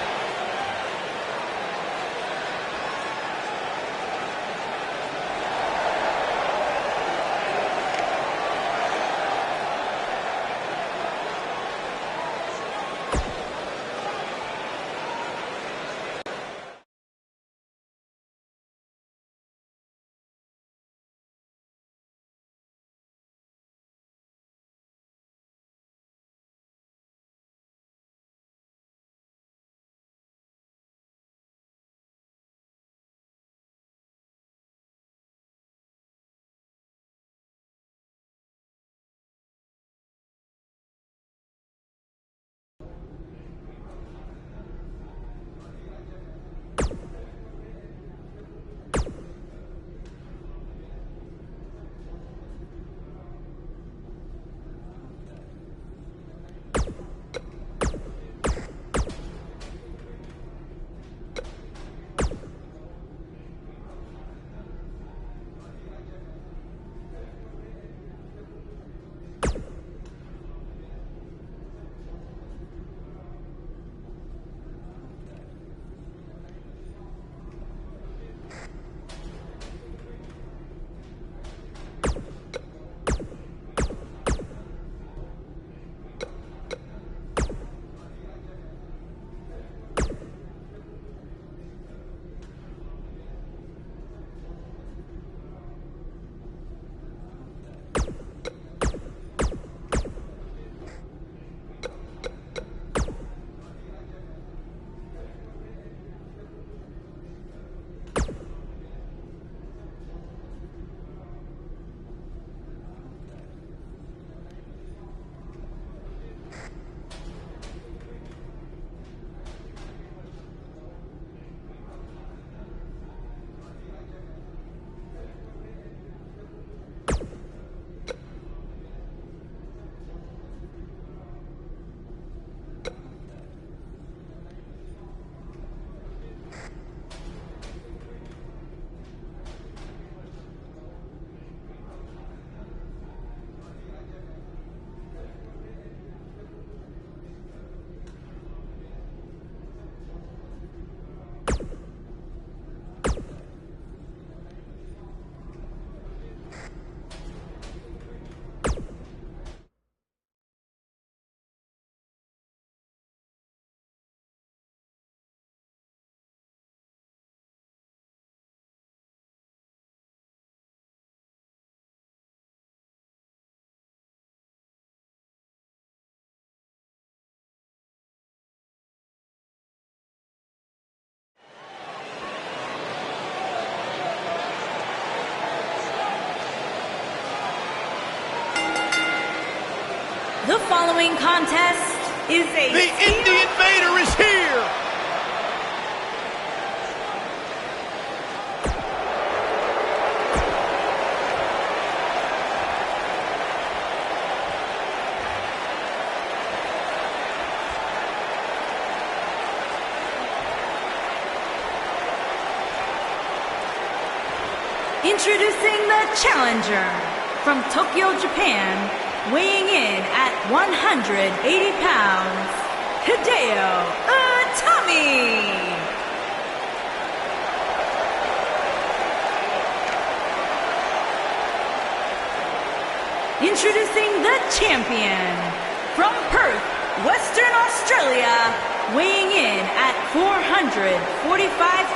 following contest is a The Indie Invader is here! Introducing the challenger from Tokyo, Japan, weighing in at 180 pounds, Hideo Itami. Introducing the champion from Perth, Western Australia, weighing in at 445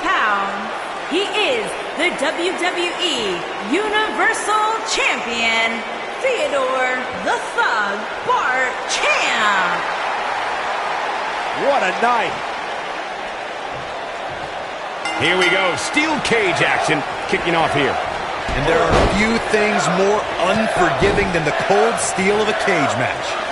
pounds. He is the WWE Universal Champion, Theodore the Thug Barchamp. What a night! Here we go, steel cage action kicking off here. And there are few things more unforgiving than the cold steel of a cage match.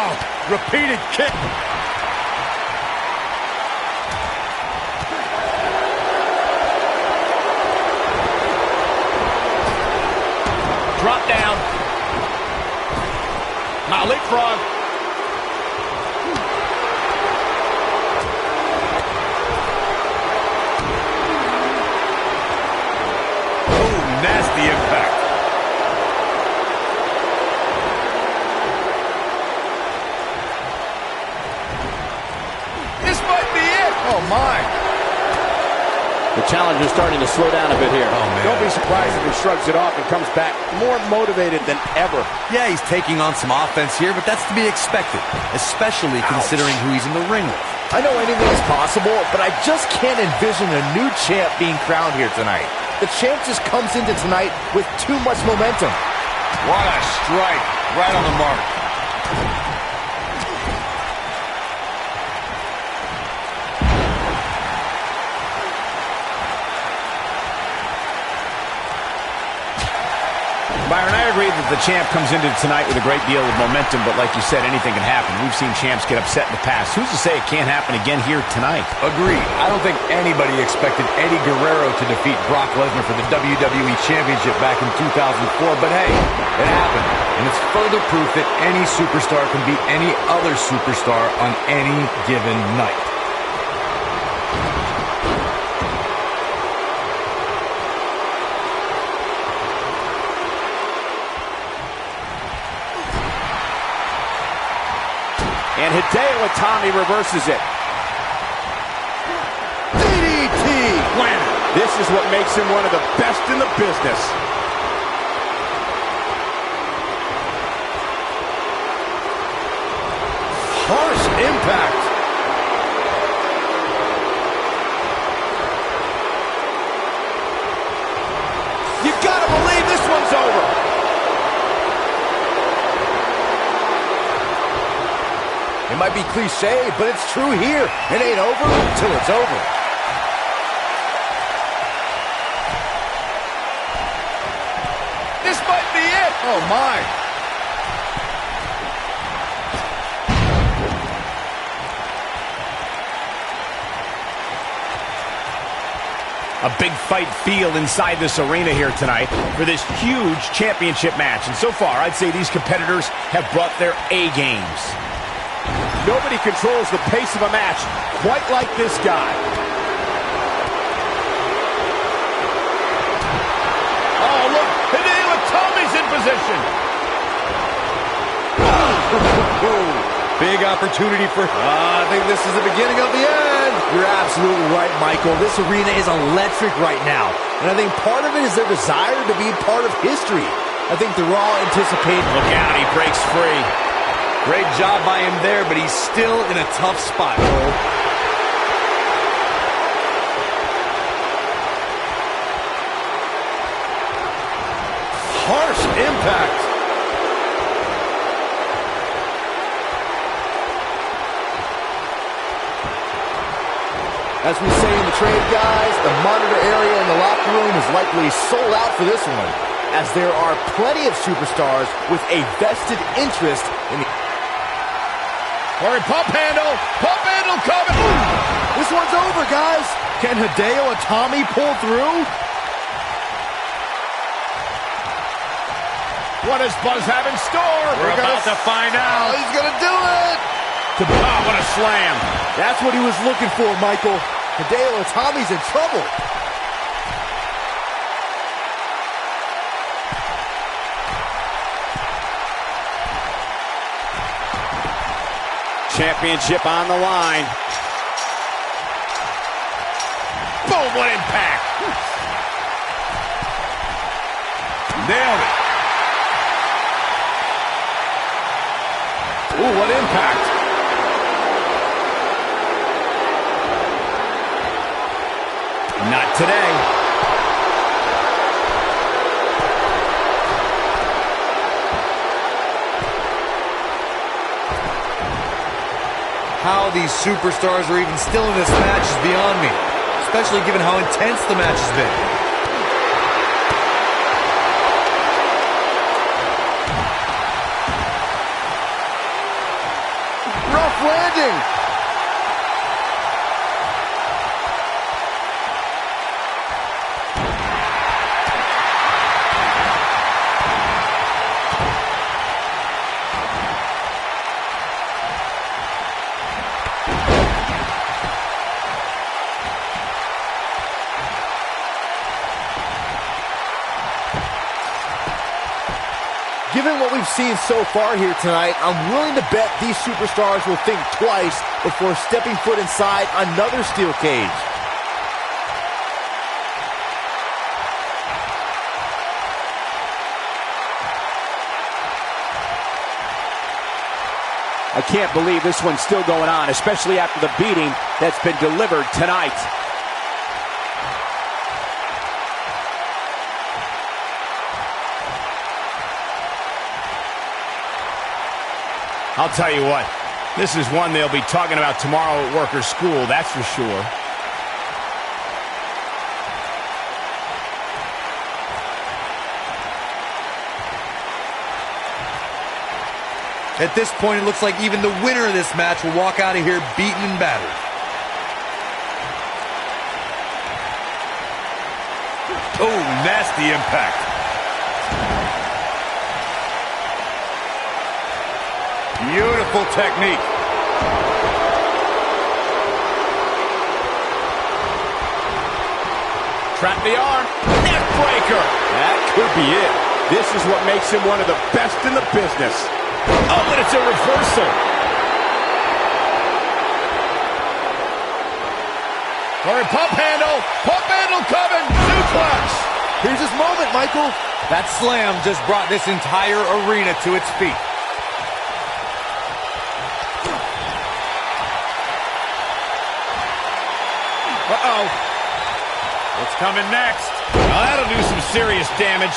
Oh, repeated kick. Drop down. Now leapfrog. Oh, nasty impact. This might be it. Oh, my. The challenger's starting to slow down a bit here. Oh, man. Don't be surprised if he shrugs it off and comes back more motivated than ever. Yeah, he's taking on some offense here, but that's to be expected, especially considering who he's in the ring with. I know anything is possible, but I just can't envision a new champ being crowned here tonight. The champ just comes into tonight with too much momentum. What a strike. Right on the mark. Byron, I agree that the champ comes into tonight with a great deal of momentum, but like you said, anything can happen. We've seen champs get upset in the past. Who's to say it can't happen again here tonight? Agreed. I don't think anybody expected Eddie Guerrero to defeat Brock Lesnar for the WWE Championship back in 2004, but hey, it happened. And it's further proof that any superstar can beat any other superstar on any given night. And Hideo Itami reverses it. DDT! Planet. This is what makes him one of the best in the business. Harsh impact. You gotta believe this one's over. It might be cliche, but it's true here. It ain't over till it's over. This might be it. Oh, my. A big fight feel inside this arena here tonight for this huge championship match. And so far, I'd say these competitors have brought their A games. Nobody controls the pace of a match quite like this guy. Oh, look. Hideo Itami's in position. Big opportunity for... I think this is the beginning of the end. You're absolutely right, Michael. This arena is electric right now. And I think part of it is their desire to be part of history. I think they're all anticipating... Look out, he breaks free. Great job by him there, but he's still in a tough spot, Cole. Harsh impact. As we say in the trade, guys, the monitor area in the locker room is likely sold out for this one, as there are plenty of superstars with a vested interest in the... Or pump handle coming. This one's over, guys. Can Hideo Itami pull through? What does Buzz have in store? We're about to find Oh, out. he's gonna do it. Oh, what a slam. That's what he was looking for, Michael. Hideo Itami's in trouble. Championship on the line. Boom, what impact. Nailed it. Ooh, what impact. Not today. How these superstars are even still in this match is beyond me, especially given how intense the match has been. rough landing. Given what we've seen so far here tonight, I'm willing to bet these superstars will think twice before stepping foot inside another steel cage. I can't believe this one's still going on, especially after the beating that's been delivered tonight. I'll tell you what, this is one they'll be talking about tomorrow at work or school, that's for sure. At this point, it looks like even the winner of this match will walk out of here beaten and battered. Oh, nasty impact. Beautiful technique. Trap the arm. Neck breaker. That could be it. This is what makes him one of the best in the business. Oh, and it's a reversal. Or a pump handle. Pump handle coming. Suplex. Here's his moment, Michael. That slam just brought this entire arena to its feet. Uh-oh. What's coming next? Well, that'll do some serious damage.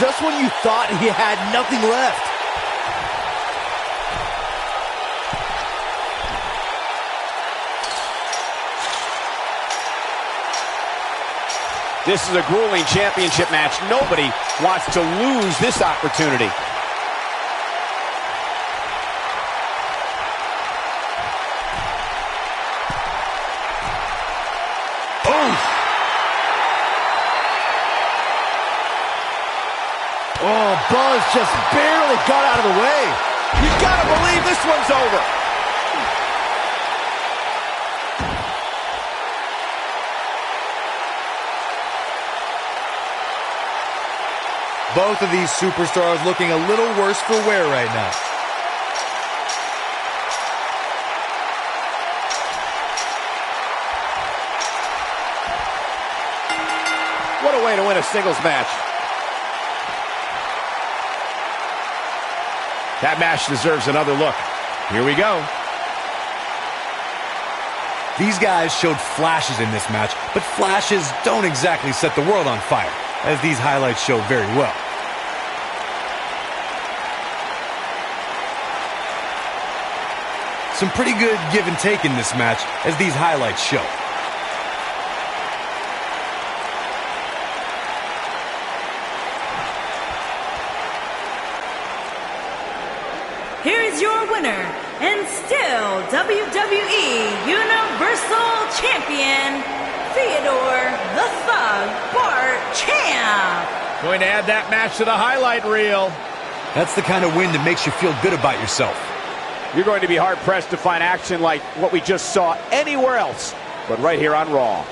Just when you thought he had nothing left. This is a grueling championship match. Nobody wants to lose this opportunity. Oh, Buzz just barely got out of the way. You gotta believe this one's over. Both of these superstars looking a little worse for wear right now. What a way to win a singles match. That match deserves another look. Here we go. These guys showed flashes in this match, but flashes don't exactly set the world on fire, as these highlights show very well. Some pretty good give and take in this match, as these highlights show. Here is your winner, and still WWE Universal Champion, Theodore the Thug Bart Champ. Going to add that match to the highlight reel. That's the kind of win that makes you feel good about yourself. You're going to be hard-pressed to find action like what we just saw anywhere else, but right here on Raw.